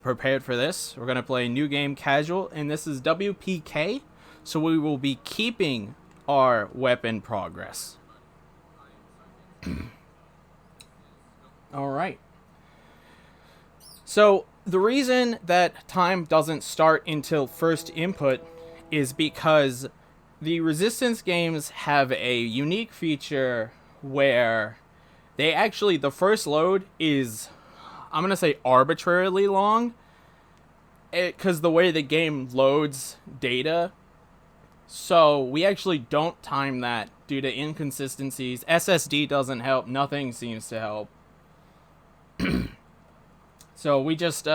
prepared for this. We're going to play New Game Casual, and this is WPK, so we will be keeping our weapon progress. Alright. So, the reason that time doesn't start until first input is because the Resistance games have a unique feature where they actually, the first load is, I'm going to say, arbitrarily long, because the way the game loads data. So we actually don't time that due to inconsistencies. SSD doesn't help. Nothing seems to help. So we just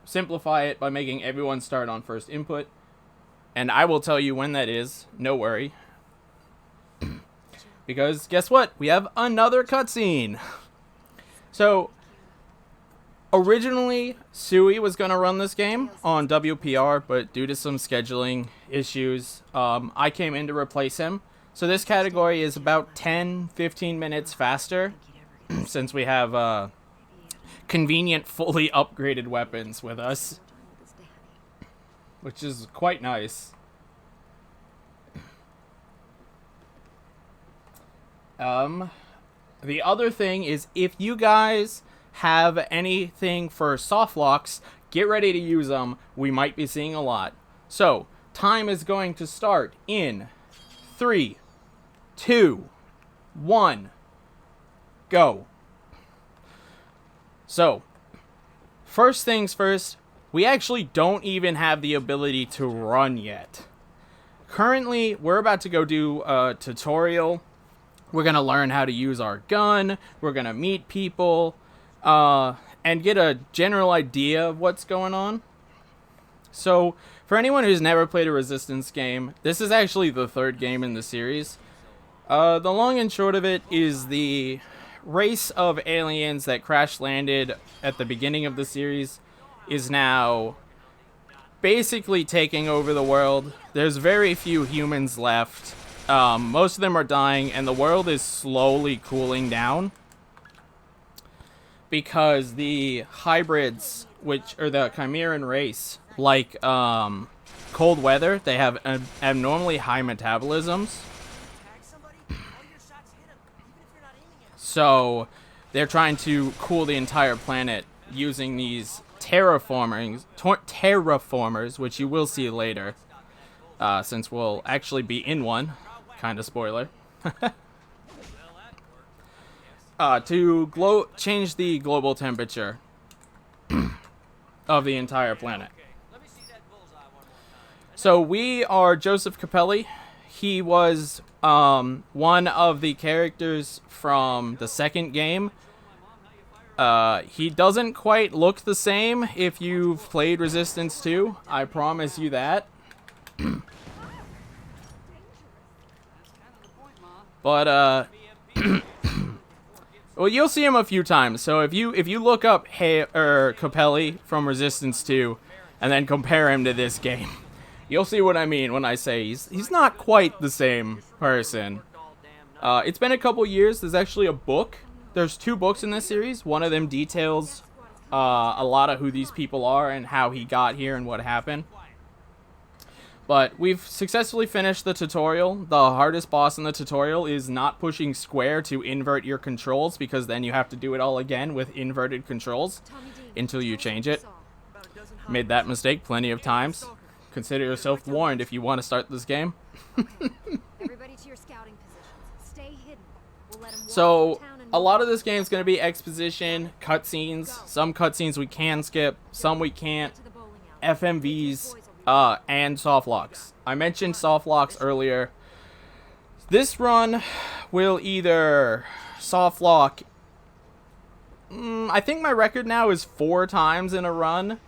simplify it by making everyone start on first input. And I will tell you when that is. No worry. Because guess what? We have another cutscene. So originally, Sui was going to run this game on WPR, but due to some scheduling issues, I came in to replace him. So this category is about 10-15 minutes faster, since we have convenient, fully upgraded weapons with us, which is quite nice. The other thing is, if you guys have anything for soft locks, get ready to use them. We might be seeing a lot. So, time is going to start in 3, 2, 1, go. So, first things first, we actually don't even have the ability to run yet. Currently, we're about to go do a tutorial. We're going to learn how to use our gun. We're going to meet people. And get a general idea of what's going on. So, for anyone who's never played a Resistance game, this is actually the third game in the series. The long and short of it is the race of aliens that crash landed at the beginning of the series is now basically taking over the world. There's very few humans left. Most of them are dying, and the world is slowly cooling down. Because the hybrids, which are the Chimeran race, like cold weather, they have abnormally high metabolisms. So they're trying to cool the entire planet using these terraformers, which you will see later, since we'll actually be in one. Kind of spoiler. To change the global temperature of the entire planet. So we are Joseph Capelli. He was one of the characters from the second game. He doesn't quite look the same if you've played Resistance 2. I promise you that. But well, you'll see him a few times. So if you look up Capelli from Resistance 2 and then compare him to this game, you'll see what I mean when I say he's not quite the same person. It's been a couple years. There's actually a book. There's 2 books in this series. One of them details a lot of who these people are and how he got here and what happened. But we've successfully finished the tutorial. The hardest boss in the tutorial is not pushing square to invert your controls, because then you have to do it all again with inverted controls until you change it. Made that mistake plenty of times. Consider yourself warned if you want to start this game. So, a lot of this game is going to be exposition, cutscenes. Some cutscenes we can skip, some we can't. FMVs. And soft locks. I mentioned soft locks earlier. This run will either soft lock... I think my record now is 4 times in a run.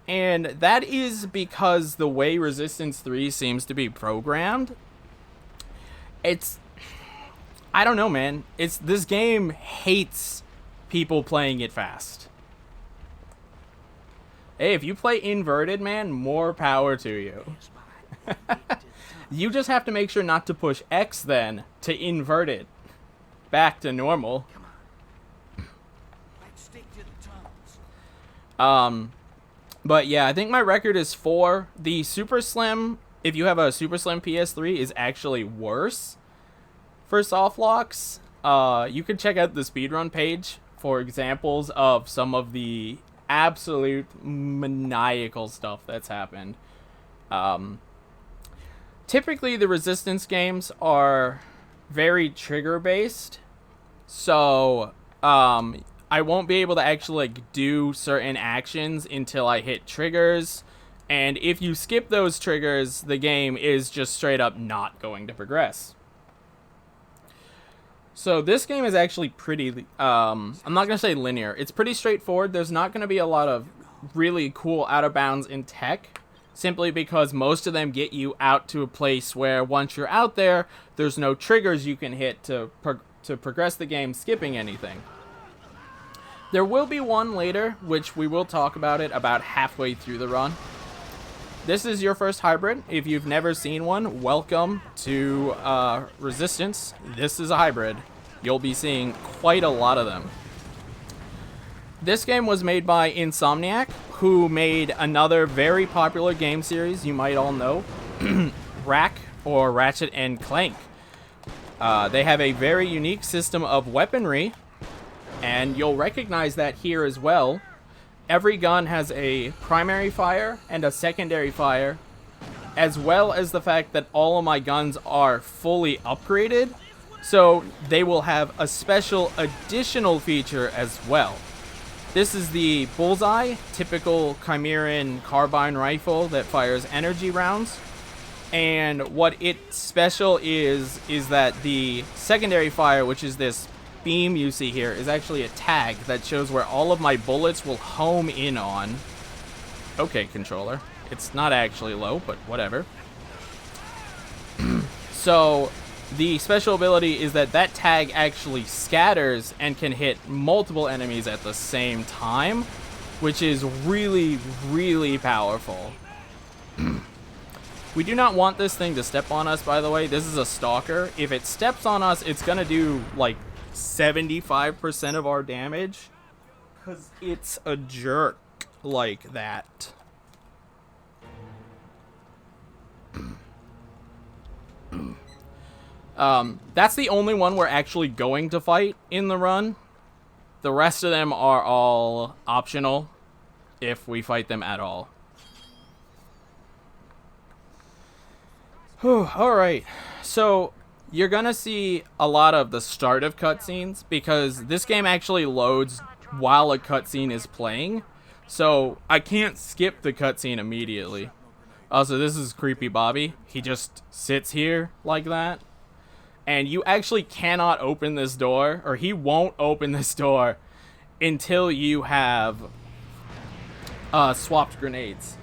And that is because the way Resistance 3 seems to be programmed. I don't know, man. This game hates people playing it fast. Hey, if you play inverted, man, more power to you. You just have to make sure not to push X then to invert it back to normal. But yeah, I think my record is 4. The Super Slim, if you have a Super Slim PS3, is actually worse for soft locks. You can check out the speedrun page for examples of some of the absolute maniacal stuff that's happened. Typically, the Resistance games are very trigger based, so I won't be able to actually do certain actions until I hit triggers, and if you skip those triggers, the game is just straight up not going to progress. So this game is actually pretty, I'm not going to say linear. It's pretty straightforward. There's not going to be a lot of really cool out of bounds in tech, simply because most of them get you out to a place where once you're out there, there's no triggers you can hit to progress the game skipping anything. There will be one later, which we will talk about it about halfway through the run. This is your first hybrid. If you've never seen one, welcome to Resistance. This is a hybrid. You'll be seeing quite a lot of them. This game was made by Insomniac, who made another very popular game series you might all know, Rack or Ratchet and Clank. They have a very unique system of weaponry, and you'll recognize that here as well. Every gun has a primary fire and a secondary fire, as well as the fact that all of my guns are fully upgraded, so they will have a special additional feature as well. This is the Bullseye, typical Chimeran carbine rifle that fires energy rounds. And what its special is that the secondary fire, which is this beam you see here, is actually a tag that shows where all of my bullets will home in on. Okay, controller. It's not actually low, but whatever. So the special ability is that that tag actually scatters and can hit multiple enemies at the same time, which is really, really powerful. We do not want this thing to step on us, by the way. This is a stalker. If it steps on us, it's going to do like 75% of our damage, because it's a jerk like that. That's the only one we're actually going to fight in the run. The rest of them are all optional if we fight them at all. Alright, so you're gonna see a lot of the start of cutscenes, because this game actually loads while a cutscene is playing, so I can't skip the cutscene immediately. Also, this is Creepy Bobby. He just sits here like that. And you actually cannot open this door, or he won't open this door, until you have swapped grenades.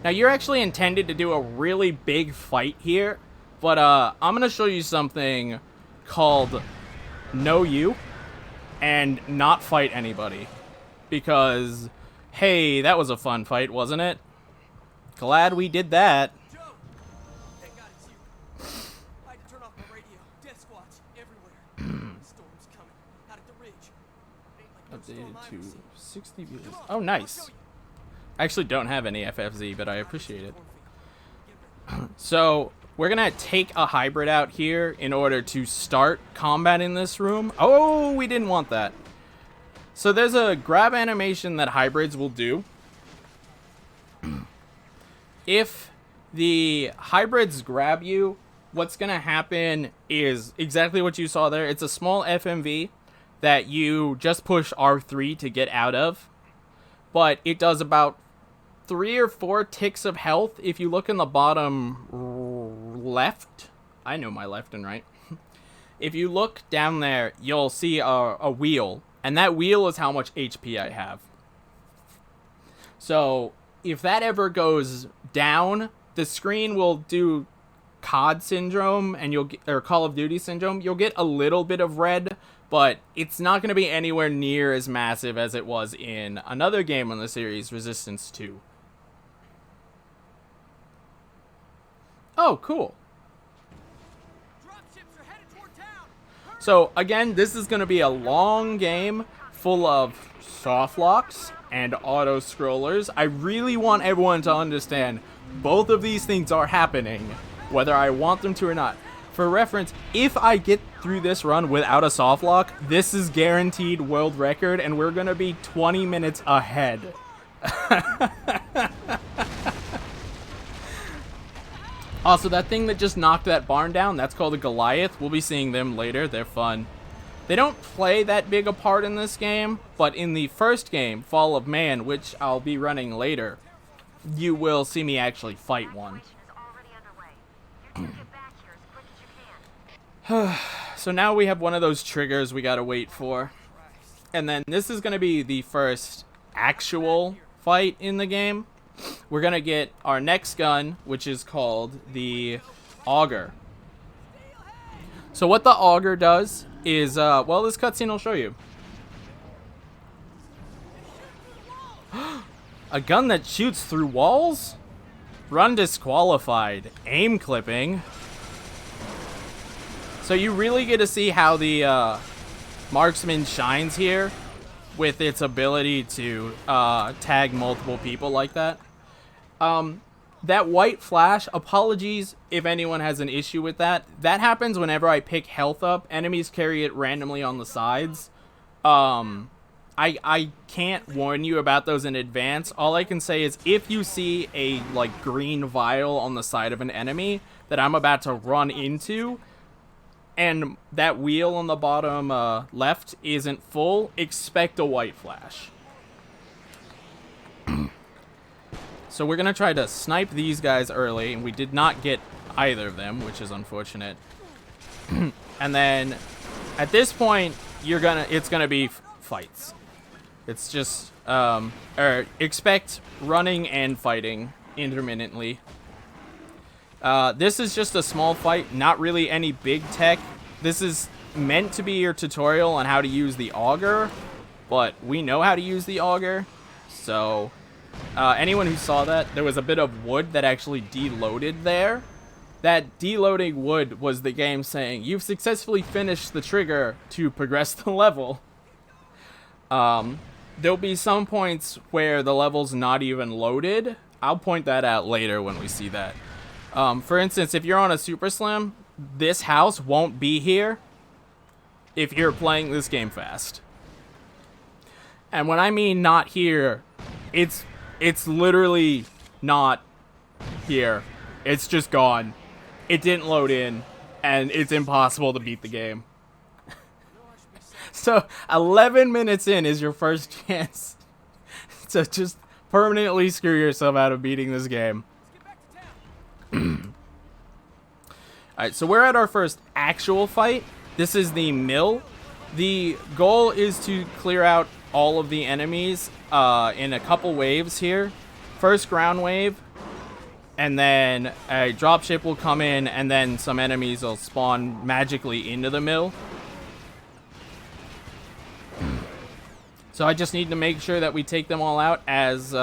Now, you're actually intended to do a really big fight here, but I'm going to show you something called Know You and not fight anybody. Because, hey, that was a fun fight, wasn't it? Glad we did that. Joe! Thank God it's you. I had to turn off my radio. Death squads everywhere. Storm's coming. Out at the ridge. Ain't like no storm Updated I've to ever seen. 60 views. Come on, Oh, I'll nice. show you. I actually don't have any FFZ, but I appreciate it. Get ready. So, we're going to take a hybrid out here in order to start combat in this room. Oh, we didn't want that. So there's a grab animation that hybrids will do. If the hybrids grab you, what's going to happen is exactly what you saw there. It's a small FMV that you just push R3 to get out of. But it does about 3 or 4 ticks of health. If you look in the bottom left, I know my left and right. If you look down there, you'll see a wheel. And that wheel is how much HP I have. So if that ever goes down, the screen will do COD syndrome, and or Call of Duty syndrome. You'll get a little bit of red, but it's not going to be anywhere near as massive as it was in another game on the series, Resistance 2. Oh, cool. Dropships are headed toward town. So, again, this is going to be a long game, full of soft locks and auto scrollers. I really want everyone to understand both of these things are happening, whether I want them to or not. For reference, if I get through this run without a soft lock, this is guaranteed world record, and we're gonna be 20 minutes ahead. Also, that thing that just knocked that barn down, that's called a Goliath. We'll be seeing them later. They're fun. They don't play that big a part in this game, but in the first game, Fall of Man, which I'll be running later, you will see me actually fight one. So now we have one of those triggers we gotta wait for. And then this is gonna be the first actual fight in the game. We're gonna get our next gun, which is called the Auger. So what the Auger does is, well, this cutscene will show you. A gun that shoots through walls? Run disqualified. Aim clipping. So you really get to see how the marksman shines here with its ability to tag multiple people like that. That white flash, apologies if anyone has an issue with that. That happens whenever I pick health up. Enemies carry it randomly on the sides. I can't warn you about those in advance. All I can say is if you see a like green vial on the side of an enemy that I'm about to run into, and that wheel on the bottom left isn't full, expect a white flash. So we're going to try to snipe these guys early, and we did not get either of them, which is unfortunate. And then at this point, it's going to be fights. It's just expect running and fighting intermittently. This is just a small fight, not really any big tech. This is meant to be your tutorial on how to use the Auger, but we know how to use the Auger. So anyone who saw that, there was a bit of wood that actually deloaded there. That deloading wood was the game saying, you've successfully finished the trigger to progress the level. There'll be some points where the level's not even loaded. I'll point that out later when we see that. For instance, if you're on a Super Slim, this house won't be here if you're playing this game fast. And when I mean not here, it's literally not here. It's just gone. It didn't load in, and it's impossible to beat the game. So 11 minutes in is your first chance to just permanently screw yourself out of beating this game. Alright, so we're at our first actual fight. This is the mill. The goal is to clear out all of the enemies in a couple waves here. First ground wave, and then a dropship will come in, and then some enemies will spawn magically into the mill. So I just need to make sure that we take them all out as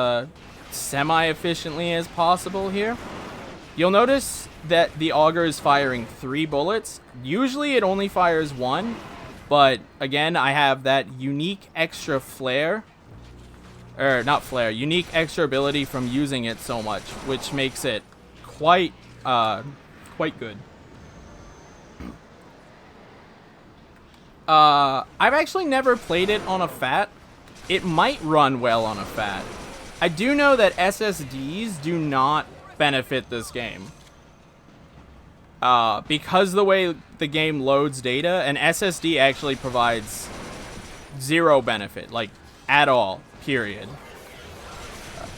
semi-efficiently as possible here. You'll notice that the Auger is firing 3 bullets. Usually it only fires 1, but again, I have that unique extra flare. Or not flare, unique extra ability from using it so much, which makes it quite good. I've actually never played it on a FAT. It might run well on a FAT. I do know that SSDs do not benefit this game. Because the way the game loads data, an SSD actually provides 0 benefit, like, at all, period.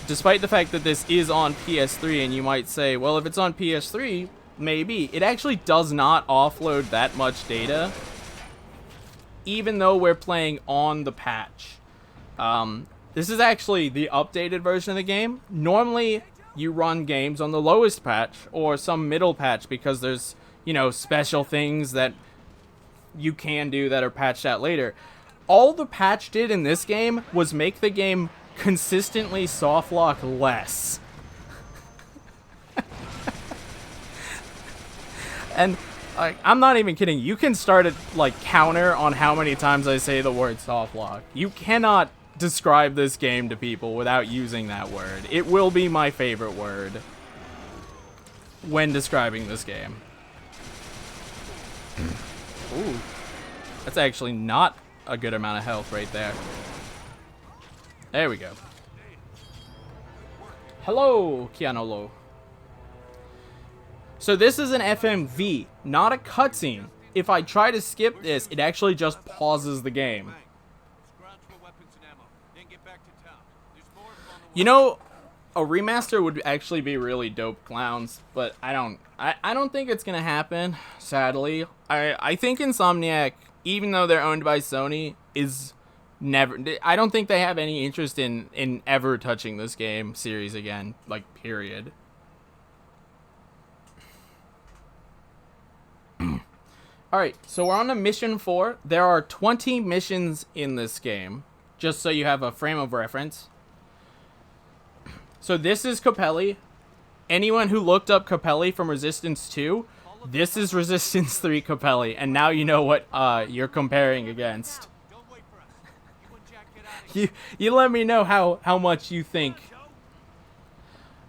Despite the fact that this is on PS3, and you might say, well, if it's on PS3, maybe. It actually does not offload that much data, even though we're playing on the patch. This is actually the updated version of the game. Normally, you run games on the lowest patch or some middle patch because there's, you know, special things that you can do that are patched out later. All the patch did in this game was make the game consistently softlock less. And Like, I'm not even kidding. You can start a, like, counter on how many times I say the word soft lock. You cannot describe this game to people without using that word. It will be my favorite word when describing this game. Ooh. That's actually not a good amount of health right there. There we go. Hello, Keanu. So this is an FMV, not a cutscene. If I try to skip this, it actually just pauses the game. You know, a remaster would actually be really dope, clowns, but I don't think it's gonna happen, sadly. I think Insomniac, even though they're owned by Sony, is never, I don't think they have any interest in ever touching this game series again, like, period. Alright, so we're on to mission 4. There are 20 missions in this game, just so you have a frame of reference. So this is Capelli. Anyone who looked up Capelli from Resistance 2, this is Resistance 3 Capelli, and now you know what you're comparing against. You let me know how much you think.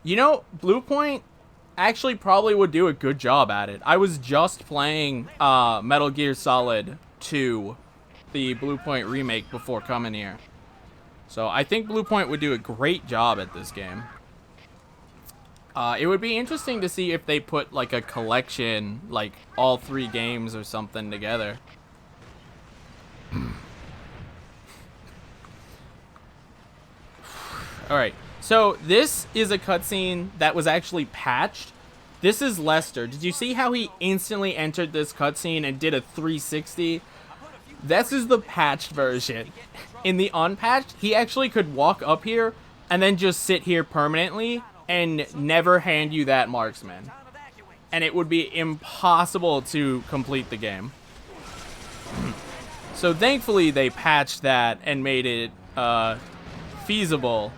You know, Blue Point actually probably would do a good job at it. I was just playing Metal Gear Solid 2, the Blue Point remake, before coming here. So I think Blue Point would do a great job at this game. It would be interesting to see if they put like a collection, like all 3 games or something together. Alright, so this is a cutscene that was actually patched. This is Lester. Did you see how he instantly entered this cutscene and did a 360? This is the patched version. In the unpatched, he actually could walk up here and then just sit here permanently and never hand you that marksman. And it would be impossible to complete the game. So thankfully they patched that and made it feasible.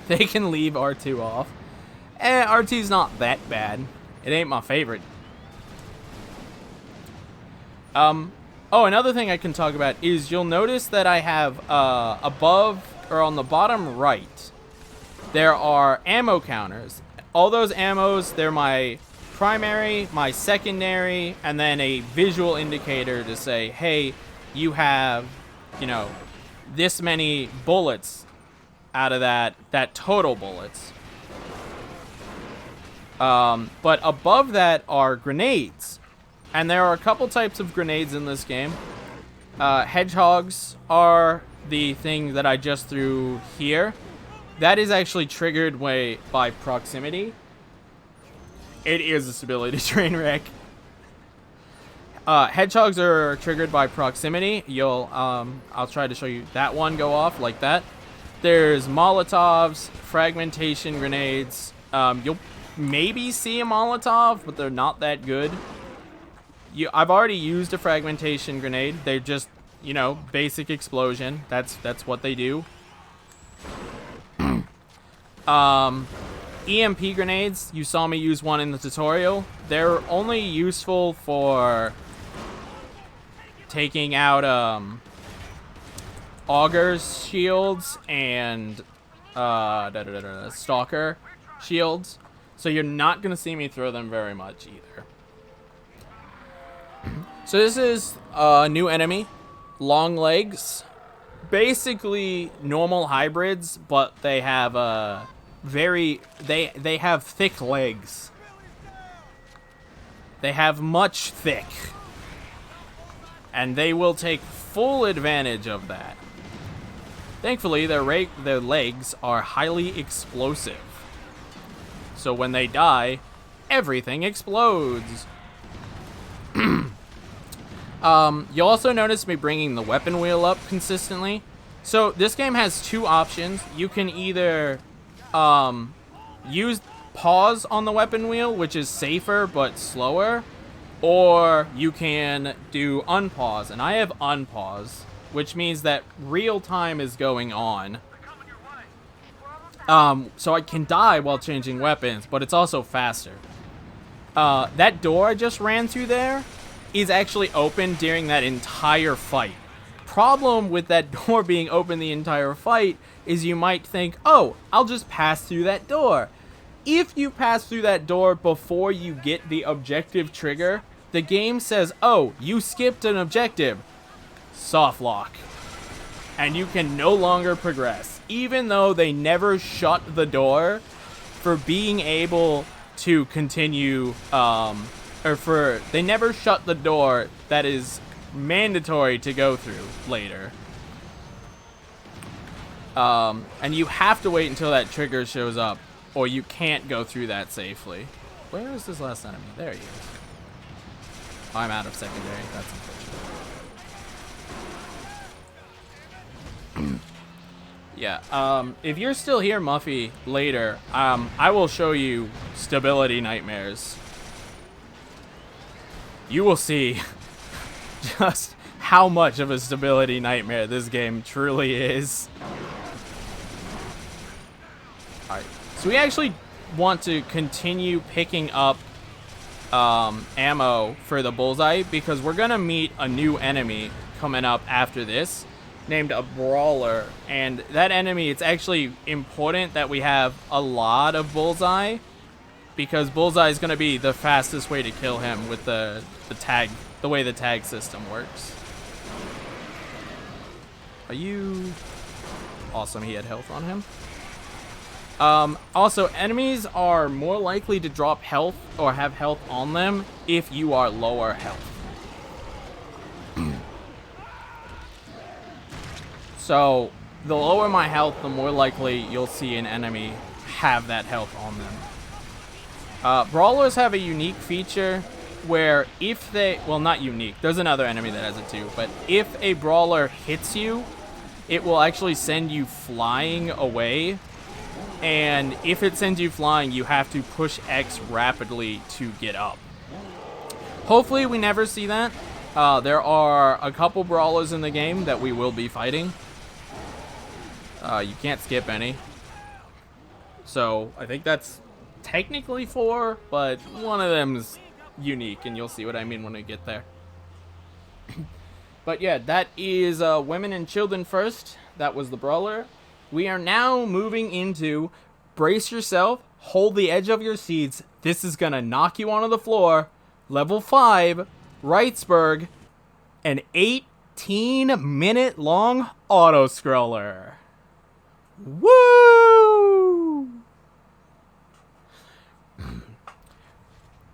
They can leave R2 off. R2's not that bad. It ain't my favorite. Oh, another thing I can talk about is you'll notice that I have above, or on the bottom right, there are ammo counters. All those ammos, they're my primary, my secondary, and then a visual indicator to say, hey, you have, you know, this many bullets out of that total bullets. But above that are grenades. And there are a couple types of grenades in this game. Hedgehogs are the thing that I just threw here. That is actually triggered by proximity. It is a stability train wreck. Hedgehogs are triggered by proximity. I'll try to show you that one go off like that. There's Molotovs, fragmentation grenades. You'll maybe see a Molotov, but they're not that good. I've already used a fragmentation grenade. They're just, you know, basic explosion. That's what they do. EMP grenades, you saw me use one in the tutorial. They're only useful for taking out augers shields and stalker shields. So you're not going to see me throw them very much either. So this is a new enemy, long legs. Basically normal hybrids, but they have they have thick legs. They have much thick. And they will take full advantage of that. Thankfully, their legs are highly explosive. So when they die, everything explodes. You'll also notice me bringing the weapon wheel up consistently. So this game has 2 options. You can either use pause on the weapon wheel, which is safer but slower, or you can do unpause. And I have unpause, which means that real time is going on. So I can die while changing weapons, but it's also faster. That door I just ran through there is actually open during that entire fight. Problem with that door being open the entire fight is you might think, oh, I'll just pass through that door. If you pass through that door before you get the objective trigger, the game says, oh, you skipped an objective. Soft lock. And you can no longer progress. Even though they never shut the door for being able to continue, they never shut the door that is mandatory to go through later. And you have to wait until that trigger shows up, or you can't go through that safely. Where is this last enemy? There he is. I'm out of secondary. That's unfortunate. Yeah, if you're still here, Muffy, later, I will show you stability nightmares. You will see just how much of a stability nightmare this game truly is. Alright, so we actually want to continue picking up ammo for the bullseye because we're gonna meet a new enemy coming up after this named a brawler, and that enemy, it's actually important that we have a lot of bullseye because bullseye is gonna be the fastest way to kill him with the way the tag system works. Are you awesome? He had health on him. Also, enemies are more likely to drop health or have health on them if you are lower health. So, the lower my health, the more likely you'll see an enemy have that health on them. Brawlers have a unique feature where if they... Well, not unique. There's another enemy that has it too. But if a brawler hits you, it will actually send you flying away. And if it sends you flying, you have to push X rapidly to get up. Hopefully we never see that. There are a couple brawlers in the game that we will be fighting. You can't skip any. So I think that's technically 4, but one of them's unique, and you'll see what I mean when we get there. But yeah, that is women and children first. That was the brawler. We are now moving into brace yourself, hold the edge of your seats. This is gonna knock you onto the floor. Level 5, Wrightsburg, an 18-minute long auto scroller. Woo!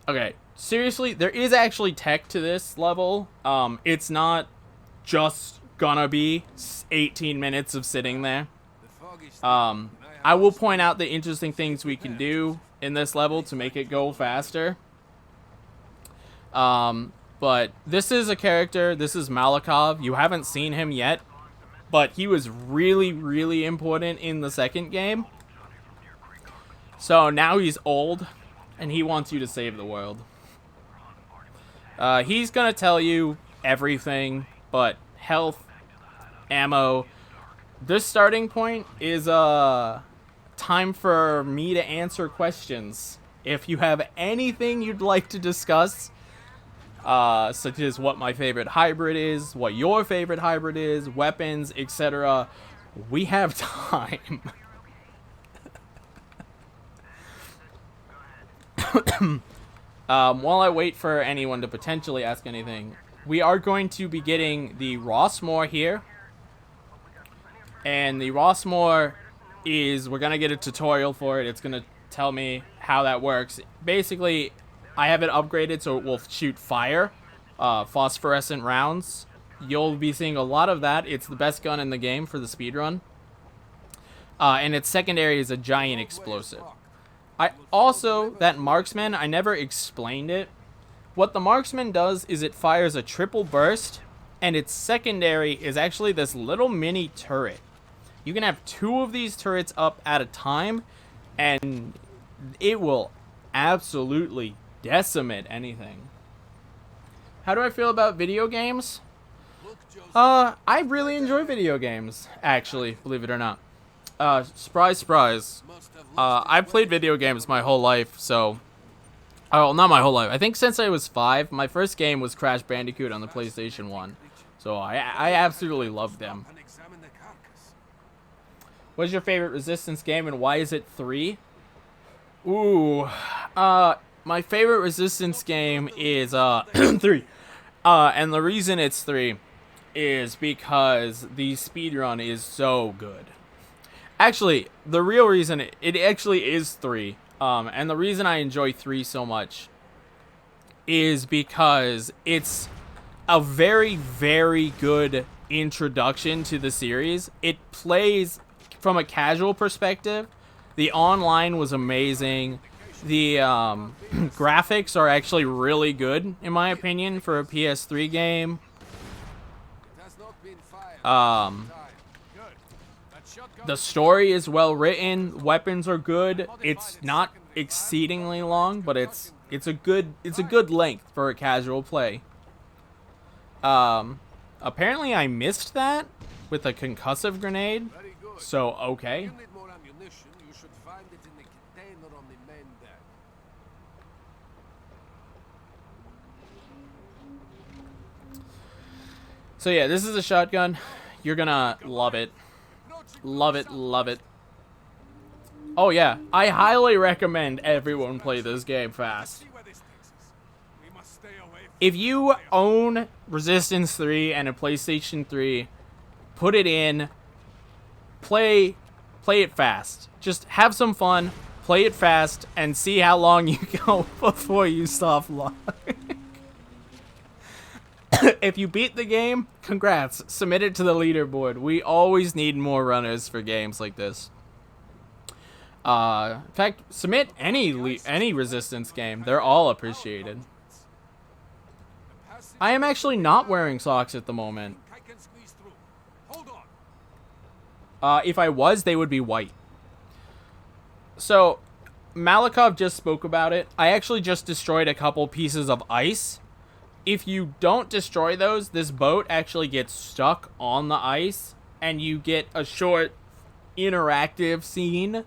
Okay, seriously, there is actually tech to this level. It's not just gonna be 18 minutes of sitting there. I will point out the interesting things we can do in this level to make it go faster. But this is a character, this is Malikov. You haven't seen him yet, but he was really, really important in the second game. So now he's old, and he wants you to save the world. He's gonna tell you everything, but health, ammo. This starting point is time for me to answer questions. If you have anything you'd like to discuss, such as what my favorite hybrid is, what your favorite hybrid is, weapons, etc., we have time. While I wait for anyone to potentially ask anything, we are going to be getting the Rossmore here. And the Rossmore is, we're going to get a tutorial for it. It's going to tell me how that works. Basically, I have it upgraded so it will shoot fire, phosphorescent rounds. You'll be seeing a lot of that. It's the best gun in the game for the speedrun. And its secondary is a giant explosive. That marksman, I never explained it. What the marksman does is it fires a triple burst, and its secondary is actually this little mini turret. You can have 2 of these turrets up at a time, and it will absolutely decimate anything. How do I feel about video games? I really enjoy video games, actually, believe it or not. Surprise, surprise. I've played video games my whole life, so Oh, not my whole life. I think since I was 5, my first game was Crash Bandicoot on the PlayStation 1. So I absolutely loved them. What's your favorite Resistance game and why is it 3? Ooh, my favorite Resistance game is 3. And the reason it's 3 is because the speedrun is so good. Actually, the real reason it actually is 3. And the reason I enjoy 3 so much is because it's a very, very good introduction to the series. It plays from a casual perspective. The online was amazing. The graphics are actually really good, in my opinion, for a PS3 game. The story is well written. Weapons are good. It's not exceedingly long, but it's a good length for a casual play. Apparently I missed that with a concussive grenade. So okay. So yeah, this is a shotgun. You're gonna love it. Love it, love it. Oh yeah, I highly recommend everyone play this game fast. If you own Resistance 3 and a PlayStation 3, put it in, play it fast. Just have some fun, play it fast, and see how long you go before you stop logging. If you beat the game, congrats. Submit it to the leaderboard. We always need more runners for games like this. In fact, submit any Resistance game. They're all appreciated. I am actually not wearing socks at the moment. If I was, they would be white. So, Malikov just spoke about it. I actually just destroyed a couple pieces of ice. If you don't destroy those, this boat actually gets stuck on the ice, and you get a short interactive scene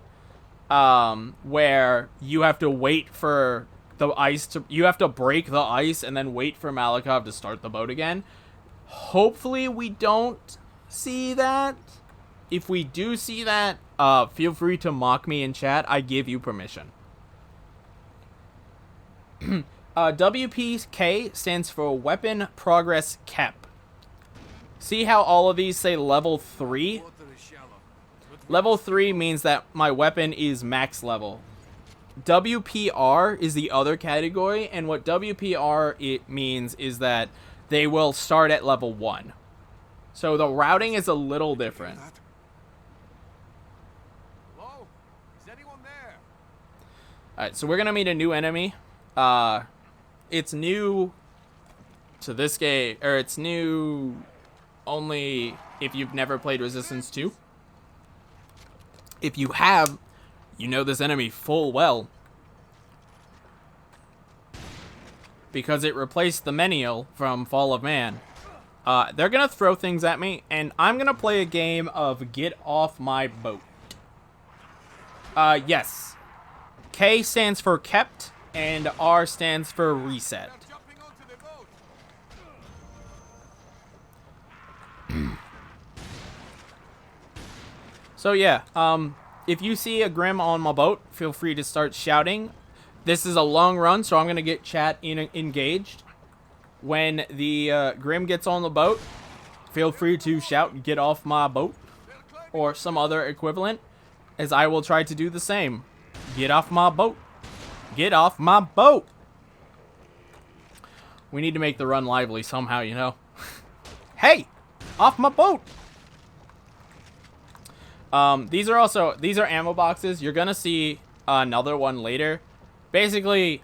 where you have to wait for the ice to... You have to break the ice and then wait for Malikov to start the boat again. Hopefully we don't see that. If we do see that, feel free to mock me in chat. I give you permission. WPK stands for Weapon Progress Cap. See how all of these say level 3? Level 3 means that my weapon is max level. WPR is the other category, and what WPR it means is that they will start at level 1. So the routing is a little different. Hello? Is anyone there? Alright, so we're gonna meet a new enemy. It's new to this game, or it's new only if you've never played Resistance 2. If you have, you know this enemy full well. Because it replaced the Menial from Fall of Man. They're gonna throw things at me, and I'm gonna play a game of Get Off My Boat. Yes. K stands for Kept, and R stands for Reset. So yeah, if you see a Grim on my boat, feel free to start shouting. This is a long run, so I'm going to get chat engaged. When the Grim gets on the boat, feel free to shout, "Get off my boat," or some other equivalent, as I will try to do the same. Get off my boat. Get off my boat. We need to make the run lively somehow, you know. Hey, off my boat. These are ammo boxes. You're gonna see another one later. Basically,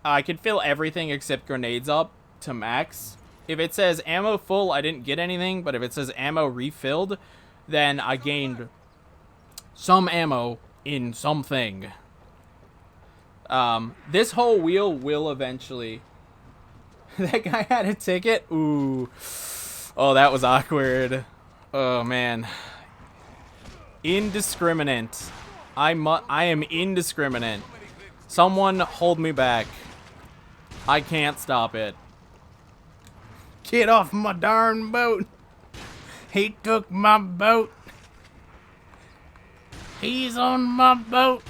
I can fill everything except grenades up to max. If it says ammo full, I didn't get anything, but if it says ammo refilled, then I gained some ammo in something. This whole wheel will eventually... That guy had a ticket? Ooh. Oh, that was awkward. Oh, man. Indiscriminate. I am indiscriminate. Someone hold me back. I can't stop it. Get off my darn boat. He took my boat. He's on my boat.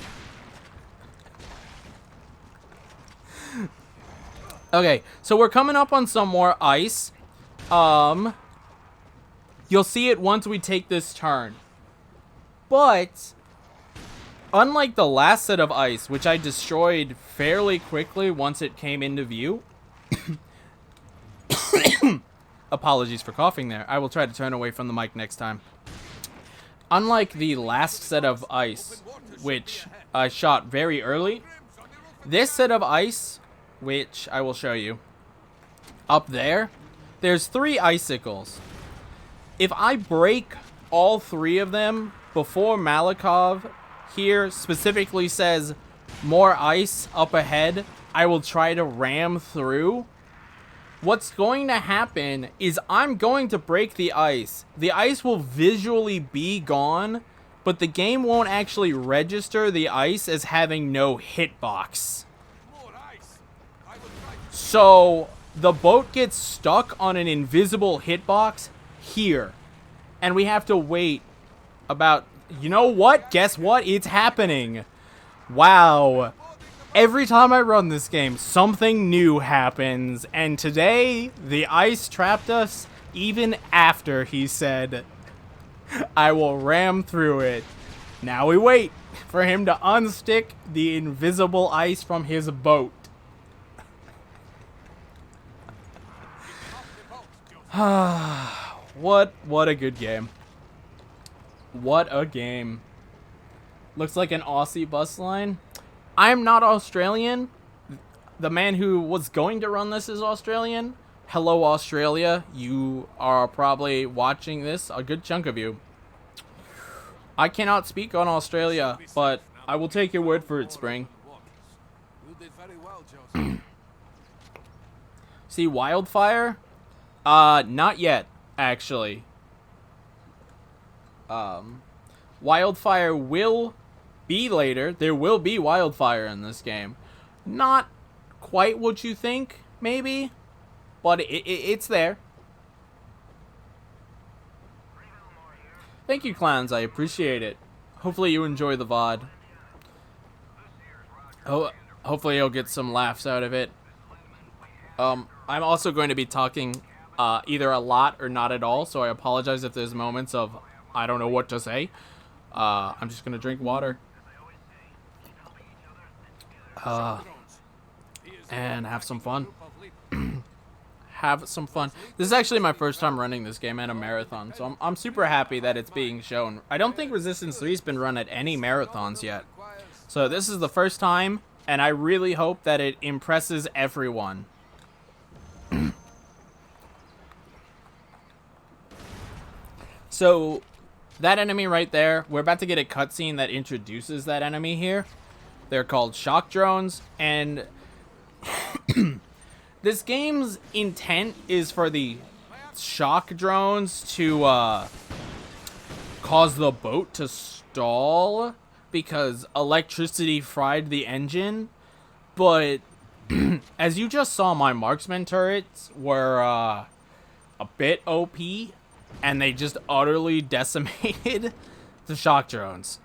Okay, so we're coming up on some more ice. You'll see it once we take this turn. But unlike the last set of ice, which I destroyed fairly quickly once it came into view. Apologies for coughing there. I will try to turn away from the mic next time. Unlike the last set of ice, which I shot very early, this set of ice, which I will show you, up there, there's 3 icicles. If I break all 3 of them before Malikov here specifically says more ice up ahead, I will try to ram through. What's going to happen is I'm going to break the ice. The ice will visually be gone, but the game won't actually register the ice as having no hitbox. So the boat gets stuck on an invisible hitbox here. And we have to wait about... You know what? Guess what? It's happening. Wow. Every time I run this game, something new happens. And today, the ice trapped us even after he said, I will ram through it. Now we wait for him to unstick the invisible ice from his boat. What a good game. What a game. Looks like an Aussie bus line. I'm not Australian. The man who was going to run this is Australian. Hello, Australia. You are probably watching this, a good chunk of you. I cannot speak on Australia, but I will take your word for it, Spring. See, Wildfire? Not yet, actually. Wildfire will be later. There will be Wildfire in this game. Not quite what you think, maybe, but it's there. Thank you, clowns. I appreciate it. Hopefully you enjoy the VOD. Hopefully you'll get some laughs out of it. I'm also going to be talking either a lot or not at all, so I apologize if there's moments of I don't know what to say. I'm just going to drink water. And have some fun. Have some fun. This is actually my first time running this game at a marathon, so I'm super happy that it's being shown. I don't think Resistance 3's been run at any marathons yet. So this is the first time, and I really hope that it impresses everyone. So, that enemy right there, we're about to get a cutscene that introduces that enemy here. They're called shock drones, and this game's intent is for the shock drones to cause the boat to stall because electricity fried the engine. But as you just saw, my marksman turrets were a bit OP, and they just utterly decimated the shock drones.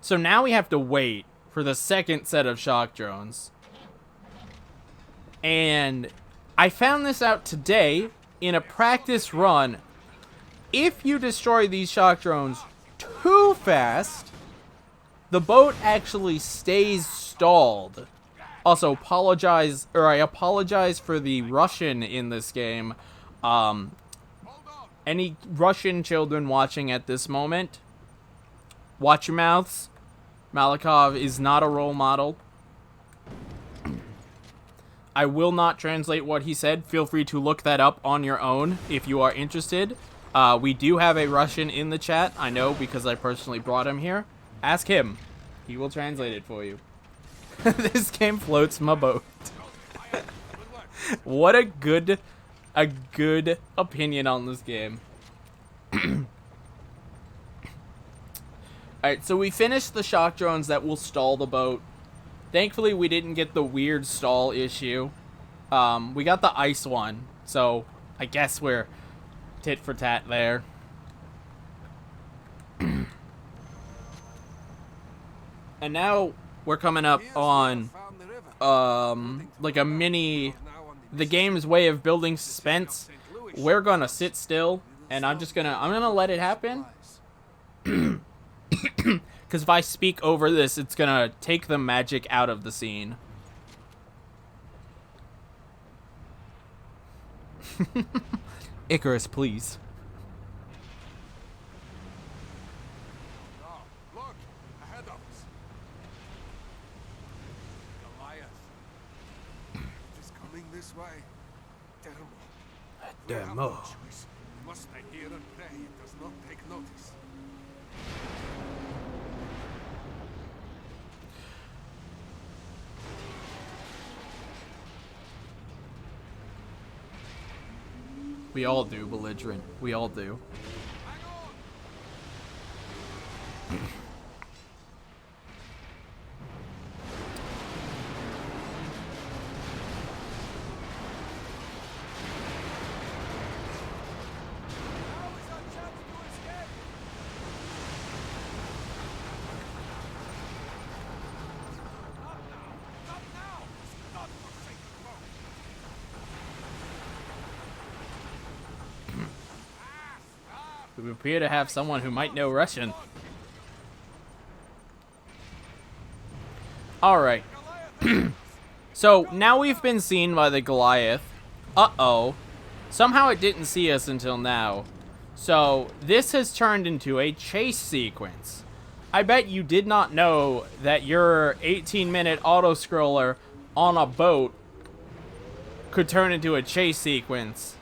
So now we have to wait for the second set of shock drones. And I found this out today in a practice run. If you destroy these shock drones too fast, the boat actually stays stalled. Also, I apologize for the Russian in this game. Any Russian children watching at this moment, watch your mouths. Malikov is not a role model. I will not translate what he said. Feel free to look that up on your own if you are interested. We do have a Russian in the chat. I know because I personally brought him here. Ask him. He will translate it for you. This game floats my boat. What a good opinion on this game. Alright, so we finished the shock drones that will stall the boat. Thankfully, we didn't get the weird stall issue. We got the ice one, so I guess we're tit for tat there. And now we're coming up on like a mini, the game's way of building suspense. We're gonna sit still, and I'm gonna let it happen. Because if I speak over this, it's gonna take the magic out of the scene. Icarus, please. Oh, look, ahead of us. Goliath. It is coming this way. We have no choice. We must stay here and pray it does not take notice. We all do, belligerent. We all do. We appear to have someone who might know Russian. Alright. So, now we've been seen by the Goliath. Uh-oh. Somehow it didn't see us until now. So, this has turned into a chase sequence. I bet you did not know that your 18-minute auto-scroller on a boat could turn into a chase sequence.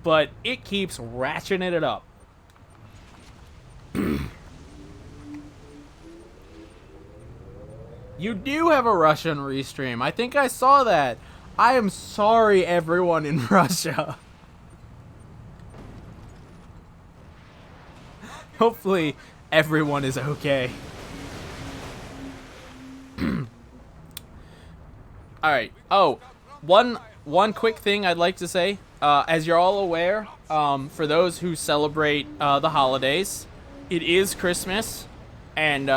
But it keeps ratcheting it up. You do have a Russian restream. I think I saw that. I am sorry, everyone in Russia. Hopefully, everyone is okay. Alright. Oh, one quick thing I'd like to say. As you're all aware, for those who celebrate the holidays, it is Christmas, and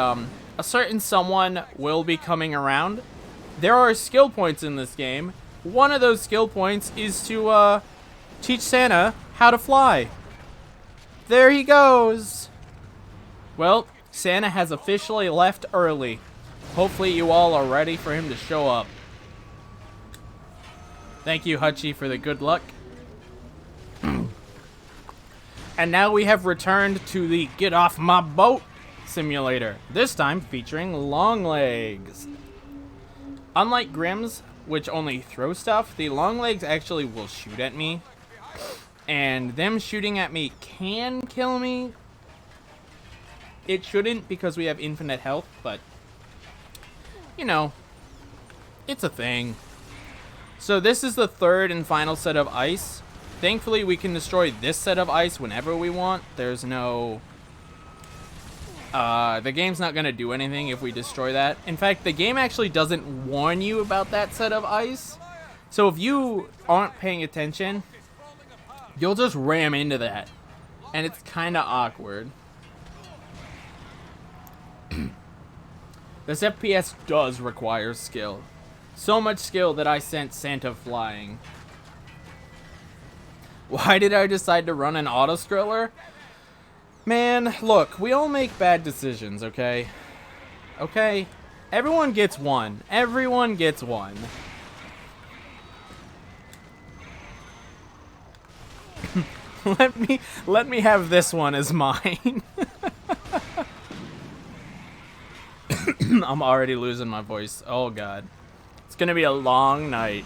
a certain someone will be coming around. There are skill points in this game. One of those skill points is to teach Santa how to fly. There he goes. Well, Santa has officially left early. Hopefully you all are ready for him to show up. Thank you, Hutchie, for the good luck. And now we have returned to the Get Off My Boat simulator, this time featuring long legs. Unlike Grimm's, which only throw stuff, the long legs actually will shoot at me. And them shooting at me can kill me. It shouldn't because we have infinite health, but, you know, it's a thing. So this is the third and final set of ice. Thankfully, we can destroy this set of ice whenever we want. There's no... the game's not going to do anything if we destroy that. In fact, the game actually doesn't warn you about that set of ice. So if you aren't paying attention, you'll just ram into that. And it's kind of awkward. This FPS does require skill. So much skill that I sent Santa flying. Why did I decide to run an auto-scroller? Man, look, we all make bad decisions, okay? Okay? Everyone gets one. Everyone gets one. Let me have this one as mine. I'm already losing my voice. Oh god. It's gonna be a long night.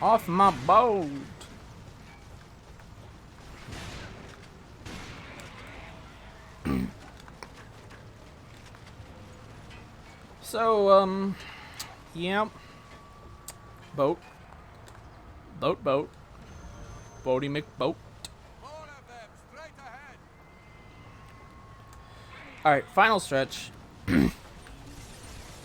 Off my boat. So, yep. Boat. Boat. Boaty McBoat. More of them, straight ahead. Alright, final stretch.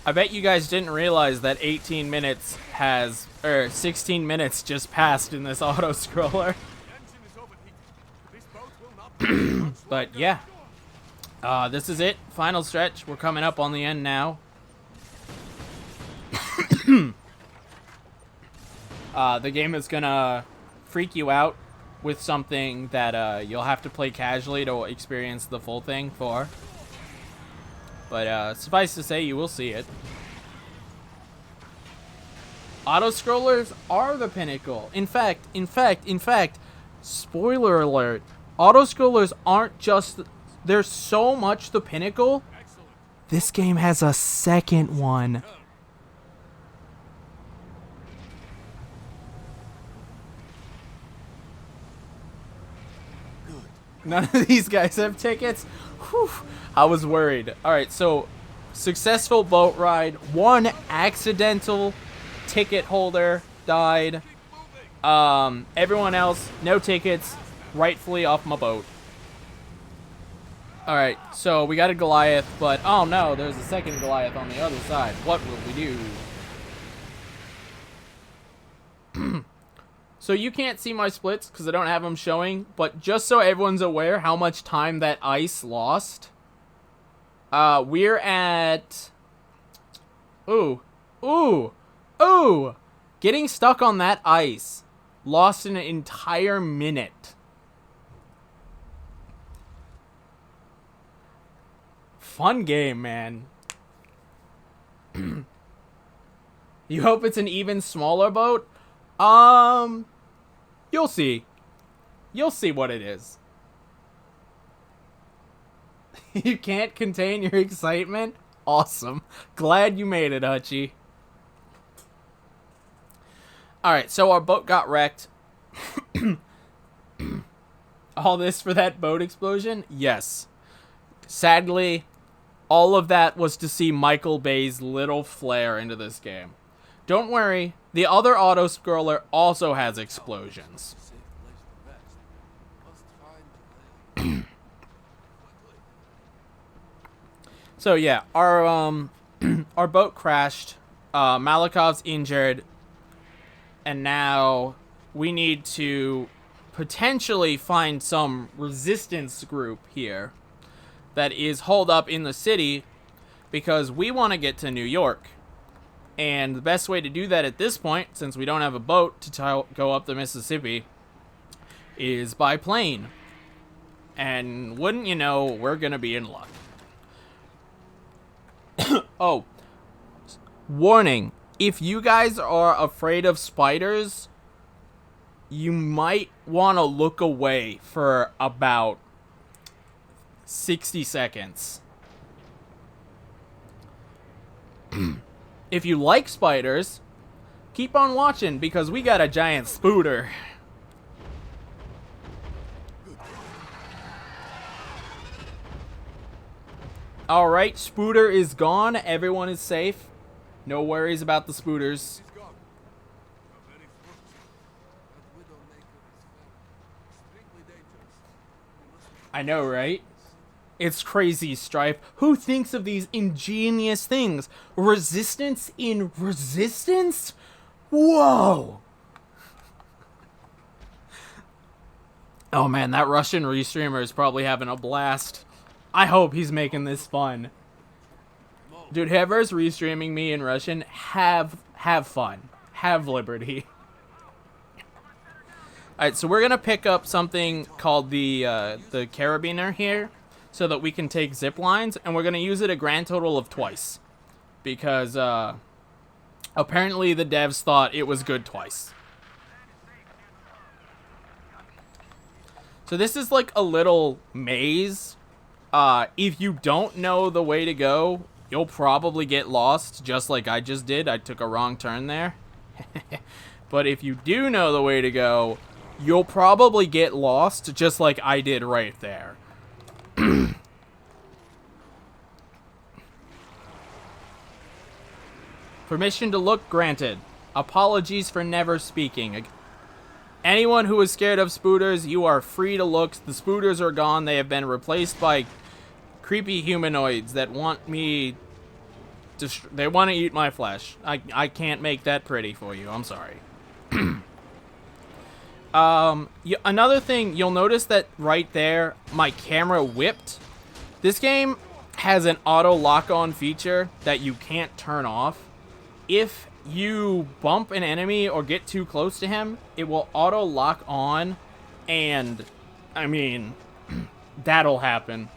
I bet you guys didn't realize that 18 minutes has, 16 minutes just passed in this auto-scroller. The engine is overheating. This boat will not be much But longer. yeah, this is it. Final stretch. We're coming up on the end now. The game is gonna freak you out with something that you'll have to play casually to experience the full thing for. But suffice to say, you will see it. Auto-scrollers are the pinnacle. In fact, spoiler alert, auto-scrollers aren't just... They're so much the pinnacle. Excellent. This game has a second one. None of these guys have tickets? Whew, I was worried. Alright, so successful boat ride. One accidental ticket holder died. Everyone else, no tickets, rightfully off my boat. Alright, so we got a Goliath, but oh no, there's a second Goliath on the other side. What will we do? So you can't see my splits because I don't have them showing, but just so everyone's aware how much time that ice lost, we're at... Ooh. Getting stuck on that ice lost an entire minute. Fun game, man. You hope it's an even smaller boat? You'll see. You'll see what it is. You can't contain your excitement? Awesome. Glad you made it, Hutchie. Alright, so our boat got wrecked. All this for that boat explosion? Yes. Sadly, all of that was to see Michael Bay's little flair into this game. Don't worry, the other auto-scroller also has explosions. Safe place to rest. Must find a way. So yeah, our our boat crashed. Malakov's injured, and now we need to potentially find some resistance group here that is holed up in the city because we want to get to New York. And the best way to do that at this point, since we don't have a boat to go up the Mississippi, is by plane. And wouldn't you know, we're going to be in luck. Oh, warning. If you guys are afraid of spiders, you might want to look away for about 60 seconds. If you like spiders, keep on watching because we got a giant spooter. Alright, spooter is gone. Everyone is safe. No worries about the spooters. He's gone. You're very fortunate. That widowmaker is very extremely dangerous. We must be I know, right? It's crazy, Stripe. Who thinks of these ingenious things? Resistance in resistance? Whoa! Oh man, that Russian restreamer is probably having a blast. I hope he's making this fun. Dude, whoever's restreaming me in Russian, have fun. Have liberty. Alright, so we're gonna pick up something called the carabiner here, so that we can take zip lines, and we're gonna use it a grand total of twice. Because, apparently the devs thought it was good twice. So this is like a little maze. If you don't know the way to go, you'll probably get lost, just like I just did. I took a wrong turn there. But if you do know the way to go, you'll probably get lost, just like I did right there. Permission to look granted. Apologies for never speaking. Anyone who is scared of spooters, you are free to look. The spooters are gone. They have been replaced by creepy humanoids that want me to... They want to eat my flesh. I can't make that pretty for you. I'm sorry. Another thing, you'll notice that right there, my camera whipped. This game has an auto lock-on feature that you can't turn off. If you bump an enemy or get too close to him, it will auto lock on, and I mean, that'll happen.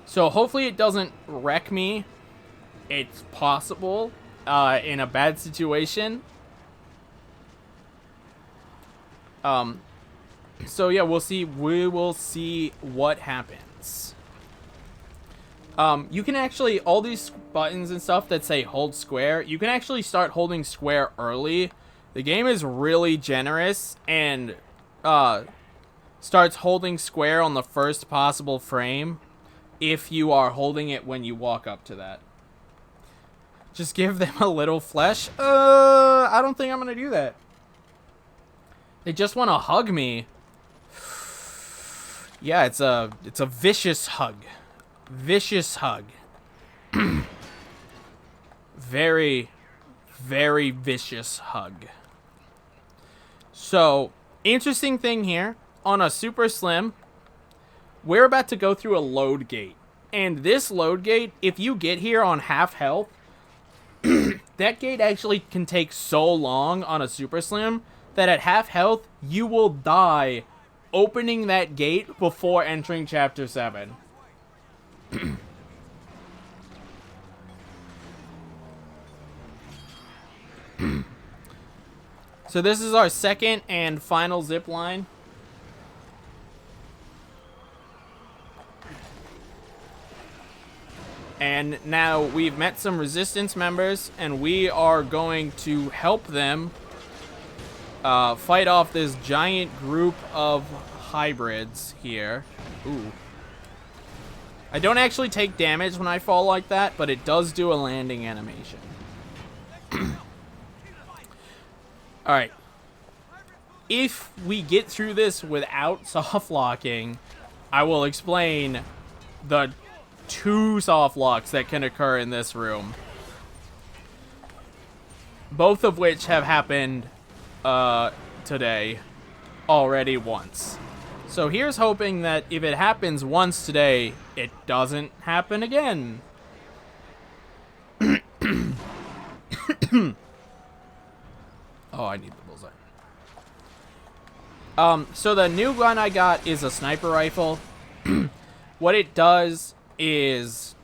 So hopefully it doesn't wreck me. It's possible in a bad situation. So yeah, we'll see. We will see what happens. You can actually, all these buttons and stuff that say hold square, you can actually start holding square early. The game is really generous and starts holding square on the first possible frame if you are holding it when you walk up to that. Just give them a little flesh. I don't think I'm gonna do that. They just want to hug me. Yeah, it's a vicious hug. Vicious hug. Very, very vicious hug. So, interesting thing here. On a Super Slim, we're about to go through a load gate. And this load gate, if you get here on half health, that gate actually can take so long on a Super Slim that at half health, you will die opening that gate before entering Chapter 7. So this is our second and final zip line. And now we've met some resistance members, and we are going to help them fight off this giant group of hybrids here. Ooh. I don't actually take damage when I fall like that, but it does do a landing animation. Alright. If we get through this without soft locking, I will explain the 2 soft locks that can occur in this room. Both of which have happened today already once. So here's hoping that if it happens once today, it doesn't happen again. Oh, I need the bullseye. So the new gun I got is a sniper rifle. What it does is,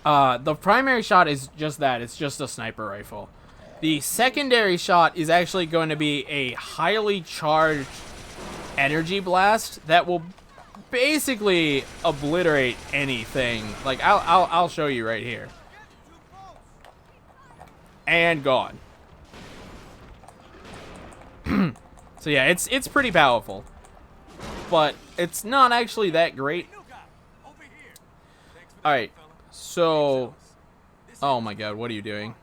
the primary shot is just that. It's just a sniper rifle. The secondary shot is actually going to be a highly charged energy blast that will basically obliterate anything. Like, I'll show you right here. And gone. So yeah, it's pretty powerful, but it's not actually that great. Alright, so... Oh my god, what are you doing?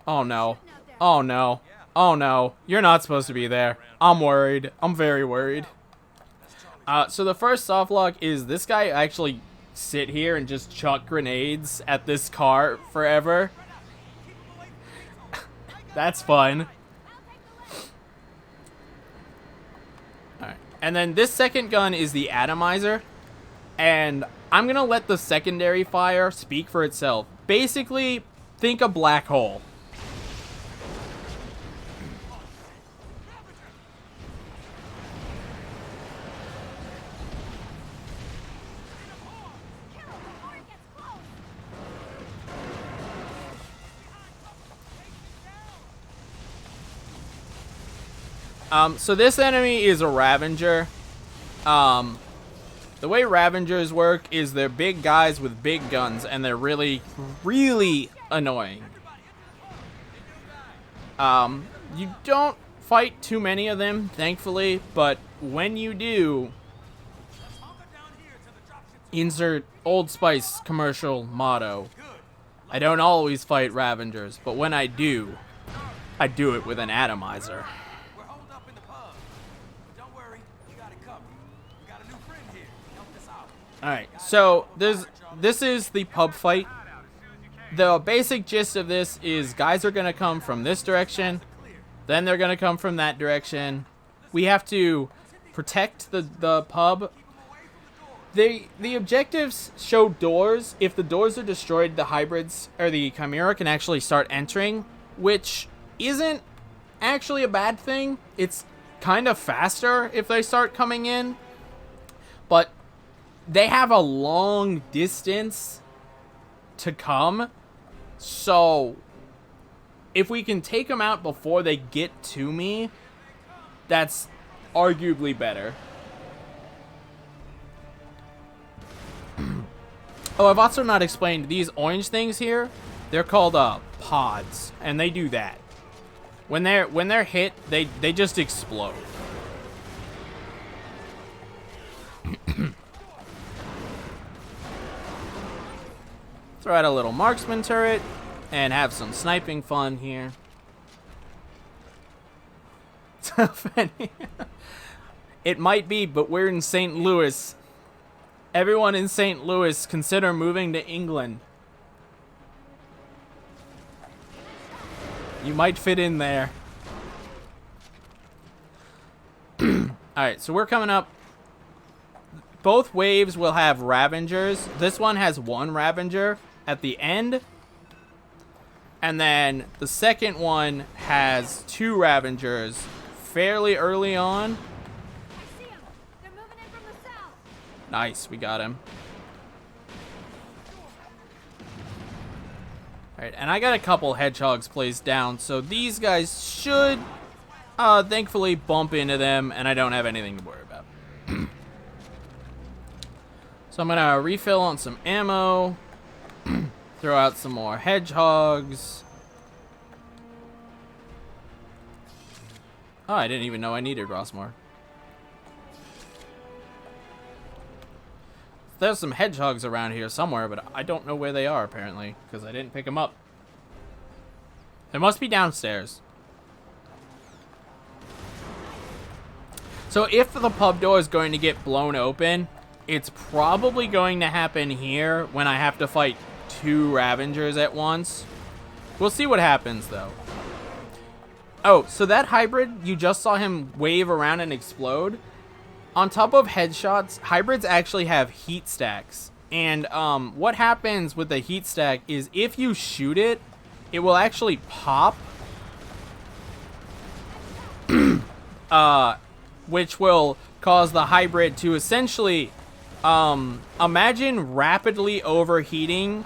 Oh no. Oh no. Oh no. You're not supposed to be there. I'm worried. I'm very worried. So the first soft lock is this guy actually sit here and just chuck grenades at this car forever. That's fun. Alright. And then this second gun is the atomizer. And I'm going to let the secondary fire speak for itself. Basically, think a black hole. So this enemy is a Ravager. The way Ravengers work is they're big guys with big guns, and they're really, really annoying. You don't fight too many of them, thankfully, but when you do, insert Old Spice commercial motto. I don't always fight Ravengers, but when I do it with an atomizer. Alright, so this is the pub fight. The basic gist of this is guys are going to come from this direction, then they're going to come from that direction. We have to protect the pub. The objectives show doors. If the doors are destroyed, the hybrids or the Chimera can actually start entering, which isn't actually a bad thing. It's kind of faster if they start coming in, but they have a long distance to come. So if we can take them out before they get to me, that's arguably better. Oh, I've also not explained these orange things here. They're called pods, and they do that. When they're hit, they just explode. Throw out a little marksman turret and have some sniping fun here. So funny. It might be, but we're in St. Louis. Everyone in St. Louis consider moving to England. You might fit in there. Alright, so we're coming up. Both waves will have Ravengers. This one has one Ravenger at the end. And then the second one has two Ravengers fairly early on. I see 'em. They're moving in from the south. Nice, we got him. Alright, and I got a couple hedgehogs placed down, so these guys should thankfully bump into them, and I don't have anything to worry about. So I'm gonna refill on some ammo, throw out some more hedgehogs. Oh, I didn't even know I needed Rossmore. There's some hedgehogs around here somewhere, but I don't know where they are, apparently, because I didn't pick them up. They must be downstairs. So if the pub door is going to get blown open, it's probably going to happen here when I have to fight two Ravengers at once. We'll see what happens, though. Oh, so that hybrid, you just saw him wave around and explode. On top of headshots, hybrids actually have heat stacks. And what happens with the heat stack is if you shoot it, it will actually pop. Which will cause the hybrid to essentially, imagine rapidly overheating.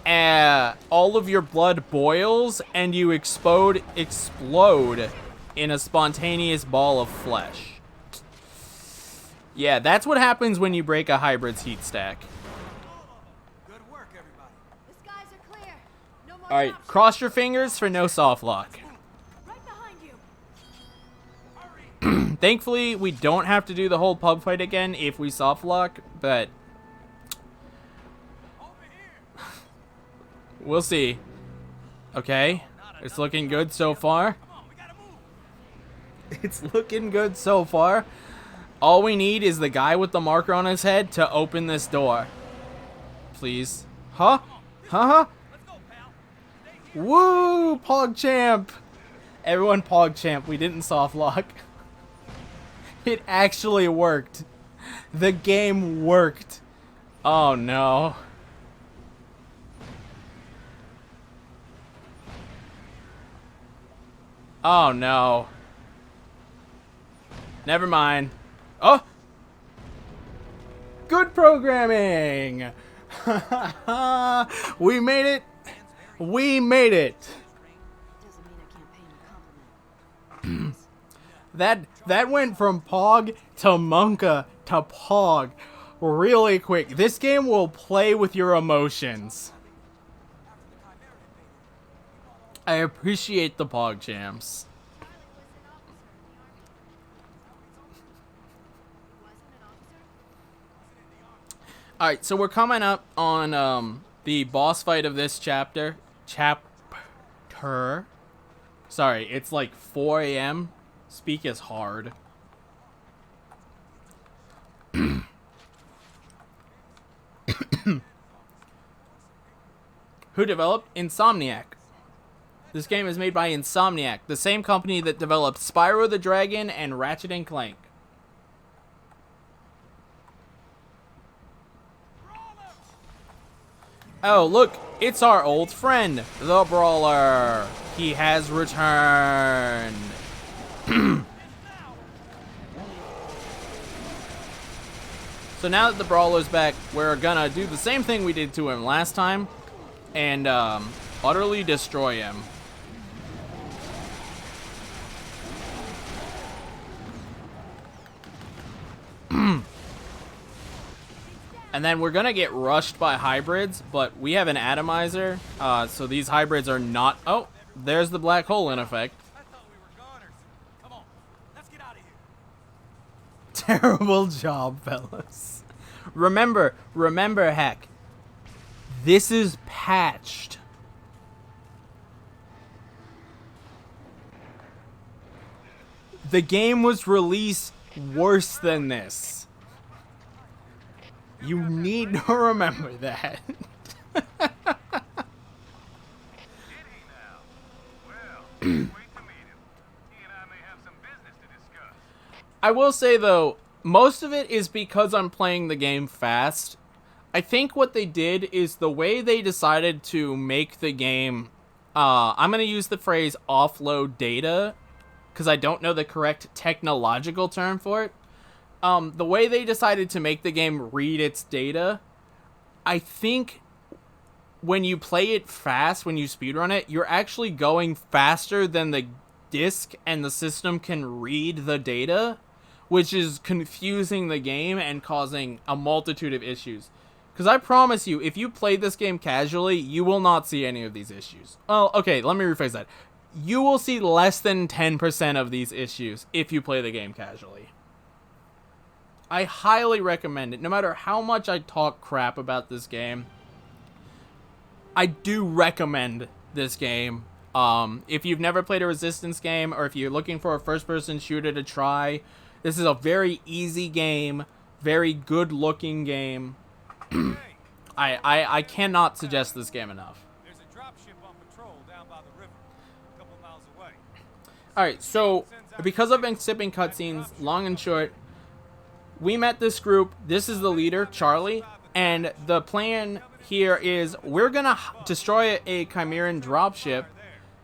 All of your blood boils and you explode in a spontaneous ball of flesh. Yeah, that's what happens when you break a hybrid's heat stack. Good work, everybody. The skies are clear. No more Alright, drops. cross your fingers for no soft lock. Right behind you. Thankfully, we don't have to do the whole pub fight again if we soft lock, but Over here. we'll see. Okay, it's looking good so far. Come on, we gotta move. It's looking good so far. All we need is the guy with the marker on his head to open this door. Please. Huh? Huh? Let's go, pal. Stay here. Woo! PogChamp! Everyone PogChamp. We didn't soft lock. It actually worked. The game worked. Oh no. Oh no. Never mind. Oh! Good programming! We made it! We made it! Doesn't mean I can't pay him a compliment. That went from Pog to Monka to Pog really quick. This game will play with your emotions. I appreciate the Pog champs. Alright, so we're coming up on the boss fight of this chapter. Sorry, it's like 4 a.m. Speak is hard. Who developed? Insomniac. This game is made by Insomniac, the same company that developed Spyro the Dragon and Ratchet and Clank. Oh, look, it's our old friend, the Brawler. He has returned. So now that the Brawler's back, we're gonna do the same thing we did to him last time and utterly destroy him. And then we're gonna get rushed by hybrids, but we have an atomizer, so these hybrids are not... Oh, there's the black hole in effect. I thought we were goners. Come on, let's get out of here. Terrible job, fellas. Remember, heck. This is patched. The game was released worse than this. You need to remember that. I will say, though, most of it is because I'm playing the game fast. I think what they did is the way they decided to make the game... I'm going to use the phrase offload data, because I don't know the correct technological term for it. The way they decided to make the game read its data, I think when you play it fast, when you speedrun it, you're actually going faster than the disk and the system can read the data, which is confusing the game and causing a multitude of issues. Because I promise you, if you play this game casually, you will not see any of these issues. Well, okay, let me rephrase that. You will see less than 10% of these issues if you play the game casually. I highly recommend it. No matter how much I talk crap about this game, I do recommend this game. If you've never played a Resistance game, or if you're looking for a first-person shooter to try, this is a very easy game, very good-looking game. I cannot suggest this game enough. There's a dropship on patrol down by the river, a couple miles away. Alright, so because I've been skipping cutscenes, long and short, we met this group. This is the leader, Charlie, and the plan here is we're gonna destroy a Chimeran dropship,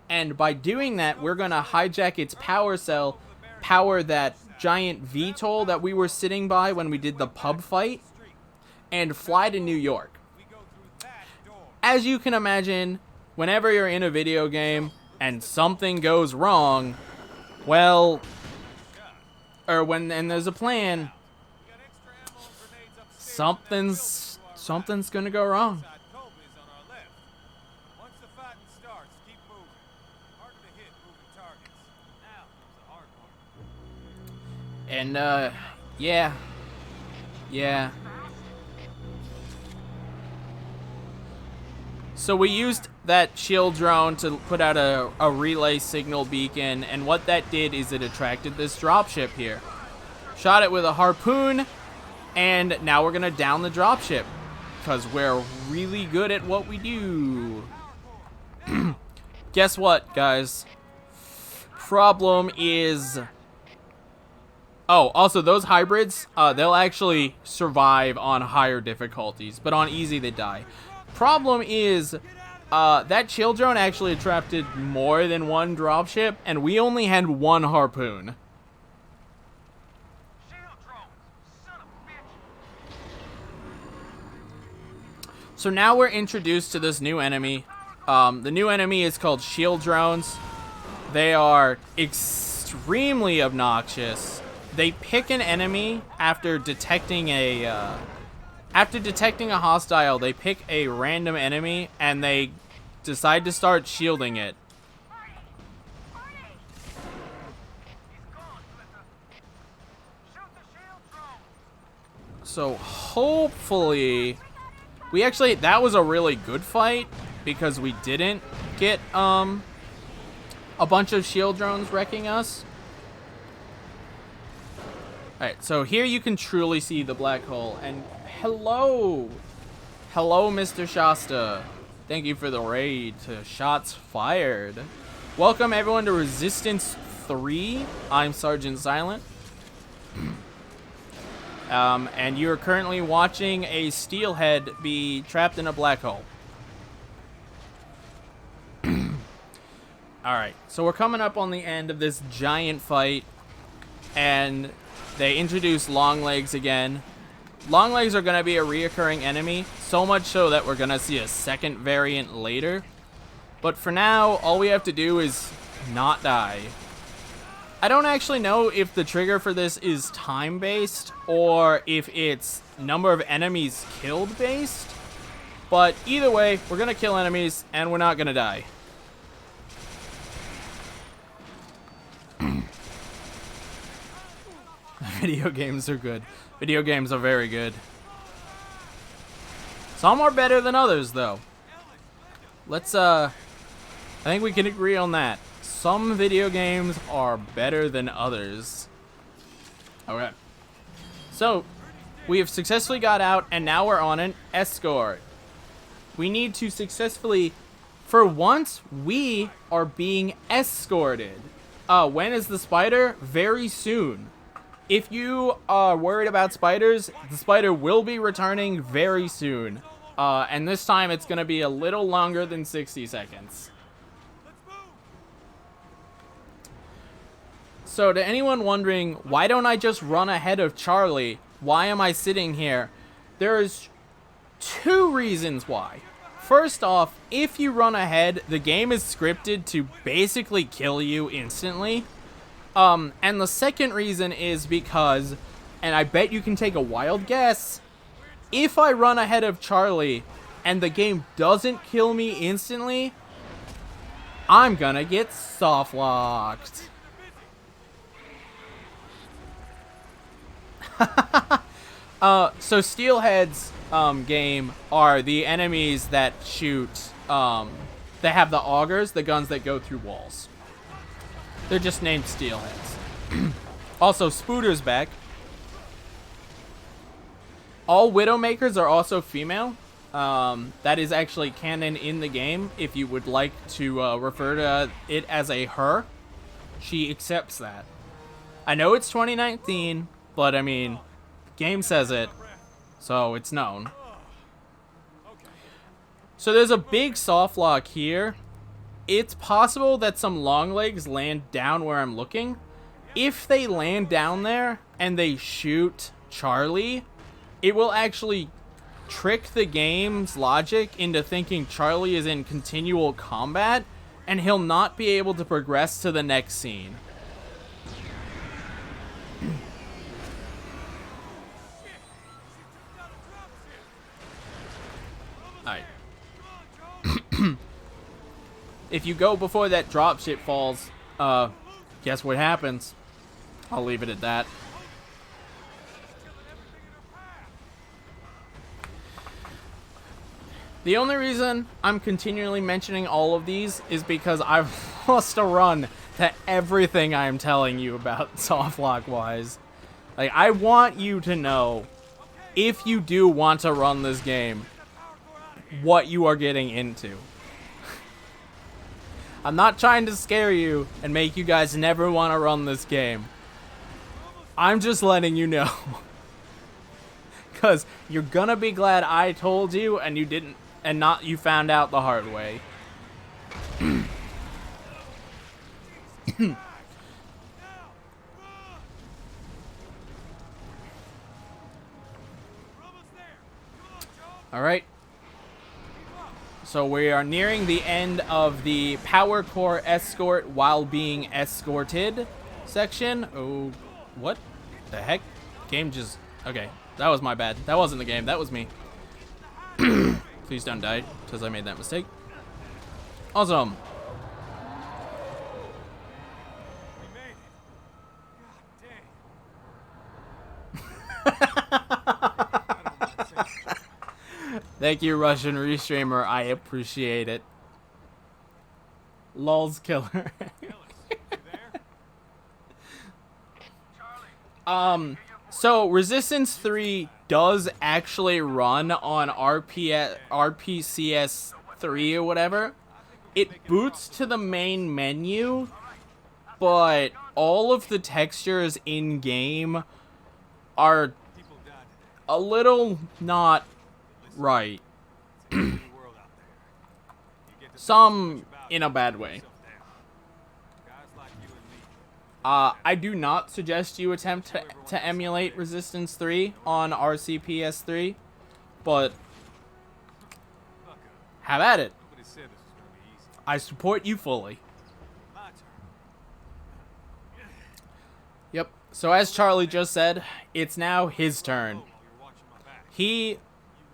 and by doing that, we're gonna hijack its power cell, power that giant VTOL that we were sitting by when we did the pub fight, and fly to New York. As you can imagine, whenever you're in a video game and something goes wrong, well, or when there's a plan, something's gonna go wrong. And yeah. So we used that shield drone to put out a relay signal beacon, and what that did is it attracted this dropship here. Shot it with a harpoon, and now we're gonna down the dropship, because we're really good at what we do. Guess what, guys? Problem is... Oh, also, those hybrids, they'll actually survive on higher difficulties, but on easy they die. Problem is, that shield drone actually attracted more than one dropship, and we only had one harpoon. So now we're introduced to this new enemy. The new enemy is called shield drones. They are extremely obnoxious. They pick an enemy after detecting a hostile. They pick a random enemy and they decide to start shielding it. So hopefully, that was a really good fight because we didn't get a bunch of shield drones wrecking us. Alright, so here you can truly see the black hole, and hello! Hello, Mr. Shasta. Thank you for the raid to Shots Fired. Welcome everyone to Resistance 3. I'm Sergeant Silent. And you're currently watching a steelhead be trapped in a black hole. Alright, so we're coming up on the end of this giant fight, and they introduce Longlegs again. Longlegs are going to be a reoccurring enemy, so much so that we're going to see a second variant later. But for now, all we have to do is not die. I don't actually know if the trigger for this is time-based or if it's number of enemies killed based. But either way, we're going to kill enemies and we're not going to die. Video games are good. Video games are very good. Some are better than others, though. Let's, I think we can agree on that. Some video games are better than others. Okay. So, we have successfully got out, and now we're on an escort. We need to successfully... For once, we are being escorted. When is the spider? Very soon. If you are worried about spiders, the spider will be returning very soon. And this time it's going to be a little longer than 60 seconds. So to anyone wondering, why don't I just run ahead of Charlie? Why am I sitting here? There's two reasons why. First off, if you run ahead, the game is scripted to basically kill you instantly. And the second reason is because, and I bet you can take a wild guess, if I run ahead of Charlie and the game doesn't kill me instantly, I'm gonna get soft locked. So Steelhead's game are the enemies that shoot, they have the augers, the guns that go through walls. They're just named Steelheads. Also, Spooter's back. All Widowmakers are also female. That is actually canon in the game. If you would like to refer to it as a her, she accepts that. I know it's 2019, but I mean, game says it, so it's known. So there's a big soft lock here. It's possible that some Longlegs land down where I'm looking. If they land down there and they shoot Charlie, it will actually trick the game's logic into thinking Charlie is in continual combat and he'll not be able to progress to the next scene. Alright. If you go before that dropship falls, guess what happens? I'll leave it at that. The only reason I'm continually mentioning all of these is because I've lost a run to everything I'm telling you about softlock-wise. Like, I want you to know, if you do want to run this game, what you are getting into. I'm not trying to scare you and make you guys never want to run this game. I'm just letting you know. Because you're gonna be glad I told you and you didn't, and not you found out the hard way. Alright. So we are nearing the end of the Power Core Escort while being escorted section. Oh, what the heck? Game just... Okay, that was my bad. That wasn't the game. That was me. Please don't die, because I made that mistake. Awesome. Thank you, Russian Restreamer. I appreciate it. Lulz killer. So Resistance 3 does actually run on RPCS 3 or whatever. It boots to the main menu, but all of the textures in game are a little not right. Some in a bad way. I do not suggest you attempt to emulate Resistance 3 on RCPS3, but have at it. I support you fully. Yep, so as Charlie just said, it's now his turn. He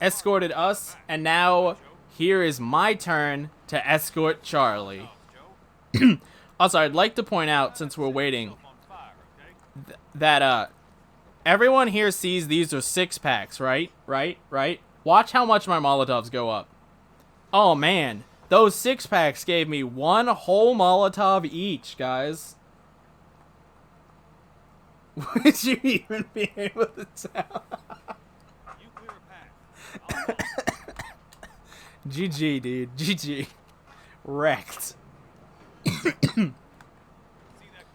escorted us, and now here is my turn to escort Charlie. Also, I'd like to point out, since we're waiting, that everyone here sees these are 6-packs, right? Right? Watch how much my Molotovs go up. Oh, man. Those 6-packs gave me one whole Molotov each, guys. Would you even be able to tell? GG, dude. GG. Wrecked. See that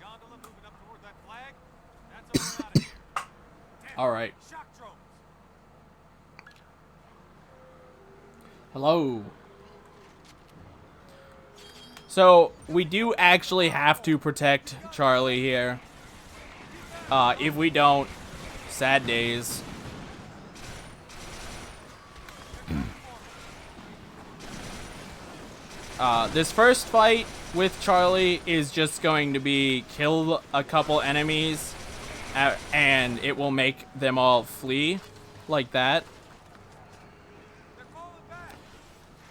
gondola moving up toward that flag? That's all out of here. All right. Shock drones. Hello. So, we do actually have to protect Charlie here. If we don't, sad days. This first fight with Charlie is just going to be kill a couple enemies, and it will make them all flee, like that.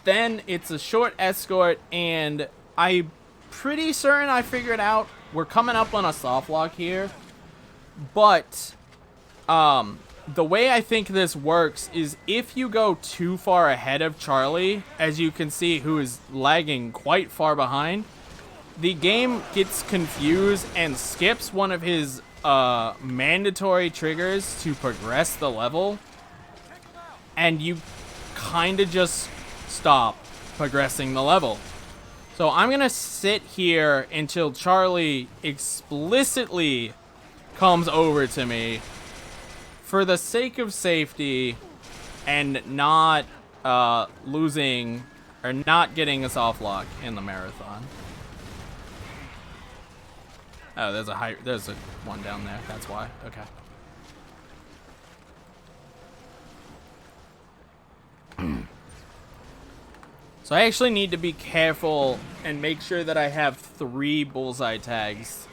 Then it's a short escort, and I'm pretty certain I figured out we're coming up on a soft lock here, but the way I think this works is if you go too far ahead of Charlie, as you can see, who is lagging quite far behind, the game gets confused and skips one of his mandatory triggers to progress the level, and you kind of just stop progressing the level. So I'm going to sit here until Charlie explicitly comes over to me for the sake of safety and not losing or not getting a soft lock in the marathon. Oh, there's a one down there. That's why. Okay. So I actually need to be careful and make sure that I have 3 bullseye tags.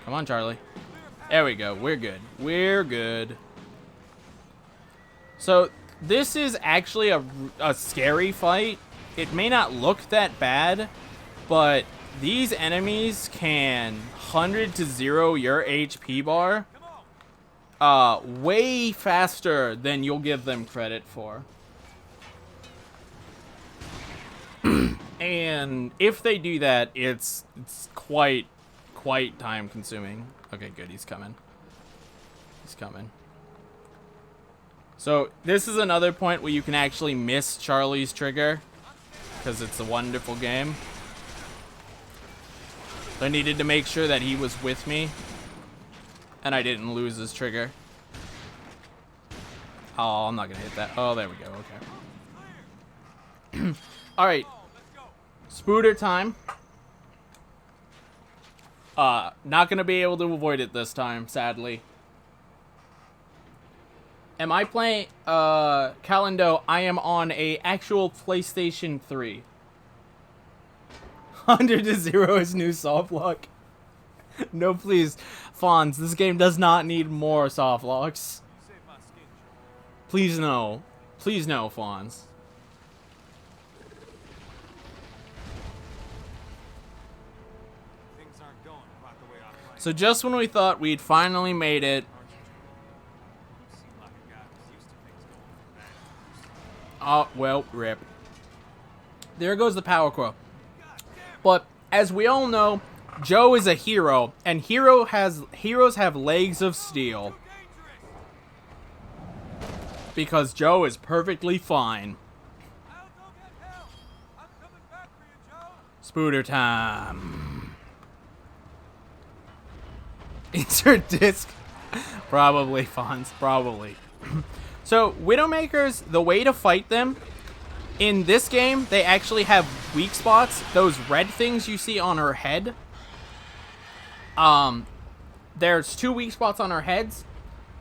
Come on, Charlie. There we go. We're good. We're good. So this is actually a scary fight. It may not look that bad, but these enemies can 100 to 0 your HP bar way faster than you'll give them credit for. And if they do that, it's quite time consuming. Okay, good, he's coming. He's coming. So this is another point where you can actually miss Charlie's trigger, because it's a wonderful game. So I needed to make sure that he was with me, and I didn't lose his trigger. Oh, I'm not gonna hit that. Oh, there we go, okay. Alright. Spooter time. Not gonna be able to avoid it this time, sadly. Am I playing, Calendo? I am on a actual PlayStation 3. 100 to 0 is new soft lock. No, please. Fonz, this game does not need more soft locks. Please no. Please no, Fonz. So just when we thought we'd finally made it, oh, well, rip. There goes the power core. But as we all know, Joe is a hero, and heroes have legs of steel. because Joe is perfectly fine. I'll go get help. I'm coming back for you, Joe. Spooter time. Insert disc. Probably, Fonz. Probably. So, Widowmakers, the way to fight them, in this game, they actually have weak spots. Those red things you see on her head. There's 2 weak spots on her heads.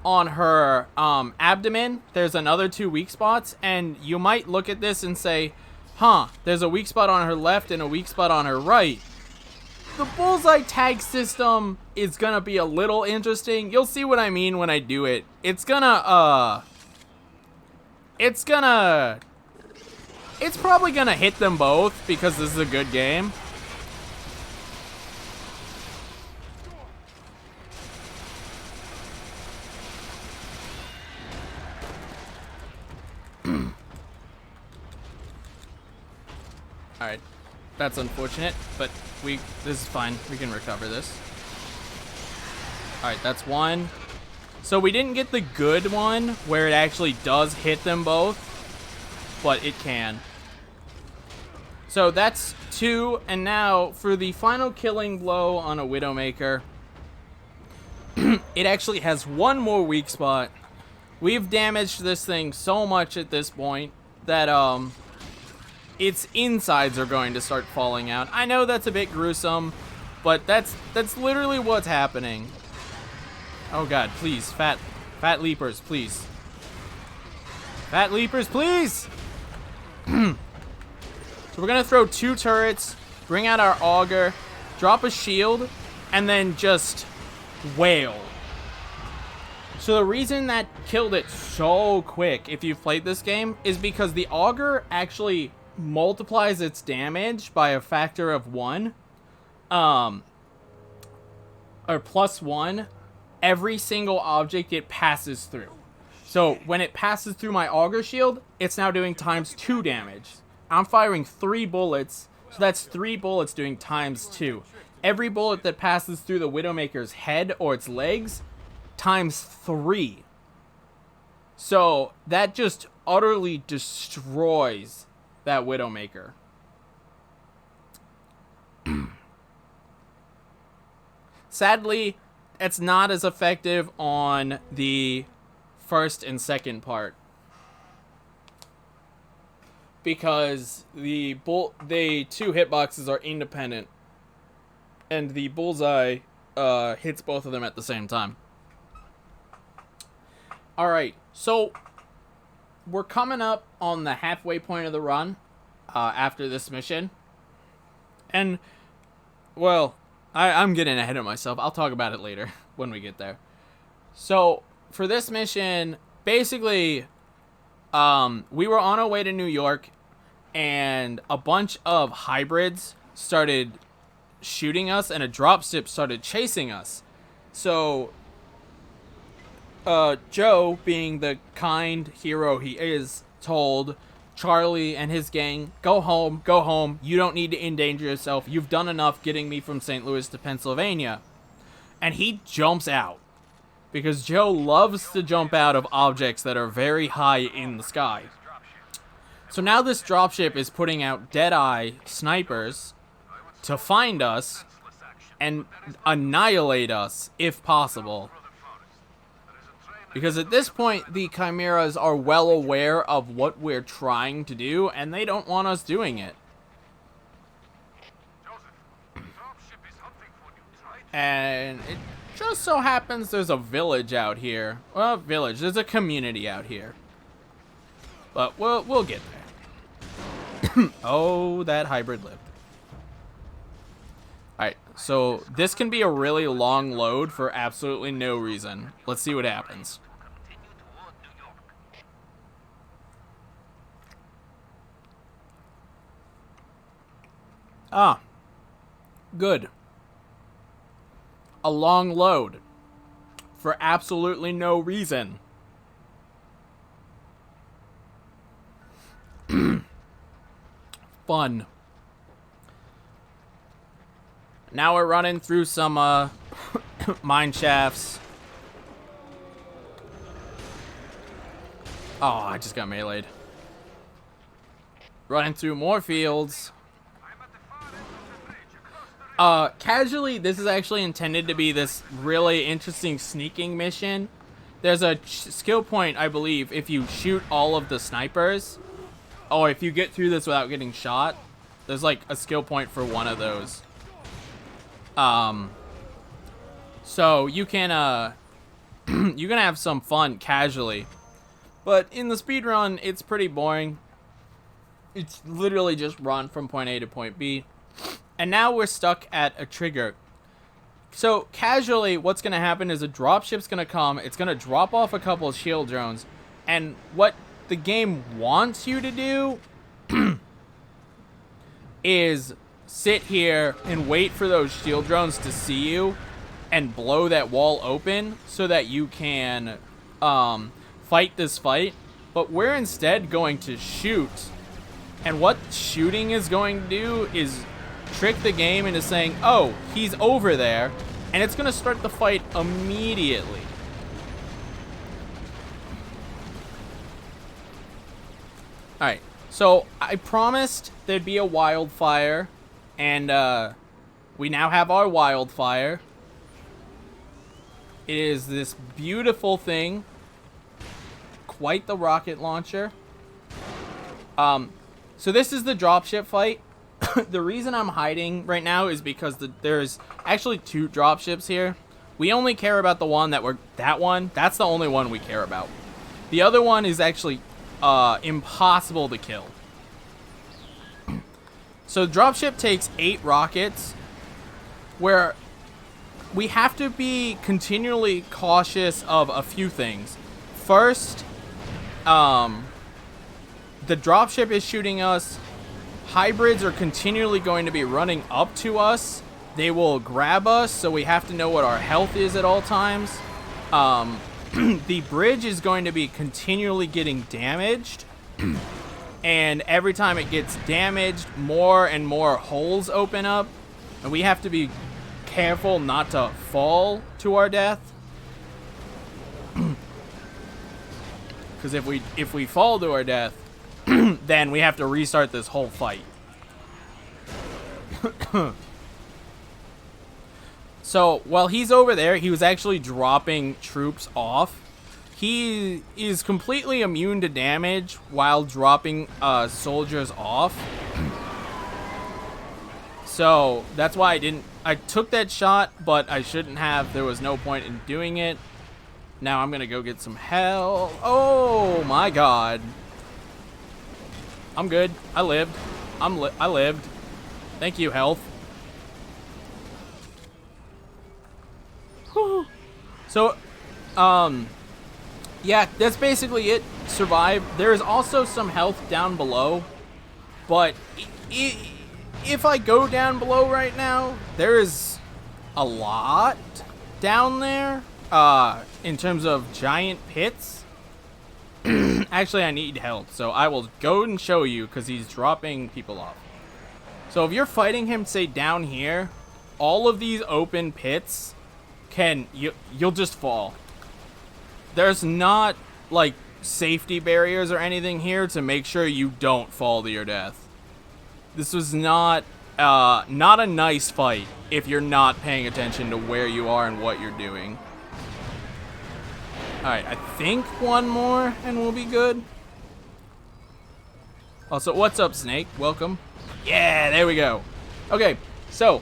On her abdomen, there's another 2 weak spots. And you might look at this and say, huh, there's a weak spot on her left and a weak spot on her right. The bullseye tag system is gonna be a little interesting. You'll see what I mean when I do it. It's probably gonna hit them both because this is a good game. Alright. That's unfortunate, but this is fine. We can recover this. Alright, that's one. So we didn't get the good one where it actually does hit them both, but it can. So that's 2, and now for the final killing blow on a Widowmaker, it actually has 1 more weak spot. We've damaged this thing so much at this point that its insides are going to start falling out. I know that's a bit gruesome, but that's literally what's happening. Oh god, please, fat leapers, please. Fat leapers, please! So we're gonna throw 2 turrets, bring out our auger, drop a shield, and then just wail. So the reason that killed it so quick, if you've played this game, is because the auger actually multiplies its damage by a factor of 1, or +1, every single object it passes through. So when it passes through my auger shield, it's now doing ×2 damage. I'm firing 3 bullets, so that's 3 bullets doing ×2. Every bullet that passes through the Widowmaker's head or its legs, ×3. So that just utterly destroys that Widowmaker. Sadly, it's not as effective on the first and second part, because the 2 hitboxes are independent, and the bullseye hits both of them at the same time. Alright, so we're coming up on the halfway point of the run after this mission. And, well, I'm getting ahead of myself. I'll talk about it later when we get there. So, for this mission, basically, we were on our way to New York, and a bunch of hybrids started shooting us, and a dropship started chasing us. So, Joe, being the kind hero he is, told Charlie and his gang, go home, you don't need to endanger yourself, you've done enough getting me from St. Louis to Pennsylvania. And he jumps out, because Joe loves to jump out of objects that are very high in the sky. So now this dropship is putting out Deadeye snipers to find us and annihilate us, if possible. Because at this point, the Chimeras are well aware of what we're trying to do, and they don't want us doing it. And it just so happens there's a village out here. Well, there's a community out here. But we'll get there. Oh, that hybrid lived. Alright, so this can be a really long load for absolutely no reason. Let's see what happens. Ah, good. A long load for absolutely no reason. Fun. Now we're running through some mine shafts. Oh, I just got meleeed. Running through more fields. Casually, this is actually intended to be this really interesting sneaking mission. There's a skill point, I believe, if you shoot all of the snipers. Oh, if you get through this without getting shot, there's like a skill point for one of those. So you can, you can have some fun casually. But in the speedrun, it's pretty boring. It's literally just run from point A to point B. And now we're stuck at a trigger. So casually, what's going to happen is a dropship's going to come. It's going to drop off a couple of shield drones. And what the game wants you to do is sit here and wait for those shield drones to see you and blow that wall open so that you can fight this fight. But we're instead going to shoot. And what shooting is going to do is trick the game into saying, oh, he's over there, and it's going to start the fight immediately. Alright, so I promised there'd be a wildfire, and we now have our wildfire. It is this beautiful thing, quite the rocket launcher. So this is the dropship fight. The reason I'm hiding right now is because there's actually 2 dropships here. We only care about the one that's the only one we care about. The other one is actually impossible to kill. So dropship takes 8 rockets, where we have to be continually cautious of a few things. First, the dropship is shooting us. Hybrids are continually going to be running up to us. They will grab us, so we have to know what our health is at all times. The bridge is going to be continually getting damaged. And every time it gets damaged, more and more holes open up. And we have to be careful not to fall to our death. Because if we fall to our death, then we have to restart this whole fight. So while he's over there, he was actually dropping troops off. He is completely immune to damage while dropping soldiers off. So that's why I took that shot, but I shouldn't have. There was no point in doing it. Now I'm gonna go get some hell. Oh my god. I'm good. I lived. I lived. Thank you, health. Whew. So, yeah, that's basically it. Survive. There is also some health down below, but if I go down below right now, there is a lot down there, in terms of giant pits. Actually, I need help, so I will go and show you, because he's dropping people off. So if you're fighting him, say, down here, all of these open pits you'll just fall. There's not, like, safety barriers or anything here to make sure you don't fall to your death. This was not a nice fight if you're not paying attention to where you are and what you're doing. Alright, I think one more and we'll be good. Also, what's up, Snake? Welcome. Yeah, there we go. Okay, so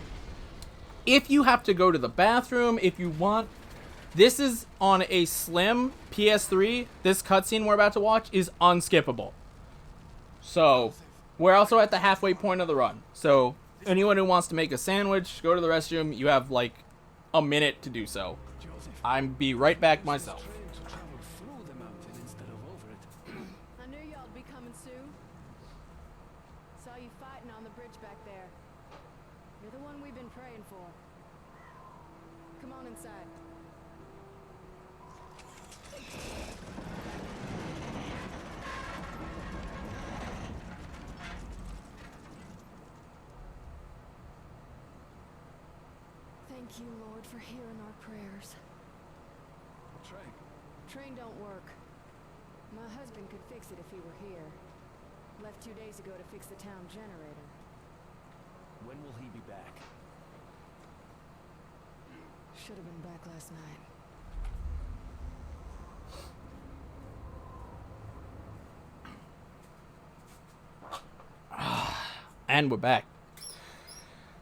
if you have to go to the bathroom, if you want, this is on a slim PS3. This cutscene we're about to watch is unskippable. So, we're also at the halfway point of the run. So, anyone who wants to make a sandwich, go to the restroom, you have like a minute to do so. I'll be right back myself. I knew y'all'd be coming soon. Saw you fighting on the bridge back there. You're the one we've been praying for. Come on inside. Thank you, Lord, for hearing our prayers. Train. Train don't work. My husband could fix it if he were here. Left 2 days ago to fix the town generator. When will he be back? Should have been back last night. And we're back.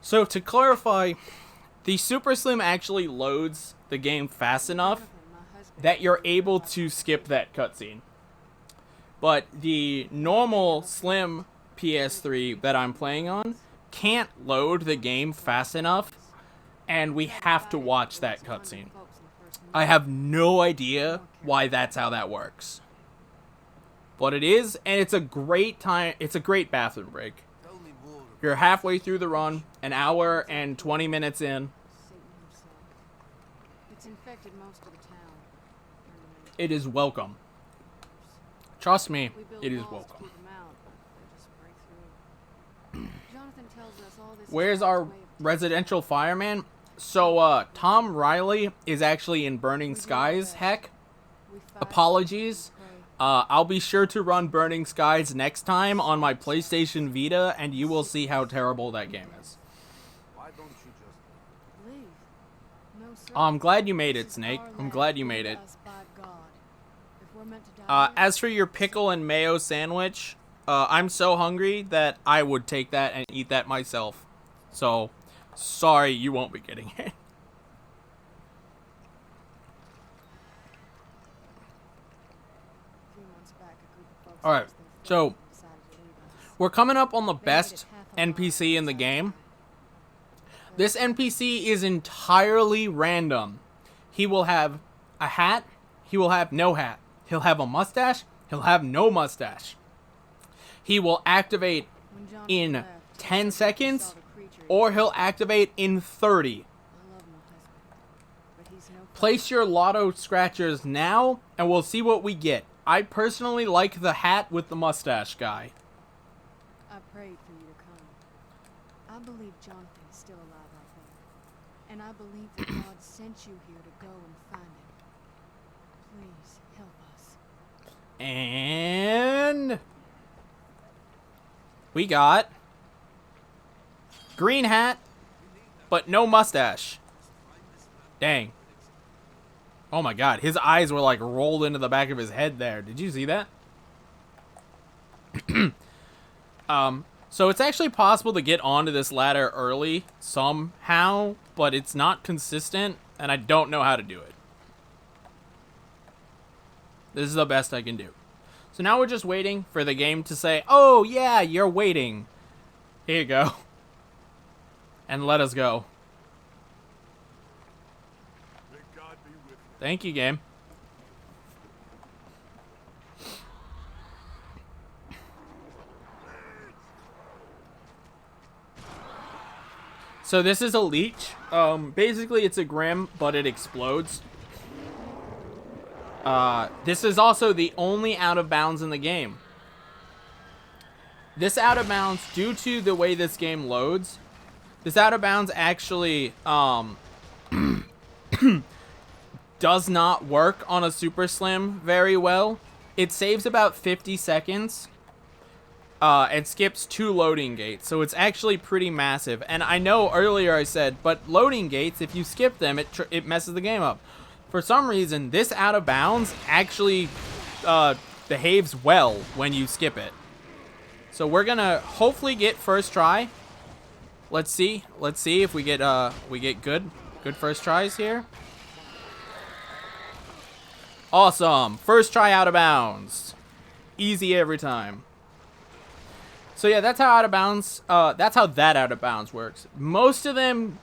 So to clarify, the Super Slim actually loads the game fast enough that you're able to skip that cutscene. But the normal Slim PS3 that I'm playing on can't load the game fast enough, and we have to watch that cutscene. I have no idea why that's how that works. But it is, and it's a great time. It's a great bathroom break. Tell me more. You're halfway through the run, an hour and 20 minutes in. Satan himself. It's infected most of the town. It is welcome. Trust me, We built it is walls to welcome. keep 'em out, but they just break through. Jonathan tells us all this is Where's God's our way of residential fireman? So, Tom Riley is actually in Burning Skies, heck. we fight, Apologies. pray. I'll be sure to run Burning Skies next time on my PlayStation Vita, and you will see how terrible that game is. Why don't you just Leave. No, sir. I'm glad you made it, This is Snake. our I'm land, glad you given made to it. us by God. If we're meant to die here, As for your pickle and mayo sandwich, I'm so hungry that I would take that and eat that myself. So, sorry you won't be getting it. a few months back, a group of folks Alright, lost their faith so and decided to leave us. we're coming up on the They made best it half a mile NPC in the outside game. town. This NPC is entirely random. He will have a hat. He will have no hat. He'll have a mustache. He'll have no mustache. He will activate When Jonathan in left, 10 he seconds, saw the creature or he he'll activate in 30. I love my husband, but he's no Place your lotto scratchers now, and we'll see what we get. I personally like the hat with the mustache guy. I prayed for you to come. I believe Jonathan is still alive out there. And I believe that God sent you here to go and find him. Please help us. And we got green hat, but no mustache. Dang. Oh my god, his eyes were like rolled into the back of his head there. Did you see that? So it's actually possible to get onto this ladder early somehow, but it's not consistent, and I don't know how to do it. This is the best I can do. So now we're just waiting for the game to say, oh yeah, you're waiting. Here you go. And let us go. may God be with you? Thank you, game. So this is a leech. Basically it's a Grim, but it explodes. This is also the only out of bounds in the game. This out of bounds, due to the way this game loads, this out of bounds actually does not work on a Super Slim very well. It saves about 50 seconds and skips 2 loading gates, so it's actually pretty massive. And I know earlier I said, but loading gates, if you skip them, it messes the game up. For some reason, this out of bounds actually behaves well when you skip it. So we're gonna hopefully get first try. Let's see if we get good first tries here. Awesome, first try out of bounds, easy every time. So yeah, that's how out of bounds. That's how that out of bounds works. Most of them,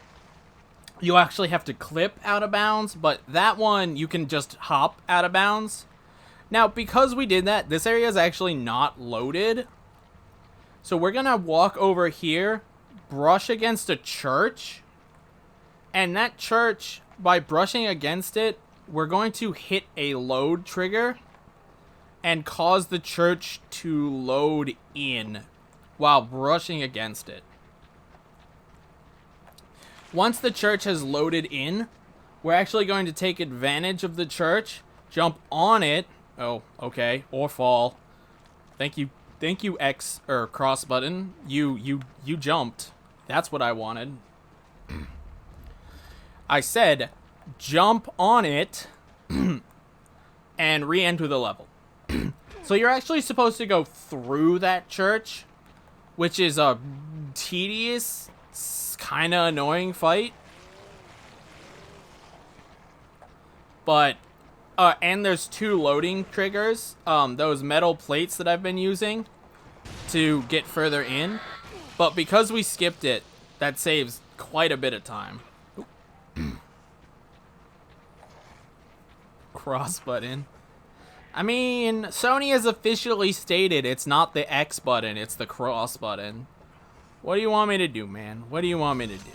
you actually have to clip out of bounds, but that one you can just hop out of bounds. Now, because we did that, this area is actually not loaded. So we're gonna walk over here, brush against a church, and that church, by brushing against it, we're going to hit a load trigger and cause the church to load in while brushing against it. Once the church has loaded in, we're actually going to take advantage of the church, jump on it, Oh, okay. Or fall. Thank you, X or cross button. You jumped. That's what I wanted. I said, jump on it and re-enter the level. So you're actually supposed to go through that church, which is a tedious, kind of annoying fight. But, and there's 2 loading triggers, those metal plates that I've been using to get further in. But because we skipped it, that saves quite a bit of time. Cross button. I mean, Sony has officially stated it's not the X button, it's the cross button. What do you want me to do, man? What do you want me to do?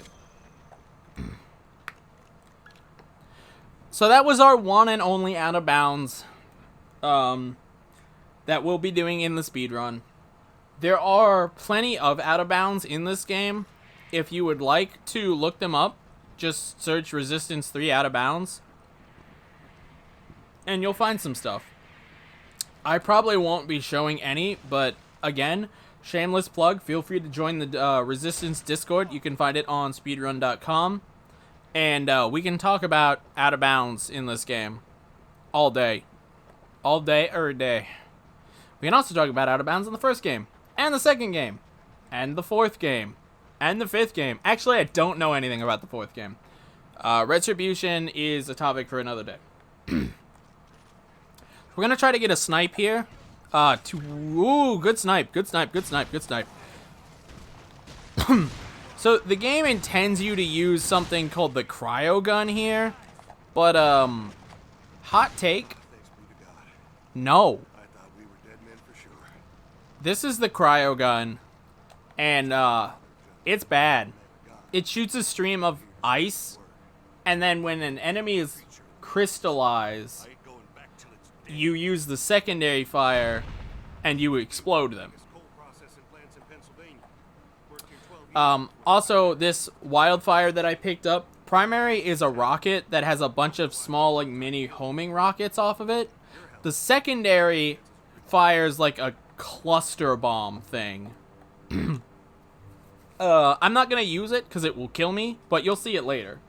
So that was our one and only out of bounds that we'll be doing in the speedrun. There are plenty of out of bounds in this game. If you would like to look them up, just search Resistance 3 out of bounds, and you'll find some stuff. I probably won't be showing any, but again, shameless plug, feel free to join the Resistance Discord. You can find it on speedrun.com. And we can talk about out of bounds in this game all day. All day, every day. We can also talk about out of bounds in the first game, and the second game, and the fourth game, and the fifth game. Actually, I don't know anything about the fourth game. Retribution is a topic for another day. We're going to try to get a snipe here. Ooh, good snipe, good snipe, good snipe, good snipe. So the game intends you to use something called the cryo gun here. But, hot take. Thanks be to God. No. I thought we were dead men for sure. This is the cryo gun. And, it's bad. It shoots a stream of ice. And then when an enemy is crystallized, I ain't going back till it's dead. you use the secondary fire and you explode them. This coal processing plant's in Pennsylvania. Worked here 12 years. Also, this wildfire that I picked up, primary is a rocket that has a bunch of small, like, mini homing rockets off of it. The secondary fires like a cluster bomb thing. I'm not gonna use it because it will kill me, but you'll see it later.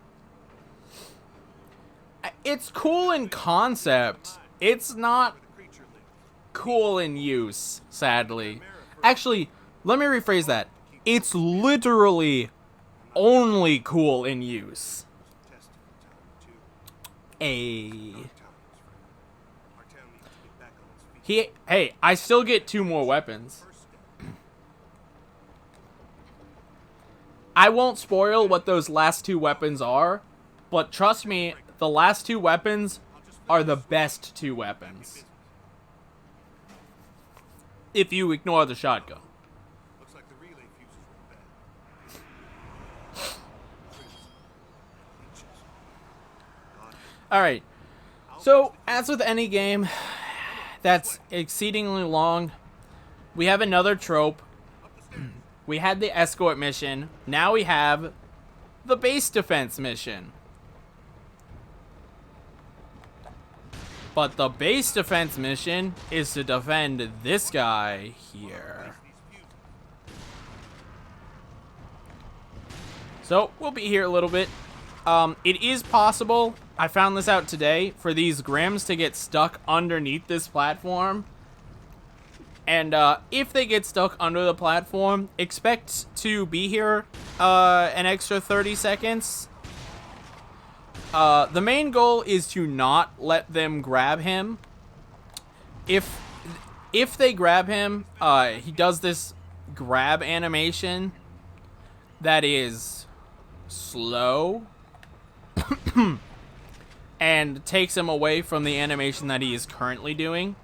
It's cool in concept. It's not cool in use, sadly. Actually, let me rephrase that. It's literally only cool in use. Hey, I still get 2 more weapons. I won't spoil what those last 2 weapons are, but trust me, the last 2 weapons are the best 2 weapons. If you ignore the shotgun. Looks like the relay fuses went bad. Alright, so as with any game that's exceedingly long, we have another trope. We had the escort mission, now we have the base defense mission. But the base defense mission is to defend this guy here. So, we'll be here a little bit. It is possible, I found this out today, for these Grims to get stuck underneath this platform. And if they get stuck under the platform, expect to be here an extra 30 seconds. The main goal is to not let them grab him. If they grab him, he does this grab animation that is slow and takes him away from the animation that he is currently doing.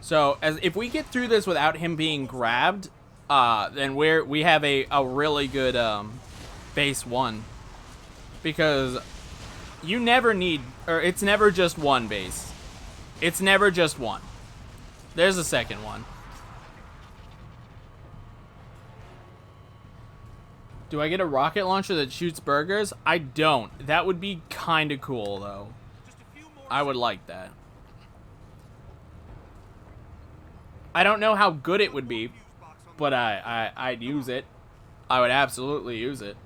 So, if we get through this without him being grabbed, then we have a really good base 1. Because you never need, or it's never just one base. It's never just one. There's a second one. Do I get a rocket launcher that shoots burgers? I don't. That would be kind of cool, though. I would like that. I don't know how good it would be, but I'd use it. I would absolutely use it.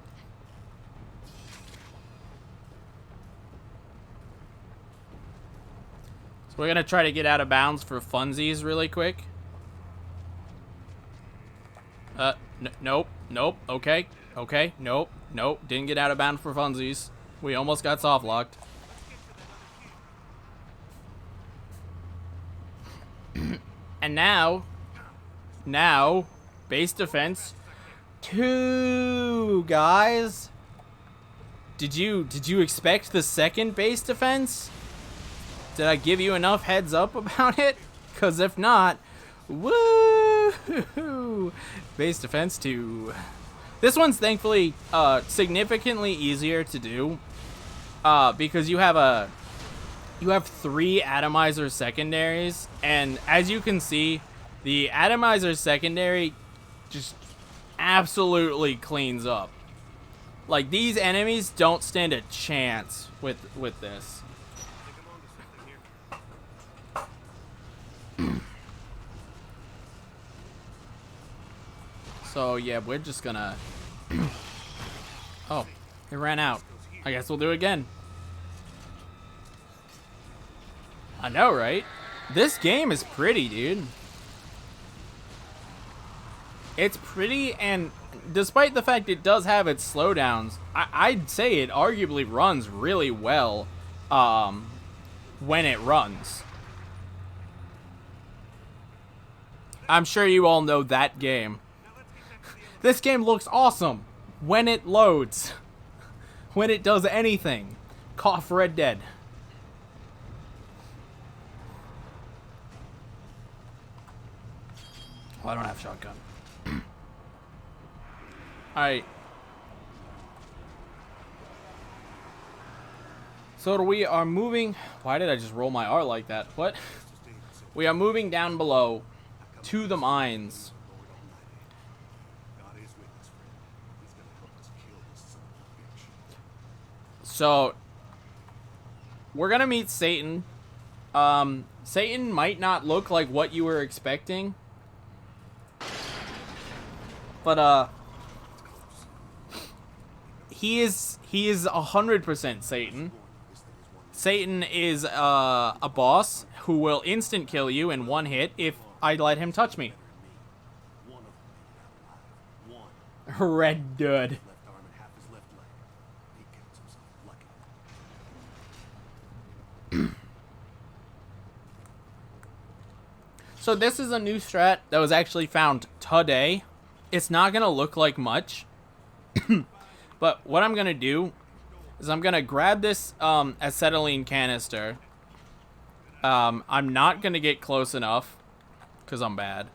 So we're gonna try to get out of bounds for funsies really quick. Nope, nope, okay, nope, didn't get out of bounds for funsies. We almost got soft locked. And now, base defense 2, guys. Did you expect the second base defense? Did I give you enough heads up about it? Because if not, woo! Base defense 2. This one's thankfully significantly easier to do because you have 3 atomizer secondaries, and as you can see, the atomizer secondary just absolutely cleans up. Like, these enemies don't stand a chance with this. So yeah, we're just gonna oh, it ran out. I guess we'll do it again. I know, right? This game is pretty, dude. It's pretty, and despite the fact it does have its slowdowns, I'd say it arguably runs really well when it runs. I'm sure you all know that game. This game looks awesome when it loads. When it does anything. Cough Red Dead. Oh, I don't have shotgun. Alright. So we are moving... Why did I just roll my R like that? What? We are moving down below to the mines. So, we're gonna meet Satan. Satan might not look like what you were expecting. But, he is 100% Satan. Satan is, a boss who will instant kill you in one hit if I let him touch me. Red Dead. So this is a new strat that was actually found today. It's not going to look like much. But what I'm going to do is I'm going to grab this acetylene canister. I'm not going to get close enough because I'm bad.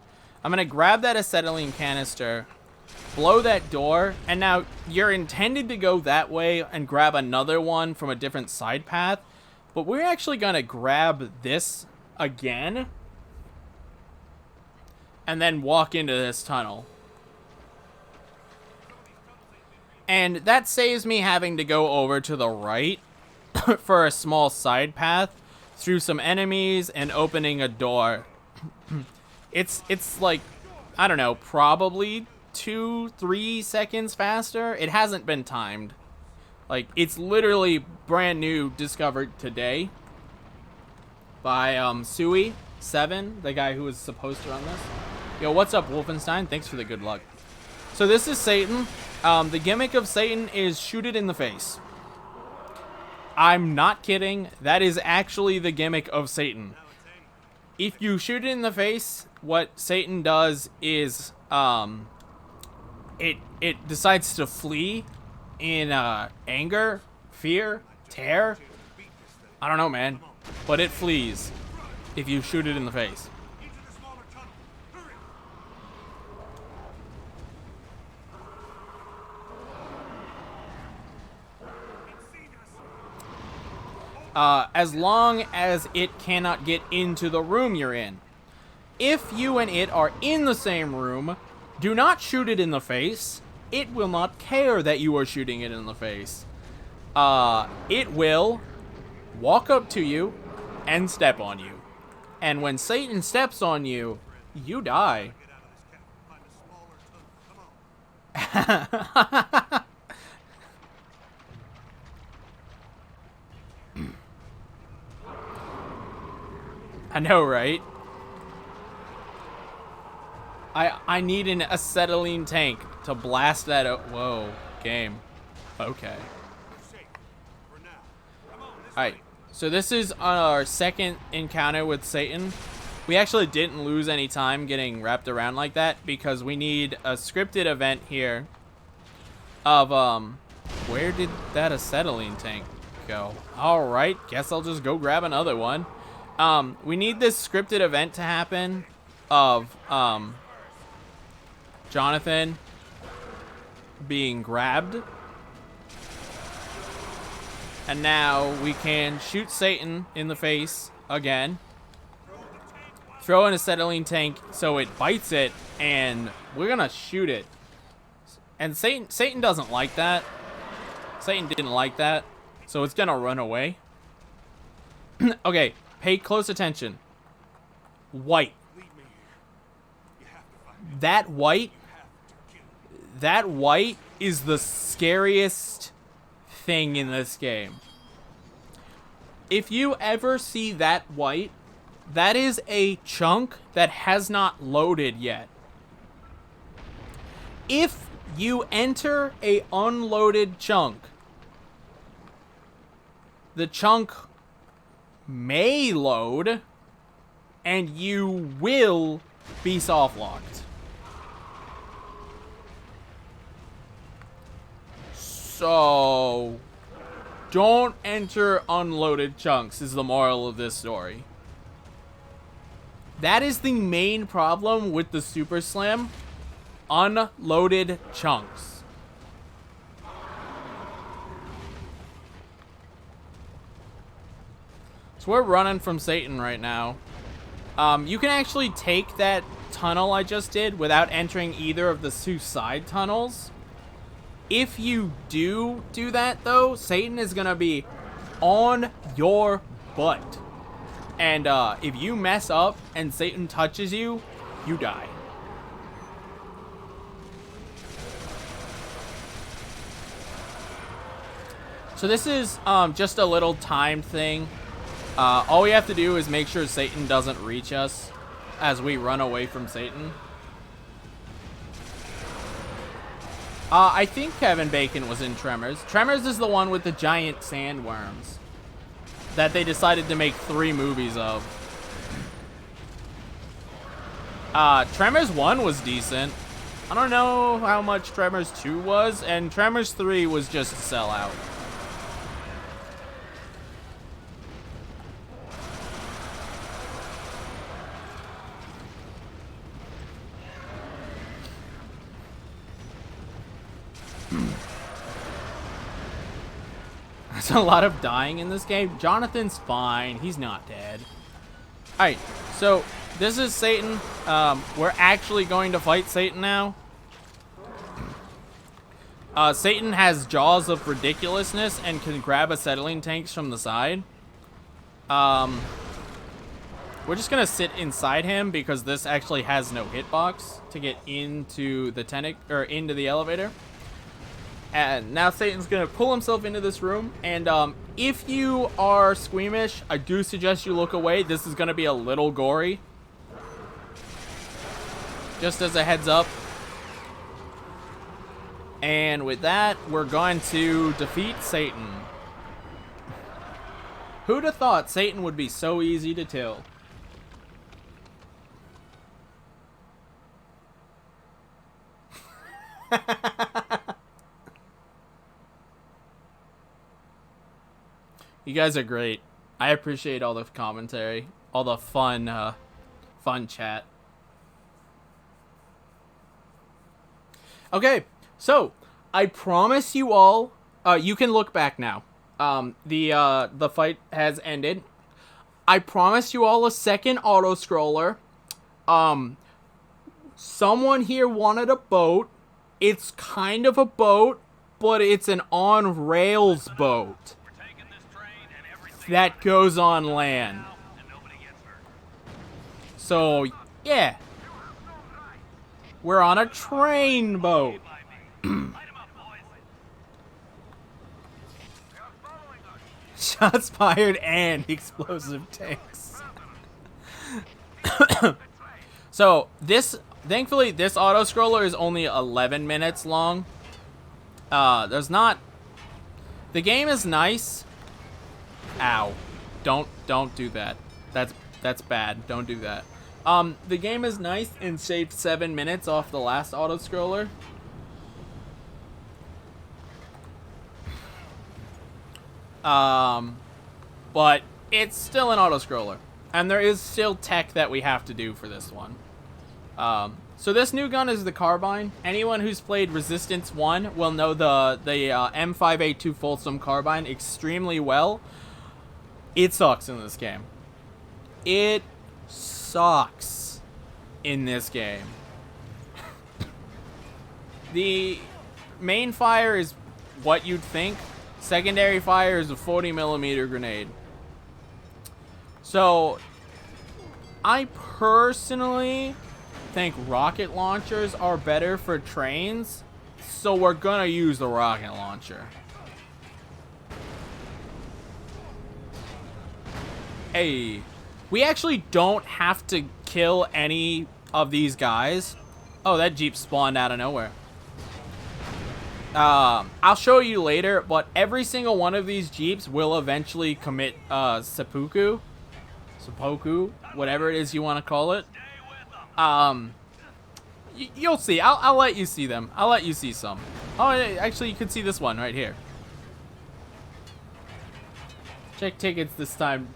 I'm going to grab that acetylene canister, blow that door, and now you're intended to go that way and grab another one from a different side path. But we're actually going to grab this again and then walk into this tunnel. And that saves me having to go over to the right for a small side path through some enemies and opening a door. It's like, I don't know, probably 2-3 seconds faster. It hasn't been timed. Like, it's literally brand new, discovered today by Sui7, the guy who was supposed to run this. Yo, what's up, Wolfenstein? Thanks for the good luck. So this is Satan. The gimmick of Satan is shoot it in the face. I'm not kidding. That is actually the gimmick of Satan. If you shoot it in the face, what Satan does is it decides to flee in anger, fear, terror. I don't know, man. But it flees if you shoot it in the face. As long as it cannot get into the room you're in. If you and it are in the same room, do not shoot it in the face. it will not care that you are shooting it in the face. It will walk up to you and step on you. And when Satan steps on you, you die. Get out of this cabin. Find a smaller tunnel. Come on. I know, right? I need an acetylene tank to blast that out. Whoa, game. Okay. Safe. For now. Come on, this Alright, way. so this is our second encounter with Satan. We actually didn't lose any time getting wrapped around like that because we need a scripted event here of, where did that acetylene tank go? Alright, guess I'll just go grab another one. We need this scripted event to happen of, Jonathan being grabbed. And now we can shoot Satan in the face again. Throw in a acetylene tank so it bites it, and we're gonna shoot it. And Satan doesn't like that. Satan didn't like that, so it's gonna run away. Okay, pay close attention. White. Leave me here. You have to find me. That white, You have to kill me. that white is the scariest thing in this game. If you ever see that white, that is a chunk that has not loaded yet. If you enter a unloaded chunk, the chunk may load and you will be soft locked. So don't enter unloaded chunks is the moral of this story. That is the main problem with the Super Slam. Unloaded chunks. So we're running from Satan right now. You can actually take that tunnel I just did without entering either of the two side tunnels. If you do that, though, Satan is going to be on your butt. And if you mess up and Satan touches you, you die. So this is just a little timed thing. All we have to do is make sure Satan doesn't reach us as we run away from Satan. I think Kevin Bacon was in Tremors. Tremors is the one with the giant sandworms that they decided to make 3 movies of. Tremors 1 was decent. I don't know how much Tremors 2 was, and Tremors 3 was just a sellout. There's a lot of dying in this game. Jonathan's fine. He's not dead. Alright, so this is Satan. We're actually going to fight Satan now. Satan has jaws of ridiculousness and can grab acetylene tanks from the side. We're just going to sit inside him because this actually has no hitbox to get into the into the elevator. And now Satan's going to pull himself into this room. And if you are squeamish, I do suggest you look away. This is going to be a little gory. Just as a heads up. And with that, we're going to defeat Satan. Who'd have thought Satan would be so easy to kill? You guys are great. I appreciate all the commentary, all the fun chat. Okay, so I promise you all. You can look back now. The fight has ended. I promise you all a second auto scroller. Someone here wanted a boat. It's kind of a boat, but it's an on-rails boat that goes on land. So, yeah. We're on a train boat. Shots fired and explosive tanks. So, thankfully, this auto-scroller is only 11 minutes long. The game is nice. Ow. Don't do that. That's bad. Don't do that. The game is nice and saved 7 minutes off the last auto-scroller. But it's still an auto-scroller. And there is still tech that we have to do for this one. So this new gun is the carbine. Anyone who's played Resistance 1 will know the M5A2 Folsom carbine extremely well. It sucks in this game. It sucks in this game. The main fire is what you'd think. Secondary fire is a 40mm grenade. So, I personally think rocket launchers are better for trains, so we're gonna use the rocket launcher. Hey, we actually don't have to kill any of these guys. Oh, that Jeep spawned out of nowhere. I'll show you later, but every single one of these Jeeps will eventually commit seppuku, whatever it is you want to call it. You'll see. I'll let you see them. I'll let you see some. Oh, actually, you can see this one right here. Check tickets this time.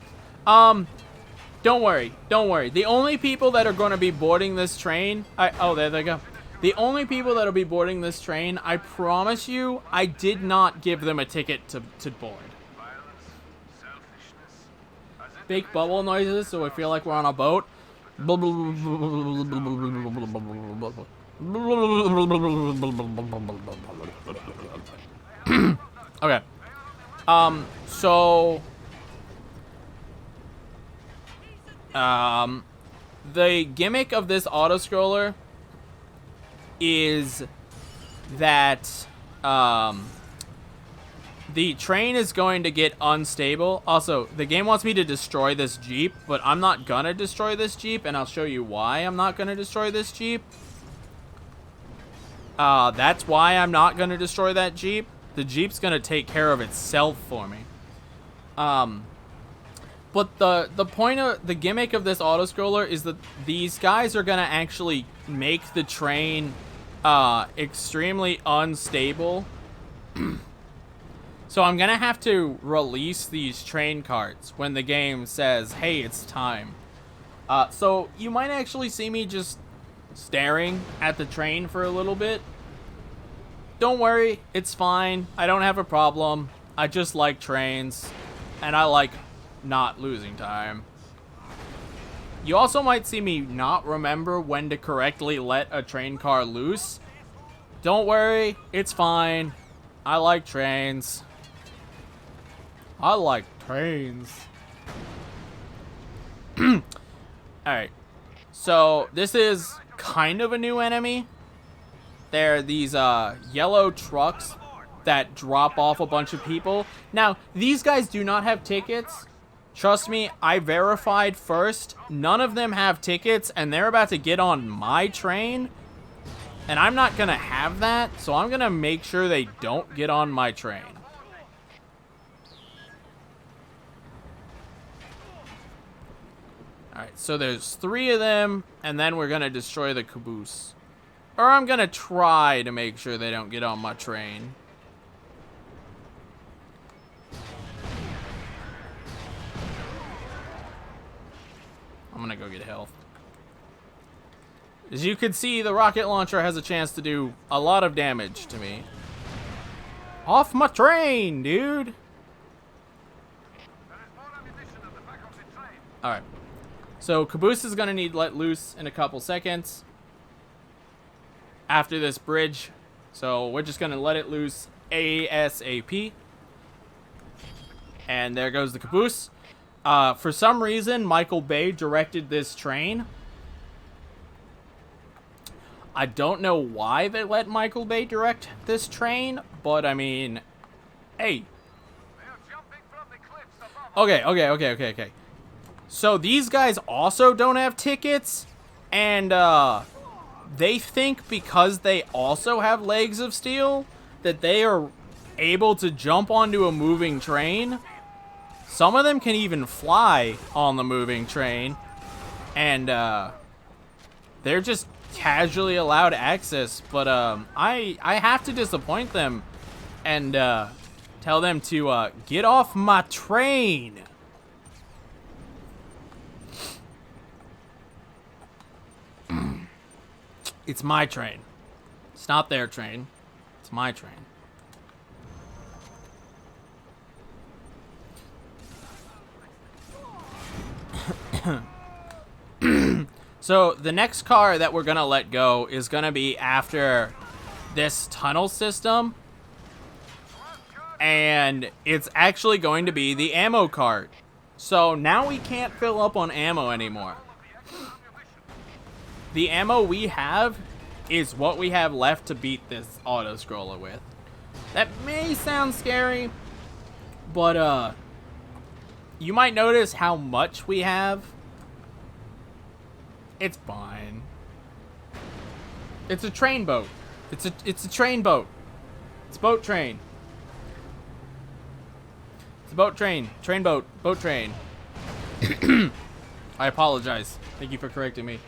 Don't worry. The only people that are going to be boarding this train... oh, there they go. The only people that will be boarding this train, I promise you, I did not give them a ticket to board. Fake bubble noises, so I feel like we're on a boat. Okay. So... the gimmick of this auto-scroller is that the train is going to get unstable. Also, the game wants me to destroy this Jeep, but I'm not gonna destroy this Jeep, and I'll show you why I'm not gonna destroy this Jeep. That's why I'm not gonna destroy that Jeep. The Jeep's gonna take care of itself for me. But the point of the gimmick of this auto-scroller is that these guys are gonna actually make the train extremely unstable. So I'm gonna have to release these train carts when the game says, hey, it's time. So you might actually see me just staring at the train for a little bit. Don't worry, it's fine. I don't have a problem. I just like trains, and I like not losing time. You also might see me not remember when to correctly let a train car loose. Don't worry, it's fine. I like trains. I like trains. Alright. So, this is kind of a new enemy. They're these yellow trucks that drop off a bunch of people. Now, these guys do not have tickets. Trust me, I verified first. None of them have tickets, and they're about to get on my train. And I'm not going to have that, so I'm going to make sure they don't get on my train. Alright, so there's 3 of them, and then we're going to destroy the caboose. Or I'm going to try to make sure they don't get on my train. I'm gonna go get health. As you can see, the rocket launcher has a chance to do a lot of damage to me. Off my train, dude! Alright. So, Caboose is gonna need let loose in a couple seconds. After this bridge So we're just gonna let it loose ASAP. And there goes the caboose. For some reason, Michael Bay directed this train. I don't know why they let Michael Bay direct this train, but I mean, hey. Okay. So these guys also don't have tickets, and they think because they also have legs of steel that they are able to jump onto a moving train. Some of them can even fly on the moving train, and they're just casually allowed access. But I have to disappoint them and tell them to get off my train. It's my train. It's not their train. It's my train. So the next car that we're gonna let go is gonna be after this tunnel system, and it's actually going to be the ammo cart. So now we can't fill up on ammo anymore. The ammo we have is what we have left to beat this auto scroller with. That may sound scary, but you might notice how much we have. It's fine. It's a train boat. It's a train boat. It's a boat train. It's a boat train. Train boat. Boat train. I apologize. Thank you for correcting me.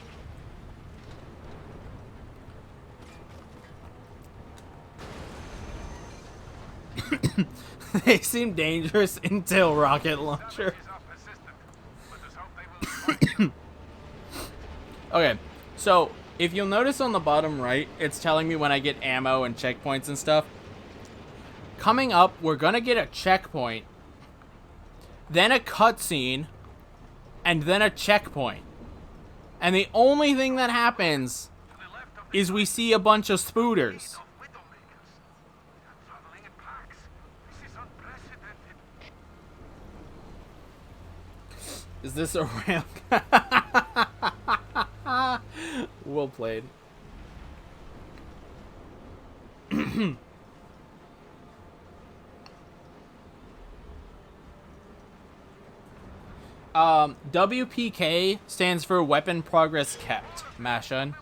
They seem dangerous until rocket launcher. Okay, so if you'll notice on the bottom right, it's telling me when I get ammo and checkpoints and stuff. Coming up, we're gonna get a checkpoint, then a cutscene, and then a checkpoint. And the only thing that happens is we see a bunch of spooters. Is this a rail? Well played. WPK stands for Weapon Progress Kept, Mashun.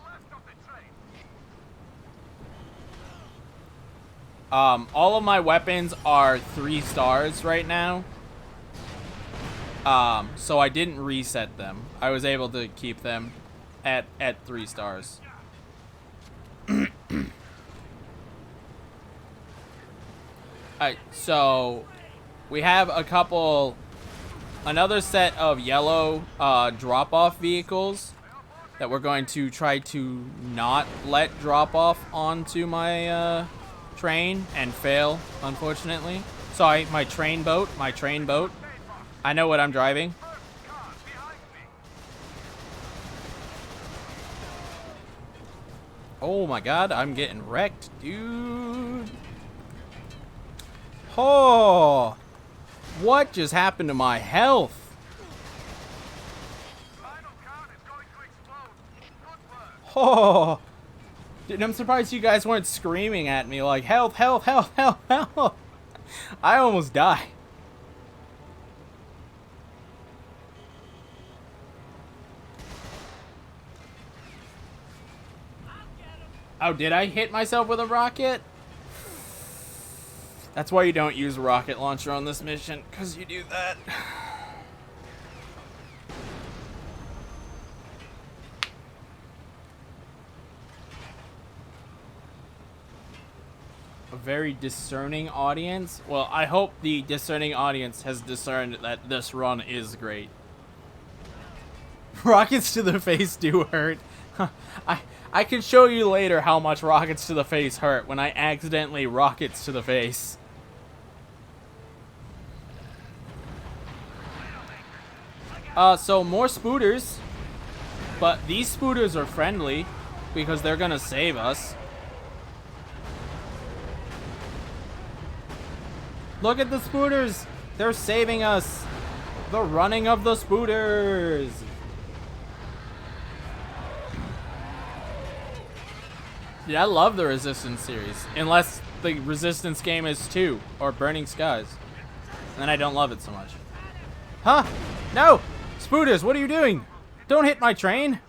All of my weapons are 3 stars right now. So I didn't reset them. I was able to keep them at 3 stars. Alright, so we have another set of yellow drop-off vehicles that we're going to try to not let drop off onto my train and fail, unfortunately. Sorry, my train boat. I know what I'm driving. Oh my god, I'm getting wrecked, dude. Oh, what just happened to my health? Oh, dude, I'm surprised you guys weren't screaming at me like, health, health, health, health, health. I almost died. Oh, did I hit myself with a rocket? That's why you don't use a rocket launcher on this mission, because you do that. A very discerning audience. Well, I hope the discerning audience has discerned that this run is great. Rockets to the face do hurt. I can show you later how much rockets to the face hurt when I accidentally rockets to the face. So more spooters, but these spooters are friendly because they're gonna save us. Look at the spooters. They're saving us. The running of the spooters. Yeah, I love the Resistance series. Unless the Resistance game is 2 or Burning Skies. Then I don't love it so much. Huh? No! Spooters, what are you doing? Don't hit my train.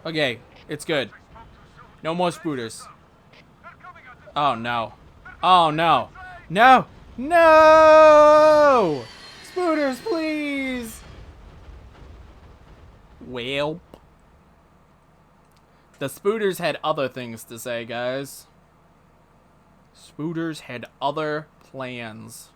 Okay, it's good. No more spooters. Oh no. Oh no. No! No! Spooters, please! Well. The spooters had other things to say, guys. Spooters had other plans.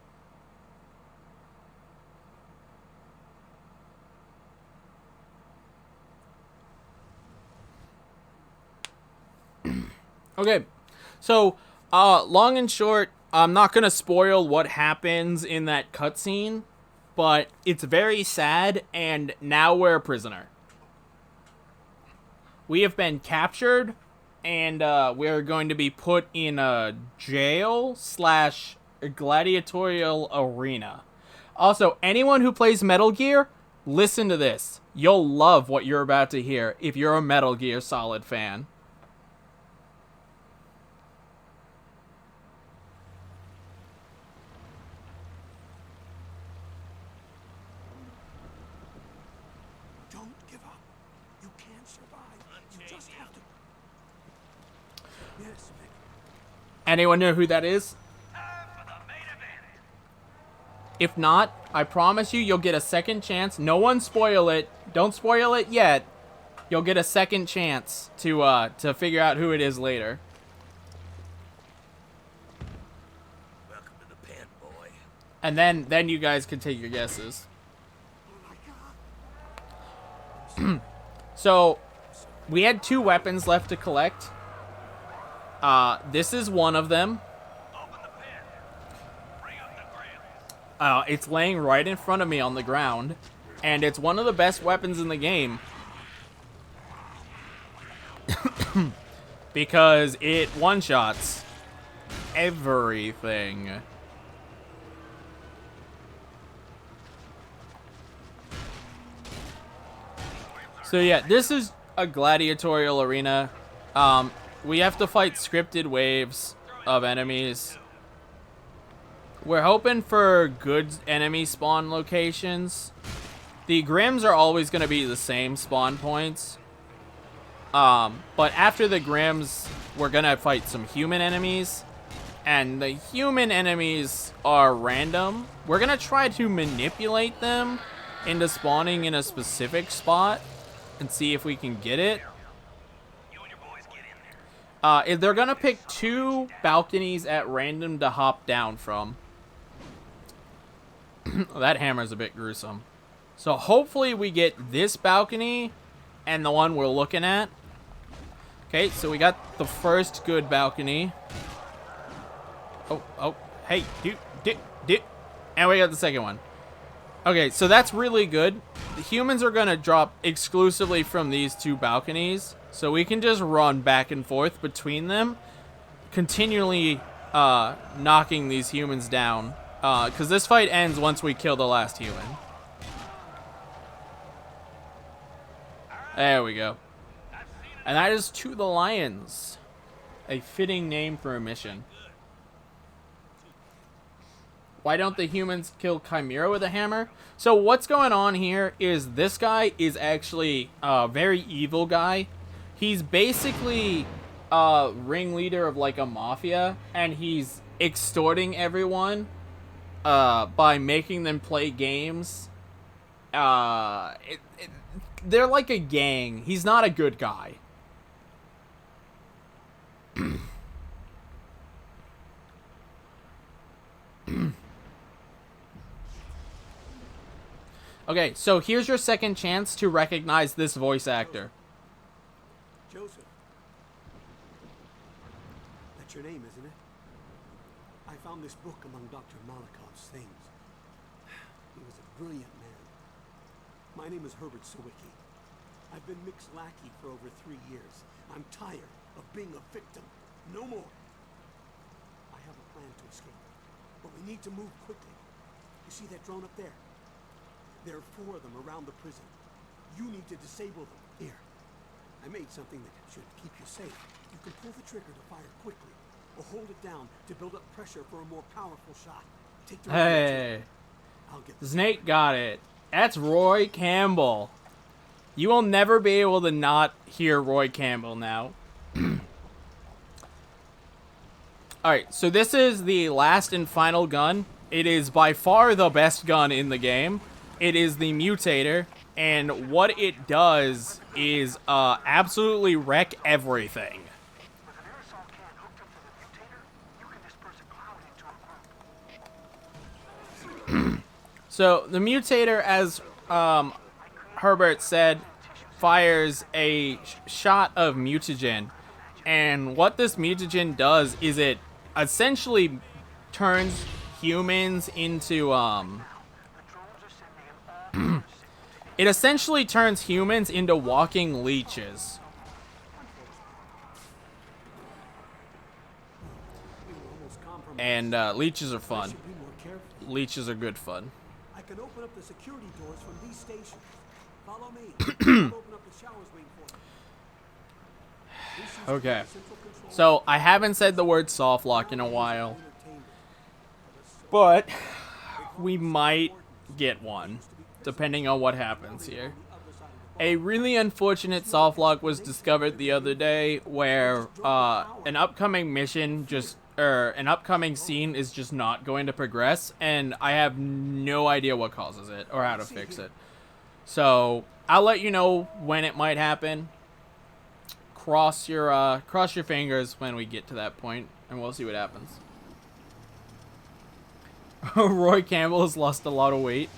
Okay, so, long and short, I'm not gonna spoil what happens in that cutscene, but it's very sad, and now we're a prisoner. We have been captured, and we're going to be put in a jail / gladiatorial arena. Also, anyone who plays Metal Gear, listen to this. You'll love what you're about to hear if you're a Metal Gear Solid fan. Don't give up. You can survive. You just have to. Yes, Vic. Anyone know who that is? If not, I promise you'll get a second chance. No one spoil it. Don't spoil it yet. You'll get a second chance to figure out who it is later. Welcome to the pen, boy. And then you guys can take your guesses. So, we had 2 weapons left to collect. This is one of them. It's laying right in front of me on the ground, and it's one of the best weapons in the game. Because it one-shots everything. So yeah, this is a gladiatorial arena. We have to fight scripted waves of enemies. We're hoping for good enemy spawn locations. The Grims are always going to be the same spawn points. But after the Grims, we're going to fight some human enemies. And the human enemies are random. We're going to try to manipulate them into spawning in a specific spot and see if we can get it. They're going to pick 2 balconies at random to hop down from. That hammer's a bit gruesome. So hopefully we get this balcony and the one we're looking at. Okay, so we got the first good balcony. Oh, hey, do. And we got the second one. Okay, so that's really good. The humans are going to drop exclusively from these 2 balconies. So we can just run back and forth between them, continually knocking these humans down. Because this fight ends once we kill the last human. There we go. And that is To the Lions. A fitting name for a mission. Why don't the humans kill Chimera with a hammer? So what's going on here is this guy is actually a very evil guy. He's basically a ringleader of like a mafia, and he's extorting everyone by making them play games. They're like a gang. He's not a good guy. Okay, so here's your second chance to recognize this voice actor. Joseph. That's your name, isn't it? I found this book among Dr. Malakov's things. He was a brilliant man. My name is Herbert Sawicki. I've been Mick's lackey for over 3 years. I'm tired of being a victim. No more. I have a plan to escape. But we need to move quickly. You see that drone up there? There are 4 of them around the prison. You need to disable them. Here. I made something that should keep you safe. You can pull the trigger to fire quickly, or hold it down to build up pressure for a more powerful shot. Take the Hey, I'll get the Snake got it. That's Roy Campbell. You will never be able to not hear Roy Campbell now. Alright, so this is the last and final gun. It is by far the best gun in the game. It is the Mutator, and what it does is absolutely wreck everything. With an aerosol can hooked up to the mutator, you can disperse a cloud into a group. So the Mutator, as Herbert said, fires a shot of mutagen, and what this mutagen does is it essentially turns humans into it essentially turns humans into walking leeches. And leeches are fun. Be more careful. Leeches are good fun. I can open up the security doors from these stations. Follow me. I'll open up the showers wing for you. This is Okay. central control So I haven't said the word soft lock in a while, but we might get one, depending on what happens here. A really unfortunate soft lock was discovered the other day, where an upcoming mission an upcoming scene is just not going to progress, and I have no idea what causes it or how to fix it. So I'll let you know when it might happen. Cross your fingers when we get to that point, and we'll see what happens. Roy Campbell has lost a lot of weight.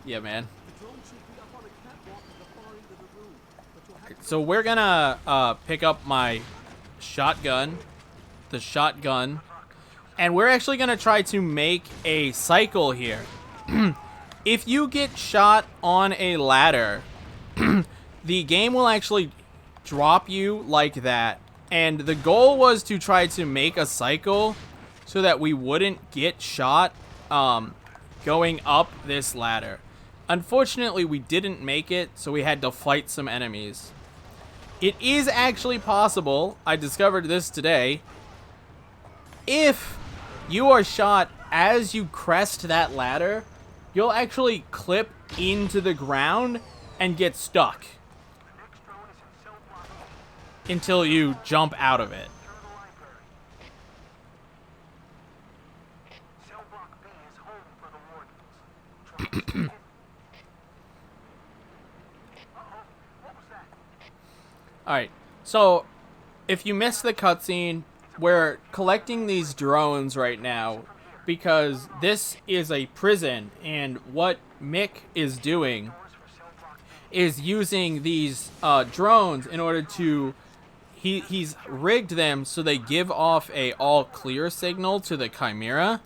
Yeah, man. The drone should be up on a catwalk at the far end of the room, but you'll have to So we're gonna pick up my shotgun, the shotgun, and we're actually gonna try to make a cycle here. If you get shot on a ladder, the game will actually drop you like that. And the goal was to try to make a cycle so that we wouldn't get shot going up this ladder. Unfortunately, we didn't make it, so we had to fight some enemies. It is actually possible, I discovered this today, if you are shot as you crest that ladder, you'll actually clip into the ground and get stuck Next drone is in cell block B. until you jump out of it. Through the library. Cell block B is home for the wardens. Uh-oh, what was that? Alright, so if you missed the cutscene, we're collecting these drones right now because this is a prison, and what Mick is doing is using these drones in order to he's rigged them so they give off a all clear signal to the Chimera,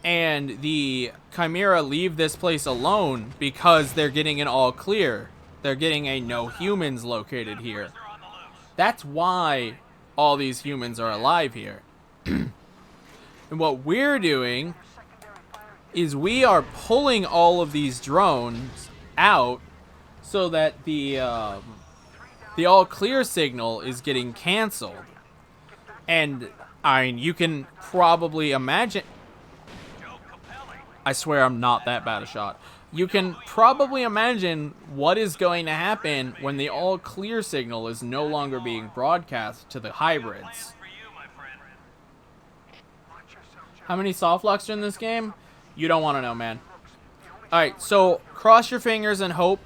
and the Chimera leave this place alone because they're getting an all clear. They're getting a no humans located here. That's why all these humans are alive here. And what we're doing is we are pulling all of these drones out so that the all clear signal is getting canceled. And I mean, you can probably imagine. I swear I'm not that bad a shot. You can probably imagine what is going to happen when the all clear signal is no longer being broadcast to the hybrids. How many soft locks are in this game? You don't want to know, man. Alright, so cross your fingers and hope.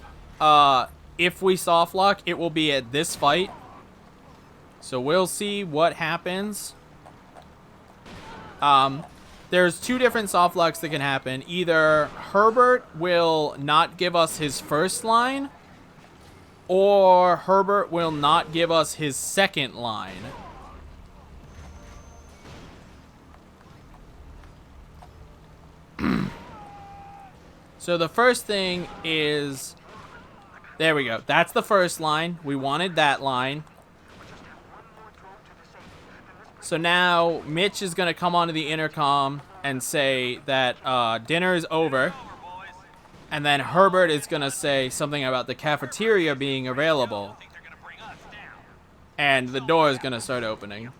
If we soft lock, it will be at this fight. So we'll see what happens. There's two different soft locks that can happen. Either Herbert will not give us his first line, or Herbert will not give us his second line. So the first thing is, there we go. That's the first line. We wanted that line. So now Mitch is going to come onto the intercom and say that dinner is over. And then Herbert is going to say something about the cafeteria being available. And the door is going to start opening.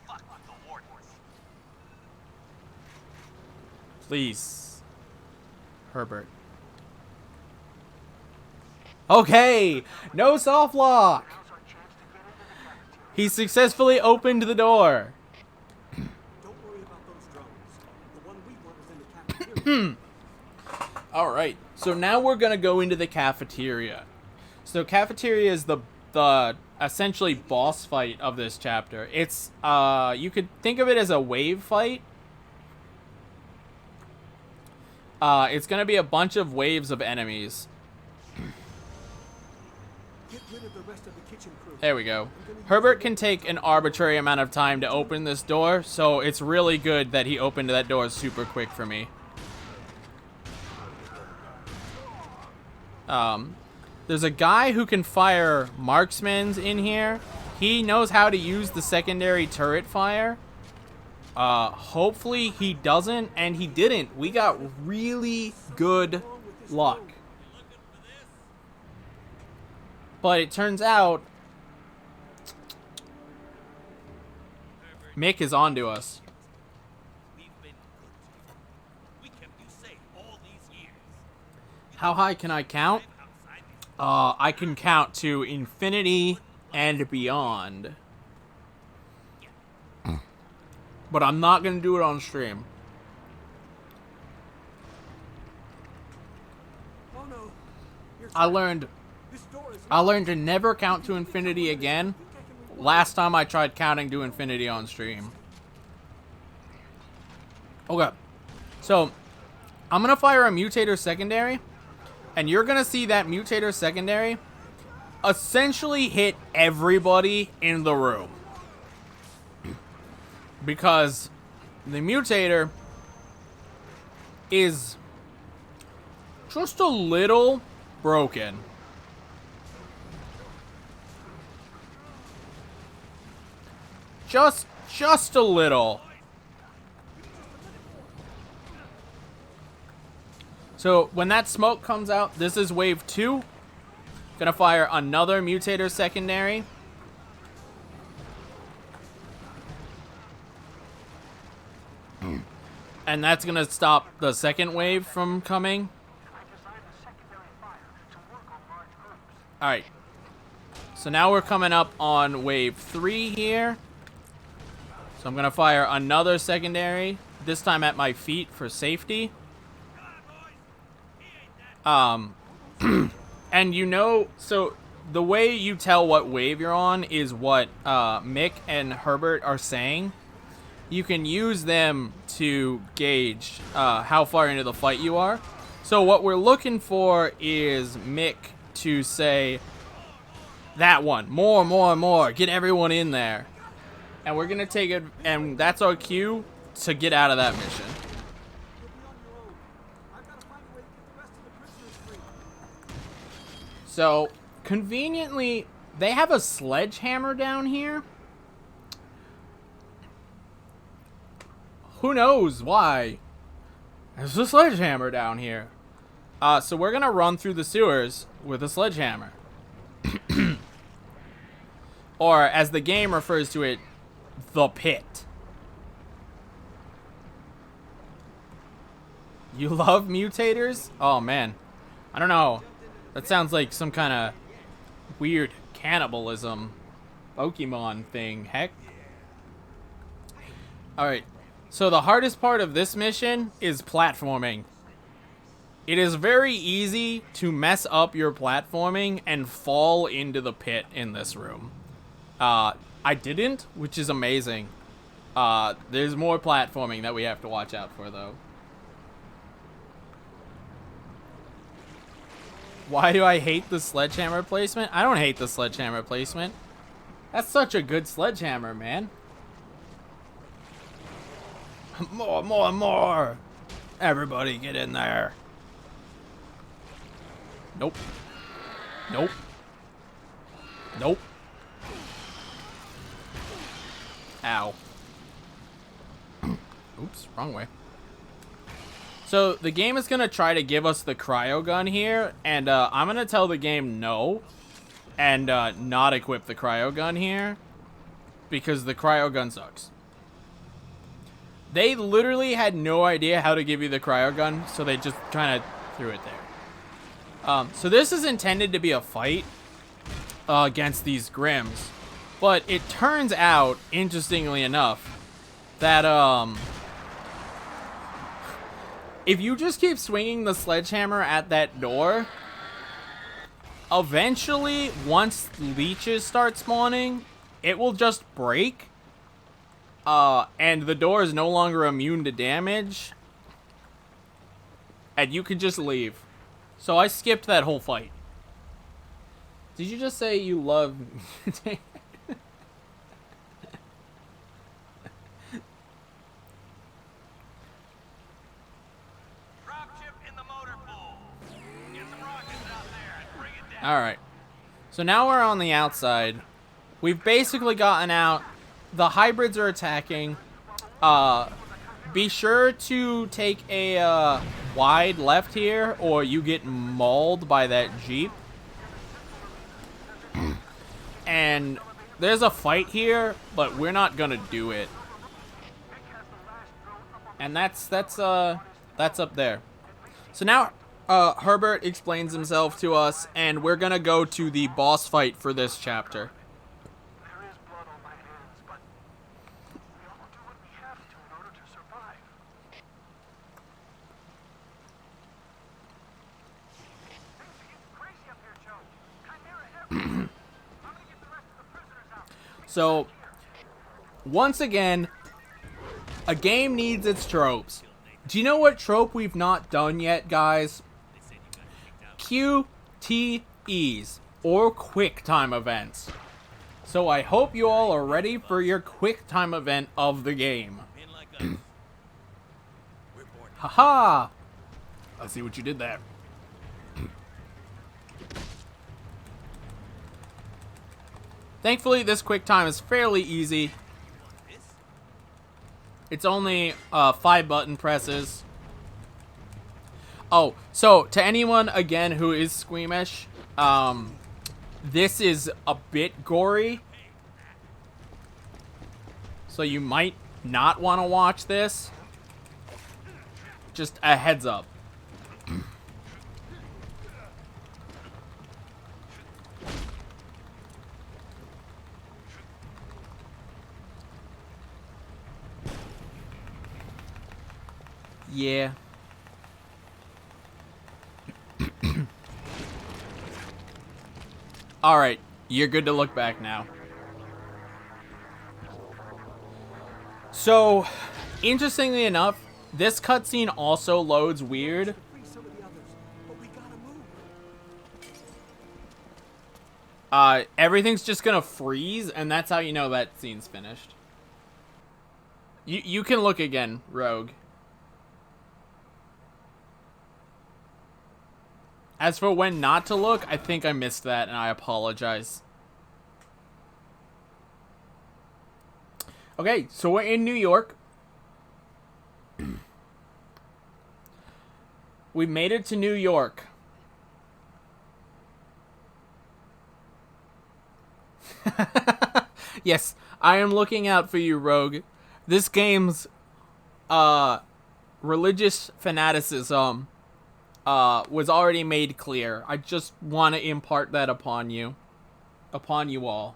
Please. Herbert. Okay. No soft lock. He successfully opened the door. Don't worry about those drones. The one we want is in the cafeteria. Alright. So now we're going to go into the cafeteria. So cafeteria is the essentially boss fight of this chapter. It's you could think of it as a wave fight. It's going to be a bunch of waves of enemies. Get rid of the rest of the kitchen crew. There we go. Herbert can take an arbitrary amount of time to open this door, so it's really good that he opened that door super quick for me. There's a guy who can fire marksmans in here. He knows how to use the secondary turret fire. Hopefully he doesn't, and he didn't. We got really good luck. But it turns out Mick is onto us. We've been good to you. We kept you safe all these years. How high can I count? I can count to infinity and beyond. But I'm not going to do it on stream. Oh no. You're I learned This door is to never count to infinity again. Last time I tried counting to infinity on stream. Okay. So, I'm going to fire a mutator secondary. And you're going to see that mutator secondary essentially hit everybody in the room. Because the mutator is just a little broken. Just a little. So when that smoke comes out, this is wave 2. Gonna fire another mutator secondary. And that's gonna stop the second wave from coming. I designed a secondary fire to work on large groups. Alright. So now we're coming up on wave 3 here. So I'm gonna fire another secondary, this time at my feet for safety. And you know, so the way you tell what wave you're on is what Mick and Herbert are saying. You can use them to gauge how far into the fight you are. So what we're looking for is Mick to say, that one, more, get everyone in there. And we're gonna take it, and that's our cue to get out of that mission. You'll be on your own. I've got to find a way to get the rest of the prisoners free. So, conveniently, they have a sledgehammer down here. Who knows why? There's a sledgehammer down here. So we're gonna run through the sewers with a sledgehammer. Or, as the game refers to it, the pit. You love mutators? Oh, man. I don't know. That sounds like some kind of weird cannibalism Pokemon thing. Heck. Alright. So the hardest part of this mission is platforming. It is very easy to mess up your platforming and fall into the pit in this room. I didn't, which is amazing. There's more platforming that we have to watch out for, though. Why do I hate the sledgehammer placement? I don't hate the sledgehammer placement. That's such a good sledgehammer, man. More. Everybody get in there. Nope. Ow. Oops, wrong way. So the game is going to try to give us the cryo gun here, and I'm going to tell the game no, and not equip the cryo gun here, because the cryo gun sucks. They literally had no idea how to give you the cryo gun, so they just kind of threw it there. So this is intended to be a fight against these Grims, but it turns out, interestingly enough, that if you just keep swinging the sledgehammer at that door, eventually, once leeches start spawning, it will just break. And the door is no longer immune to damage. And you can just leave. So I skipped that whole fight. Did you just say you love... Alright. So now we're on the outside. We've basically gotten out. The hybrids are attacking. Be sure to take a wide left here, or you get mauled by that Jeep. And there's a fight here, but we're not gonna do it. And that's up there. So now Herbert explains himself to us, and we're gonna go to the boss fight for this chapter. There is blood on my hands, but we all do what we have to in order to survive. Things are getting crazy up here, Joe. Chimera everywhere. I'm gonna get the rest of the prisoners out. So, once again, a game needs its tropes. Do you know what trope we've not done yet, guys? QTEs, or quick time events. So I hope you all are ready for your quick time event of the game. Haha! I see what you did there. Thankfully, this quick time is fairly easy. It's only 5 button presses. Oh, so to anyone, again, who is squeamish, this is a bit gory. So you might not want to watch this. Just a heads up. Yeah. Alright, you're good to look back now. So, interestingly enough, this cutscene also loads weird. Free some of the others, but we gotta move. Everything's just gonna freeze, and that's how you know that scene's finished. You can look again, Rogue. As for when not to look, I think I missed that, and I apologize. Okay, so we're in New York. We made it to New York. Yes, I am looking out for you, Rogue. This game's religious fanaticism was already made clear. I just want to impart that upon you all.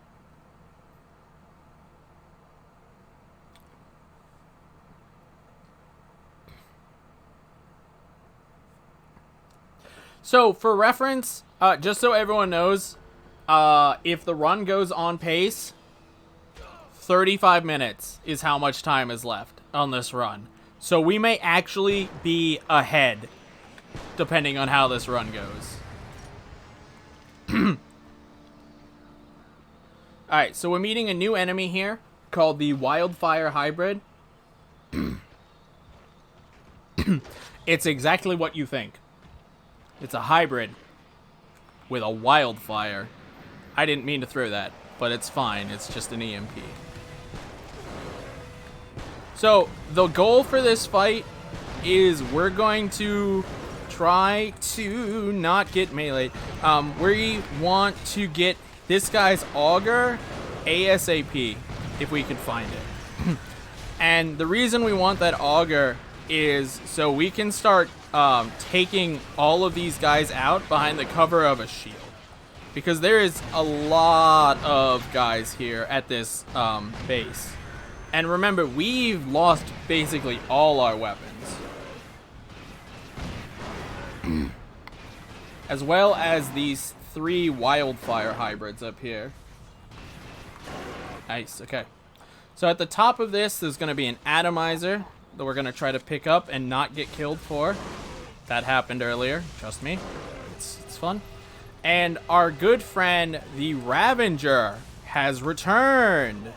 So, for reference, just so everyone knows, if the run goes on pace, 35 minutes is how much time is left on this run. So we may actually be ahead, depending on how this run goes. Alright, so we're meeting a new enemy here, called the Wildfire Hybrid. It's exactly what you think. It's a hybrid with a wildfire. I didn't mean to throw that, but it's fine. It's just an EMP. So, the goal for this fight is we're going to try to not get meleeed. We want to get this guy's auger ASAP if we can find it. And the reason we want that auger is so we can start taking all of these guys out behind the cover of a shield. Because there is a lot of guys here at this base. And remember, we've lost basically all our weapons. As well as these 3 wildfire hybrids up here. Nice, okay. So at the top of this, there's going to be an atomizer that we're going to try to pick up and not get killed for. That happened earlier, trust me. It's fun. And our good friend, the Ravager, has returned.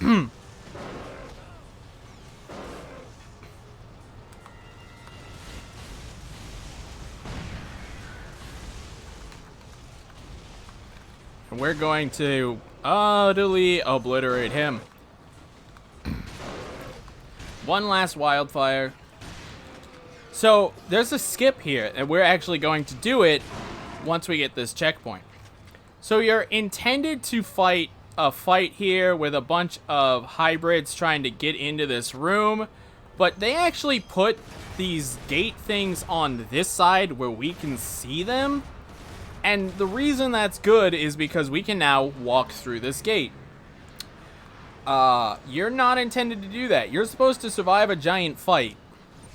And we're going to utterly obliterate him. One last wildfire. So there's a skip here, and we're actually going to do it once we get this checkpoint. So you're intended to fight a fight here with a bunch of hybrids trying to get into this room, but they actually put these gate things on this side where we can see them. And the reason that's good is because we can now walk through this gate. You're not intended to do that. You're supposed to survive a giant fight.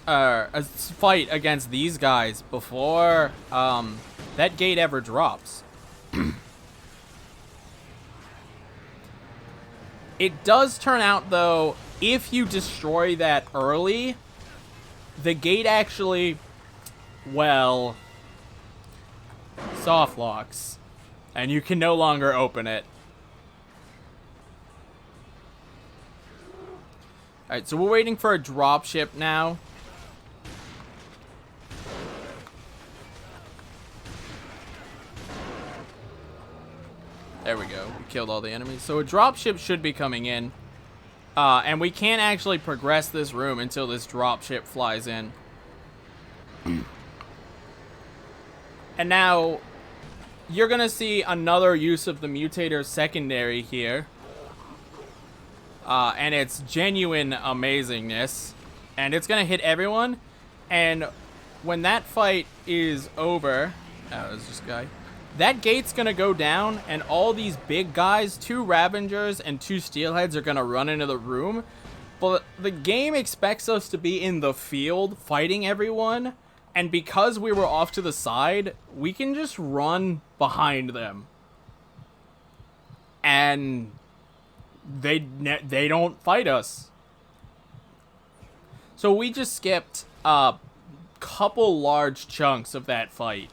A fight against these guys before that gate ever drops. It does turn out, though, if you destroy that early, the gate actually, well, soft locks, and you can no longer open it. Alright, so we're waiting for a dropship now. There we go. We killed all the enemies. So a dropship should be coming in. And we can't actually progress this room until this dropship flies in. And now, you're going to see another use of the mutator secondary here. And it's genuine amazingness. And it's going to hit everyone. And when that fight is over... Oh, it was just a guy. That gate's going to go down, and all these big guys, 2 Ravengers and 2 Steelheads, are going to run into the room. But the game expects us to be in the field fighting everyone, and because we were off to the side, we can just run behind them. And they don't fight us. So we just skipped a couple large chunks of that fight.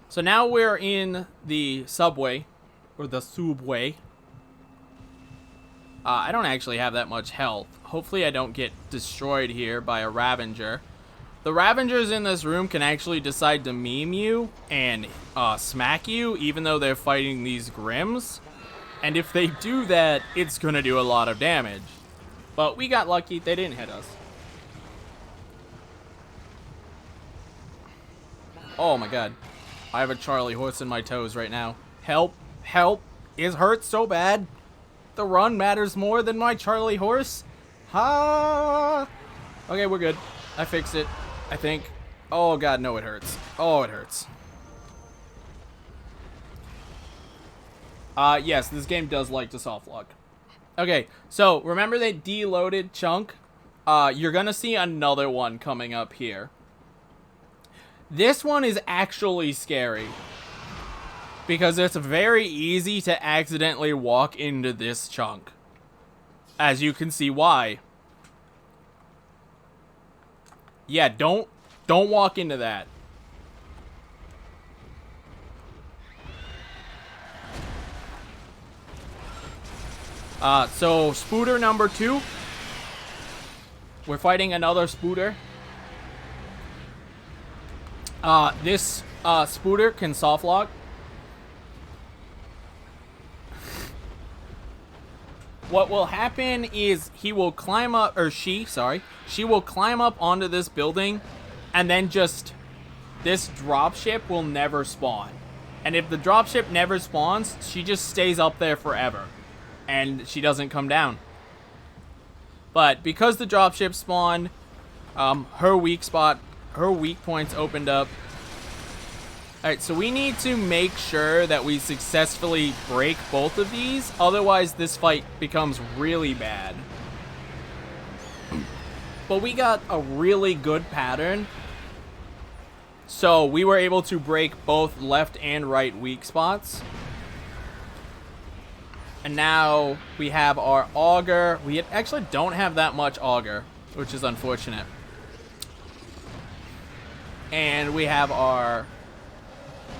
So now we're in the subway, or the subway. I don't actually have that much health. Hopefully I don't get destroyed here by a Ravager. The Ravengers in this room can actually decide to meme you and smack you, even though they're fighting these Grims. And if they do that, it's going to do a lot of damage. But we got lucky, they didn't hit us. Oh my god. I have a Charlie horse in my toes right now. Help, help, it hurts so bad. The run matters more than my Charlie horse. Ha! Okay, we're good. I fixed it, I think. Oh god, no, it hurts. Oh, it hurts. Yes, this game does like to soft lock. Okay, so remember that deloaded chunk? You're gonna see another one coming up here. This one is actually scary, because it's very easy to accidentally walk into this chunk. As you can see why. Yeah, don't walk into that. So, spooter number 2. We're fighting another Spooter. This Spooter can soft lock. What will happen is he will climb up, or she will climb up onto this building, and then just, this dropship will never spawn. And if the dropship never spawns, she just stays up there forever, and she doesn't come down. But because the dropship spawned, her weak points opened up. Alright, so we need to make sure that we successfully break both of these, otherwise this fight becomes really bad. But we got a really good pattern, so we were able to break both left and right weak spots. And now we have our auger. We actually don't have that much auger, which is unfortunate. And we have our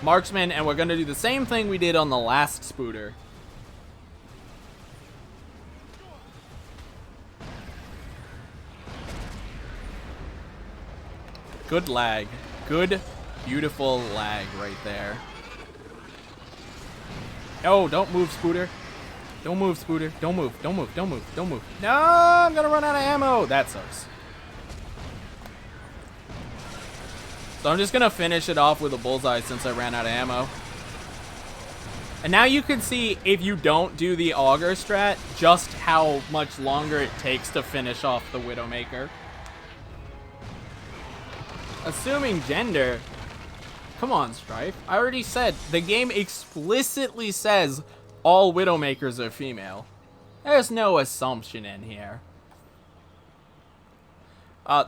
marksman, and we're going to do the same thing we did on the last Spooter. Good lag. Good, beautiful lag right there. Oh, don't move, Spooter. Don't move, Spooter. Don't move. Don't move. Don't move. Don't move. No, I'm going to run out of ammo. That sucks. So I'm just going to finish it off with a bullseye since I ran out of ammo. And now you can see, if you don't do the auger strat, just how much longer it takes to finish off the Widowmaker. Assuming gender. Come on, Strife. I already said, the game explicitly says all Widowmakers are female. There's no assumption in here.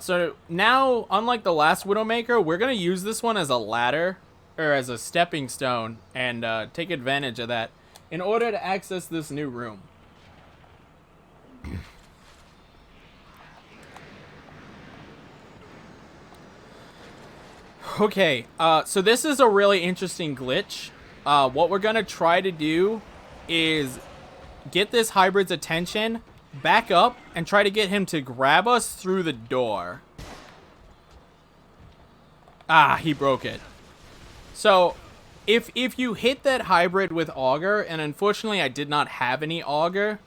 So now, unlike the last Widowmaker, we're going to use this one as a ladder, or as a stepping stone, and take advantage of that in order to access this new room. Okay, so this is a really interesting glitch. What we're going to try to do is get this hybrid's attention, back up, and try to get him to grab us through the door. Ah, he broke it. So, if you hit that hybrid with auger, and unfortunately I did not have any auger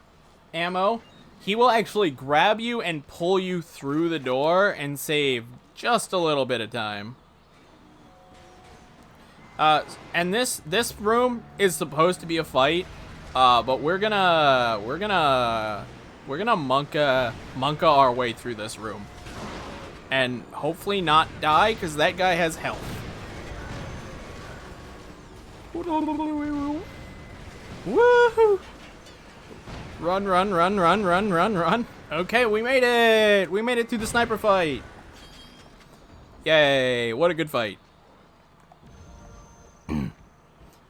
ammo, he will actually grab you and pull you through the door and save just a little bit of time. And this room is supposed to be a fight, but we're gonna monka our way through this room, and hopefully not die, because that guy has health. Woohoo! Run, run, run, run, run, run, run. Okay, we made it! We made it through the sniper fight. Yay, what a good fight.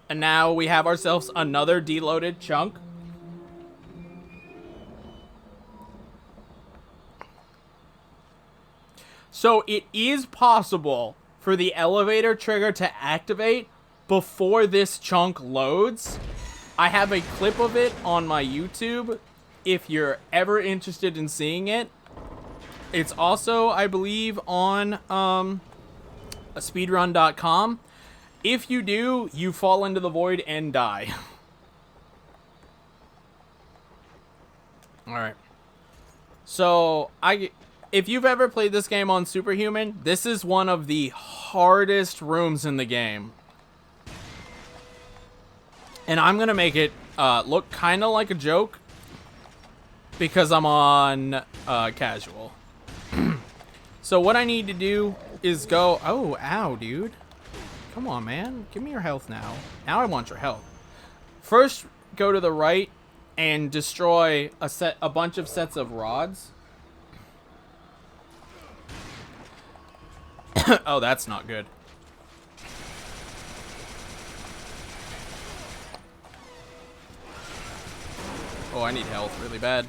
And now we have ourselves another deloaded chunk. So it is possible for the elevator trigger to activate before this chunk loads. I have a clip of it on my YouTube if you're ever interested in seeing it. It's also, I believe, on speedrun.com. If you do, you fall into the void and die. Alright. So, if you've ever played this game on Superhuman, this is one of the hardest rooms in the game. And I'm going to make it look kind of like a joke, because I'm on casual. So what I need to do is go... Oh, ow, dude. Come on, man. Give me your health now. Now I want your health. First, go to the right and destroy a bunch of sets of rods. Oh, that's not good. Oh, I need health really bad.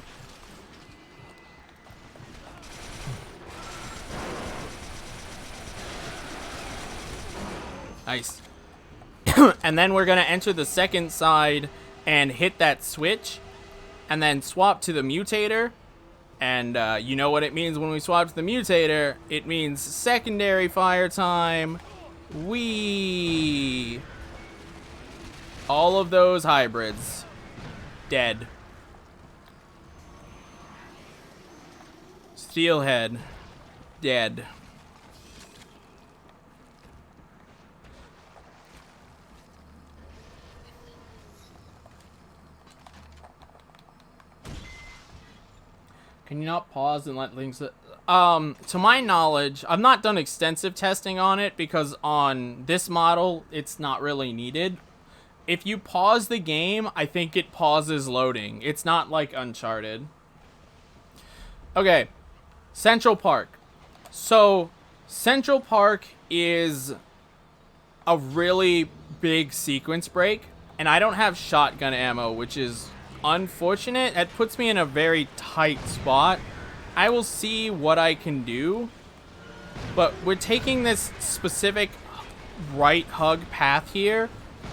Nice. And then we're going to enter the second side and hit that switch. And then swap to the mutator. And you know what it means when we swap to the mutator. It means secondary fire time. All of those hybrids dead. Steelhead dead. Can you not pause and let links... to my knowledge, I've not done extensive testing on it because on this model, it's not really needed. If you pause the game, I think it pauses loading. It's not like Uncharted. Okay, Central Park. So, Central Park is a really big sequence break, and I don't have shotgun ammo, which is unfortunate. It puts me in a very tight spot. I will see what I can do, but we're taking this specific right hug path here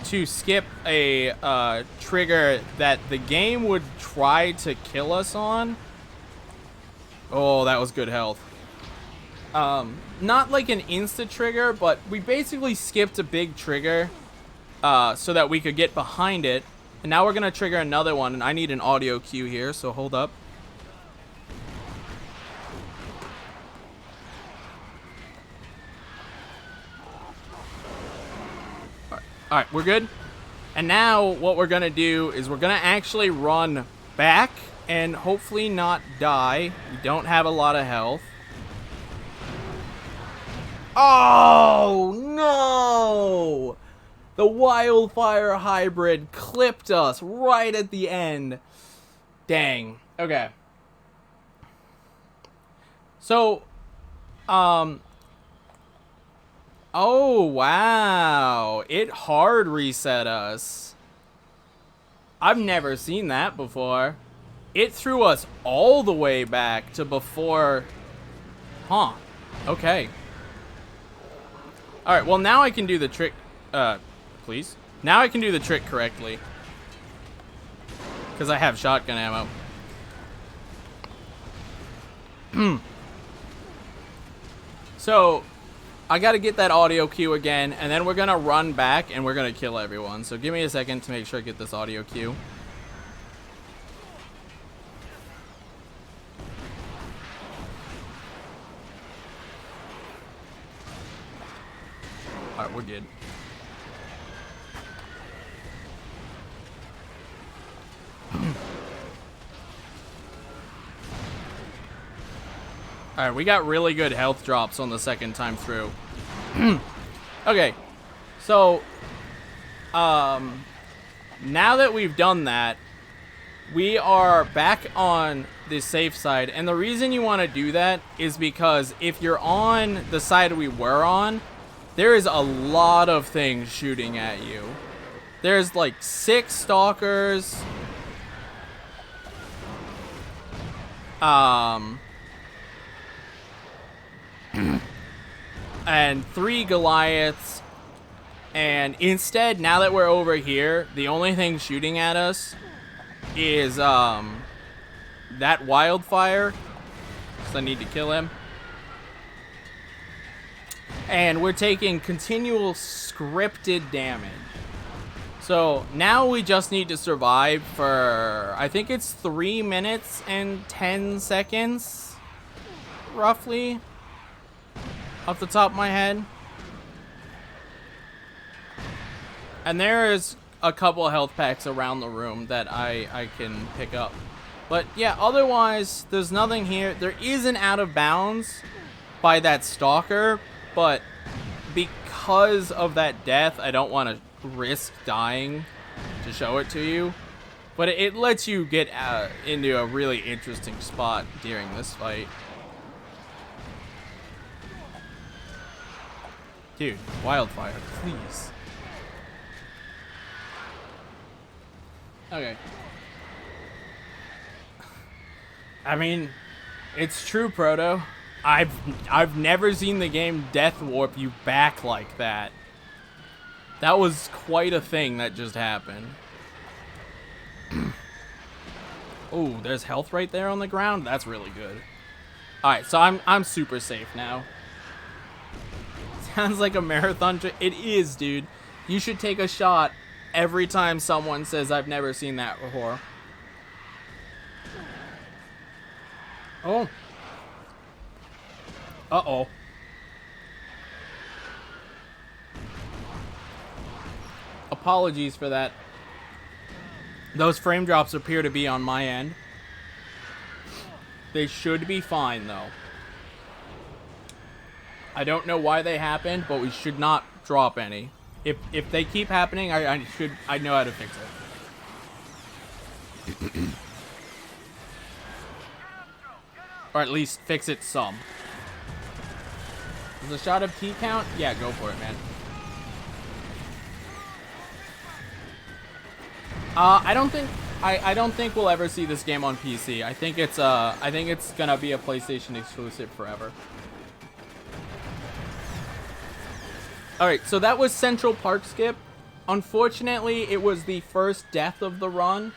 to skip a trigger that the game would try to kill us on. Oh, that was good health. Not like an insta trigger, but we basically skipped a big trigger so that we could get behind it. And now we're going to trigger another one, and I need an audio cue here, so hold up. Alright, we're good. And now what we're going to do is we're going to actually run back and hopefully not die. We don't have a lot of health. Oh, no! The wildfire hybrid clipped us right at the end. Dang. Okay. So, oh, wow. It hard reset us. I've never seen that before. It threw us all the way back to before. Huh. Okay. Alright, well now I can do the trick. Please? Now I can do the trick correctly. Because I have shotgun ammo. So, I gotta get that audio cue again, and then we're gonna run back and we're gonna kill everyone. So give me a second to make sure I get this audio cue. Alright, we're good. Alright, we got really good health drops on the second time through. Okay, so, now that we've done that, we are back on the safe side. And the reason you want to do that is because if you're on the side we were on, there is a lot of things shooting at you. There's like 6 stalkers. And 3 Goliaths. And instead, now that we're over here, the only thing shooting at us is that wildfire. So I need to kill him. And we're taking continual scripted damage. So now we just need to survive for, I think it's 3 minutes and 10 seconds, roughly, off the top of my head. And there is a couple of health packs around the room that I can pick up. But yeah, otherwise, there's nothing here. There is an out of bounds by that stalker, but because of that death, I don't want to risk dying to show it to you. But it lets you get into a really interesting spot during this fight. Dude, wildfire, please. Okay. I mean, it's true, Proto. I've never seen the game death warp you back like that. That was quite a thing that just happened. Oh, there's health right there on the ground. That's really good. All right, so I'm super safe now. Sounds like a marathon. It is, dude. You should take a shot every time someone says I've never seen that before. Oh. Uh-oh. Apologies for that. Those frame drops appear to be on my end. They should be fine, though. I don't know why they happened, but we should not drop any. If they keep happening, I know how to fix it. Or at least fix it some. Is a shot of key count? Yeah, go for it, man. I don't think we'll ever see this game on PC. I think it's gonna be a PlayStation exclusive forever. Alright, so that was Central Park Skip. Unfortunately, it was the first death of the run.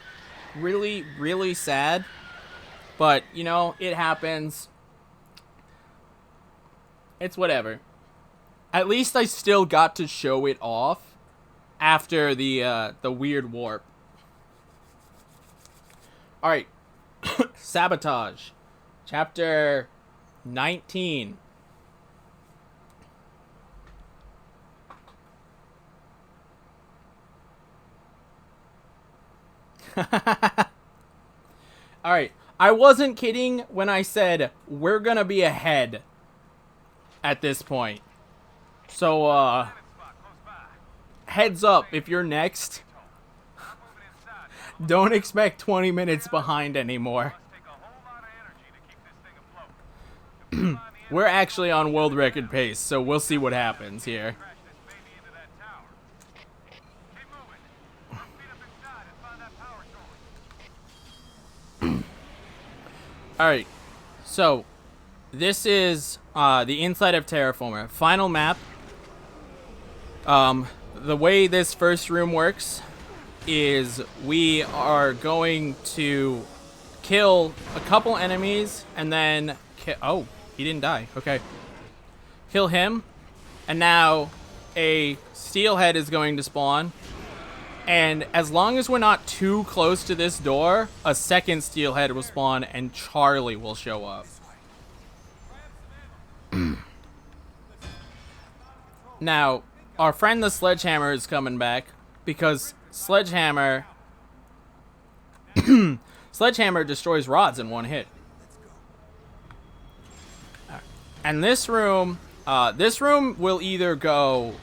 Really, really sad. But, you know, it happens. It's whatever. At least I still got to show it off after the weird warp. Alright. Sabotage. Chapter 19. Alright. I wasn't kidding when I said we're gonna be ahead at this point. So, heads up if you're next. Don't expect 20 minutes behind anymore. We're actually on world record pace, so we'll see what happens here. Alright, so this is the inside of Terraformer. Final map. The way this first room works is we are going to kill a couple enemies and then oh, he didn't die. Okay. Kill him. And now a steelhead is going to spawn. And as long as we're not too close to this door, a second steelhead will spawn and Charlie will show up. Now, our friend the Sledgehammer is coming back because Sledgehammer destroys rods in one hit. And this room will either go,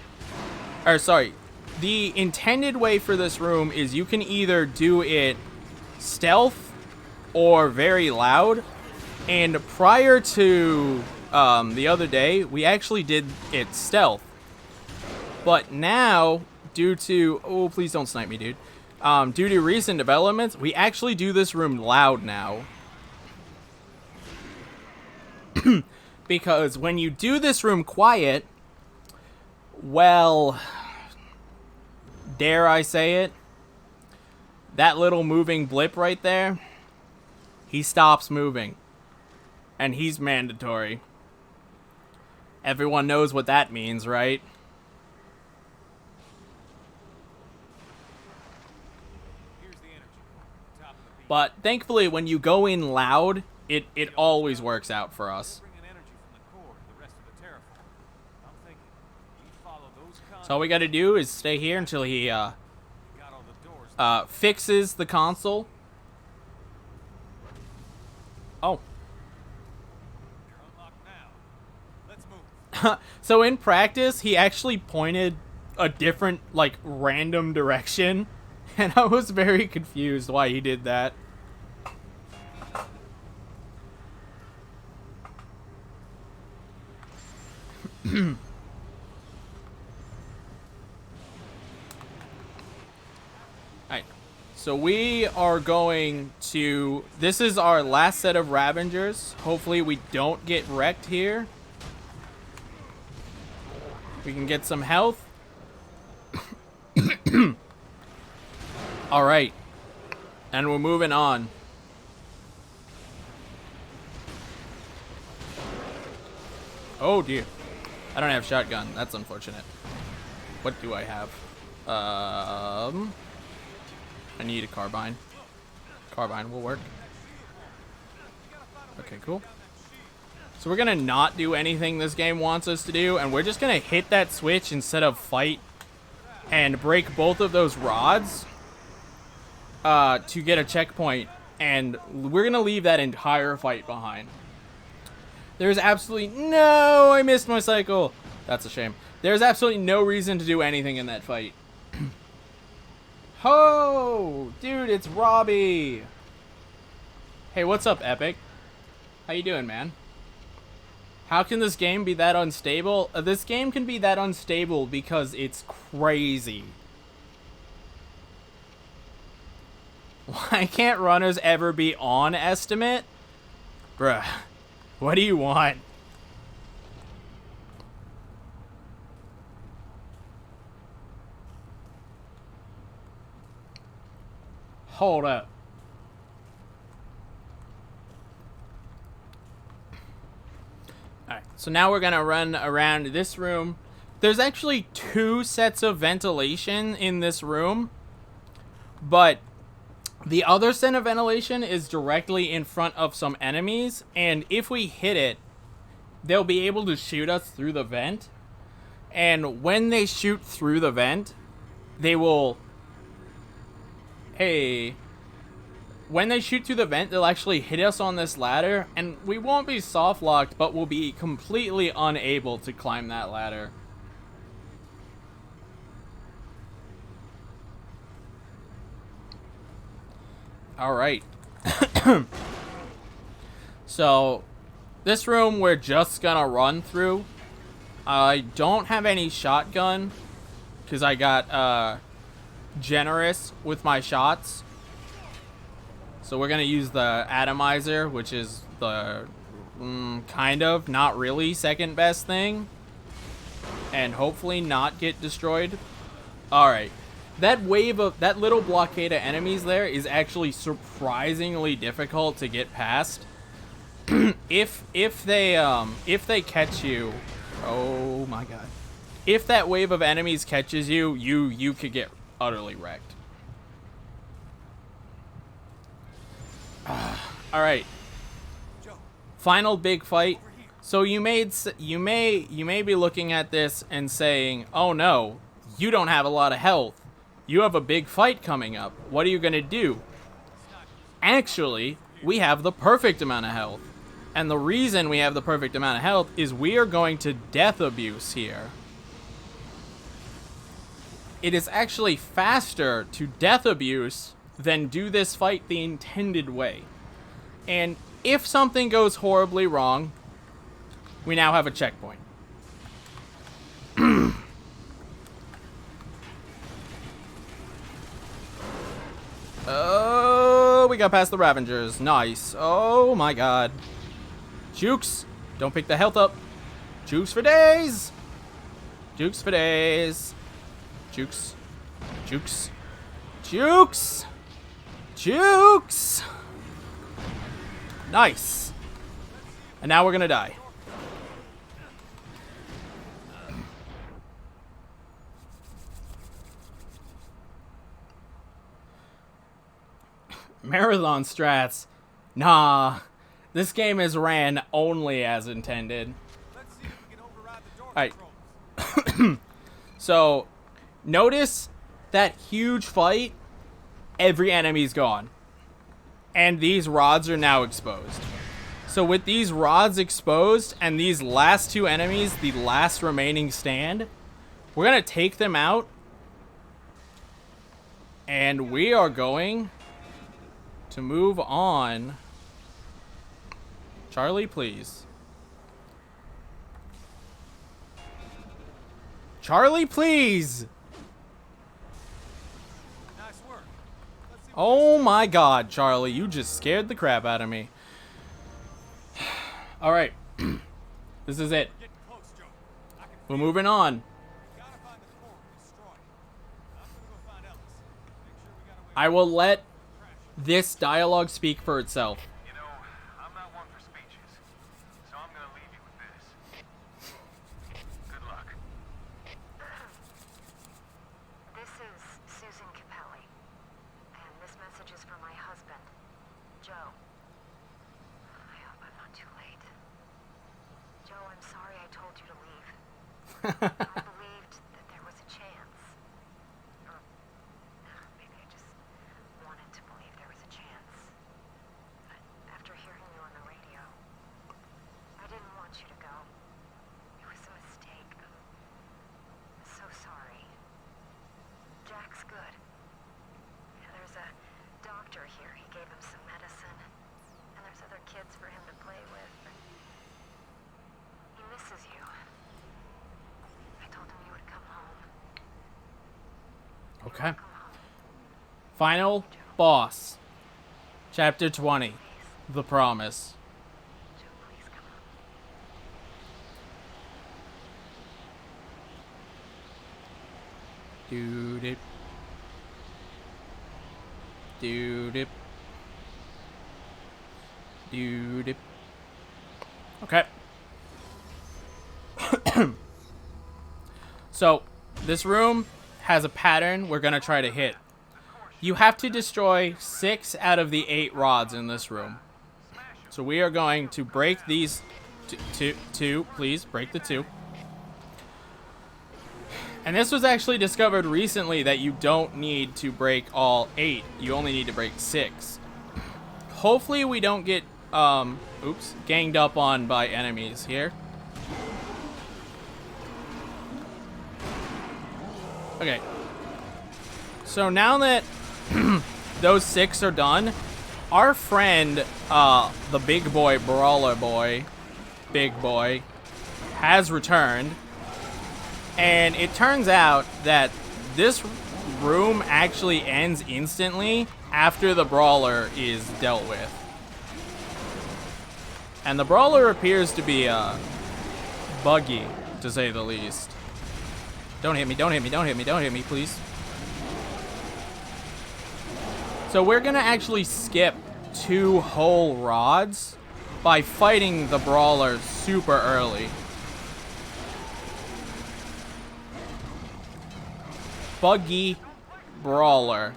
or sorry, the intended way for this room is you can either do it stealth or very loud. And prior to the other day, we actually did it stealth. But now, due to... Oh, please don't snipe me, dude. Due to recent developments, we actually do this room loud now. Because when you do this room quiet, well... Dare I say it? That little moving blip right there, he stops moving. And he's mandatory. Everyone knows what that means, right? But thankfully, when you go in loud, it always works out for us. So all we gotta do is stay here until he fixes the console. Oh. So in practice, he actually pointed a different, like, random direction. And I was very confused why he did that. Alright, so we are going to... This is our last set of Ravengers. Hopefully we don't get wrecked here. We can get some health. Alright. And we're moving on. Oh dear. I don't have shotgun. That's unfortunate. What do I have? I need a carbine. Carbine will work. Okay, cool. So we're gonna not do anything this game wants us to do, and we're just gonna hit that switch instead of fight and break both of those rods to get a checkpoint, and we're gonna leave that entire fight behind. There's absolutely no... I missed my cycle. That's a shame. There's absolutely no reason to do anything in that fight. Ho! Dude, it's Robbie! Hey, what's up, Epic? How you doing, man? How can this game be that unstable? This game can be that unstable because it's crazy. Why can't runners ever be on estimate? Bruh, what do you want? Hold up. Alright, so now we're gonna run around this room. There's actually 2 sets of ventilation in this room, but the other set of ventilation is directly in front of some enemies, and if we hit it, they'll be able to shoot us through the vent. And when they shoot through the vent, they will... Hey... When they shoot through the vent, they'll actually hit us on this ladder, and we won't be soft-locked, but we'll be completely unable to climb that ladder. Alright. So, this room we're just gonna run through. I don't have any shotgun, because I got generous with my shots. So we're going to use the atomizer, which is the kind of, not really, second best thing. And hopefully not get destroyed. Alright. That wave of, that little blockade of enemies there is actually surprisingly difficult to get past. if they catch you, oh my god. If that wave of enemies catches you, you could get utterly wrecked. All right. Final big fight. So you may be looking at this and saying, "Oh no, you don't have a lot of health. You have a big fight coming up. What are you going to do?" Actually, we have the perfect amount of health. And the reason we have the perfect amount of health is we are going to death abuse here. It is actually faster to death abuse than do this fight the intended way. And if something goes horribly wrong, we now have a checkpoint. Oh, we got past the Ravengers. Nice. Oh my god. Jukes, don't pick the health up. Jukes for days. Jukes for days. Jukes. Jukes. Jukes. Jukes! Nice. And now we're gonna die. Marathon strats. Nah. This game is ran only as intended. Let's see if we can override the door controls. So, notice that huge fight. Every enemy's gone. And these rods are now exposed. So with these rods exposed and these last 2 enemies, the last remaining stand, we're going to take them out. And we are going to move on. Charlie, please. Charlie, please! Oh my god, Charlie, you just scared the crap out of me. Alright. This is it. We're moving on. I will let this dialogue speak for itself. You know, I'm not one for speeches, so I'm gonna leave you with this. I believed that there was a chance. Or maybe I just wanted to believe there was a chance. But after hearing you on the radio, I didn't want you to go. It was a mistake. I'm so sorry. Jack's good. And there's a doctor here. He gave him some medicine. And there's other kids for him to play with. But he misses you. I told him you would come home. Okay. Final boss. Chapter 20. The Promise. Joe, please come home. Doodip. Doodip. Doodip. Okay. So, this room has a pattern we're going to try to hit. You have to destroy 6 out of the 8 rods in this room. So we are going to break these two. Please, break the 2. And this was actually discovered recently that you don't need to break all 8. You only need to break 6. Hopefully we don't get, ganged up on by enemies here. Okay. So now that those 6 are done, our friend, the big boy, brawler boy, big boy, has returned. And it turns out that this room actually ends instantly after the brawler is dealt with. And the brawler appears to be buggy, to say the least. Don't hit me, don't hit me, don't hit me, don't hit me, please. So we're gonna actually skip 2 whole rods by fighting the brawler super early. Buggy brawler.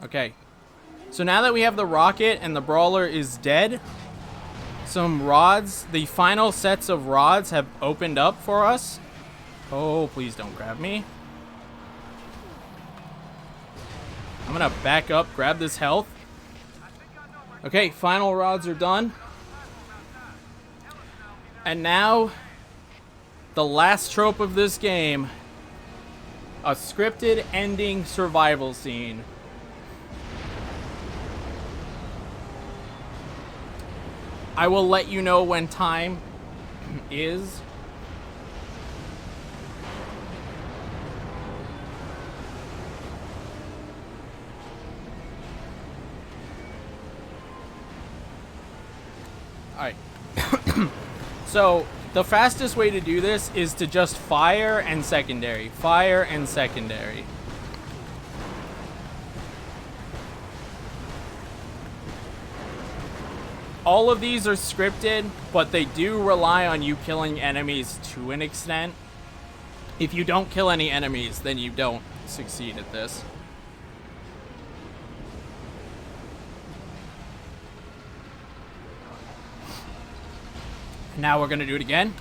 Okay. So now that we have the rocket and the brawler is dead, some rods, the final sets of rods have opened up for us. Oh, please don't grab me. I'm gonna back up, grab this health. Okay, final rods are done. And now, the last trope of this game. A scripted ending survival scene. I will let you know when time is. Alright. So, the fastest way to do this is to just fire and secondary. Fire and secondary. All of these are scripted, but they do rely on you killing enemies to an extent. If you don't kill any enemies, then you don't succeed at this. Now we're gonna do it again.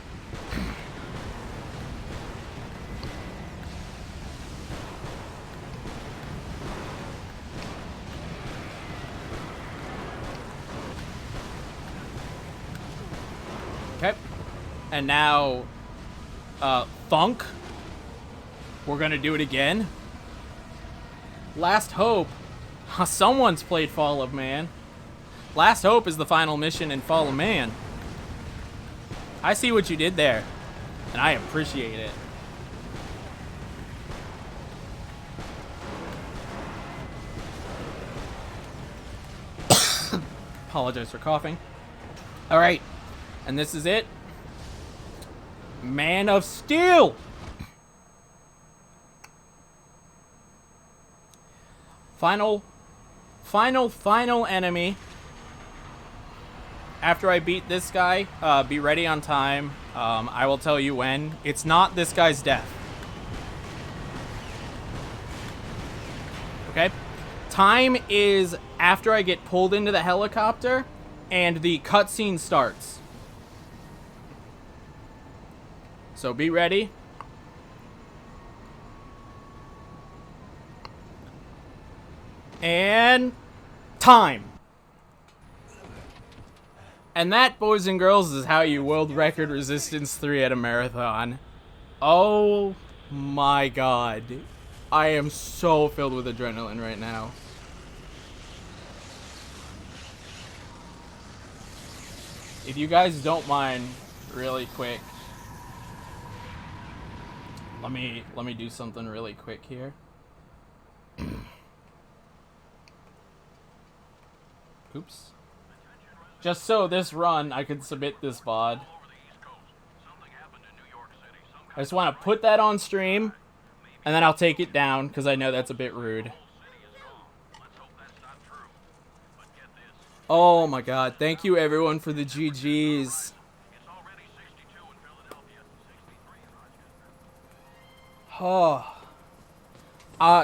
Okay. And now, thunk. We're gonna do it again. Last Hope. Someone's played Fall of Man. Last Hope is the final mission in Fall of Man. I see what you did there, and I appreciate it. Apologize for coughing. All right, and this is it. Man of Steel. Final enemy. After I beat this guy, be ready on time. I will tell you when. It's not this guy's death. Okay? Time is after I get pulled into the helicopter and the cutscene starts. So be ready. And time. And that, boys and girls, is how you world record Resistance 3 at a marathon. Oh my god. I am so filled with adrenaline right now. If you guys don't mind, really quick, let me do something really quick here. Oops. Just so this run, I could submit this VOD. I just want to put that on stream, and then I'll take it down, because I know that's a bit rude. Oh my god, thank you everyone for the GGs. Oh.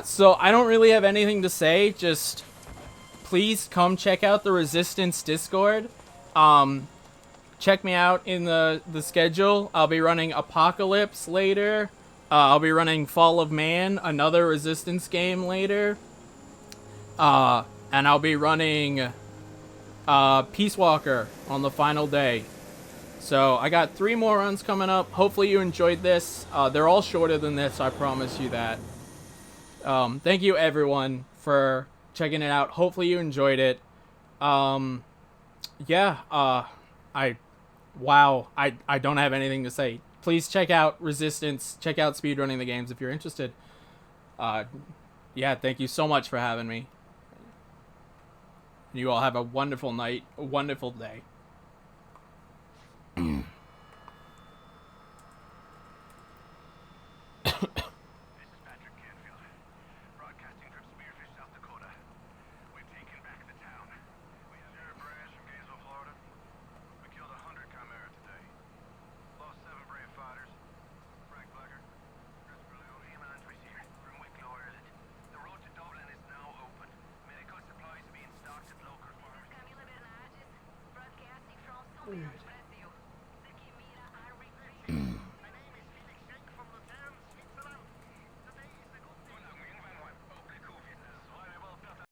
So I don't really have anything to say, just please come check out the Resistance Discord. Check me out in the schedule. I'll be running Apocalypse later. I'll be running Fall of Man, another Resistance game later. And I'll be running Peace Walker on the final day. So I got 3 more runs coming up. Hopefully you enjoyed this. They're all shorter than this, I promise you that. Thank you everyone for checking it out. Hopefully you enjoyed it. Yeah, I don't have anything to say. Please check out Resistance, check out speedrunning the games if you're interested. Yeah, thank you so much for having me. You all have a wonderful night, a wonderful day. Broadcasting from somewhere.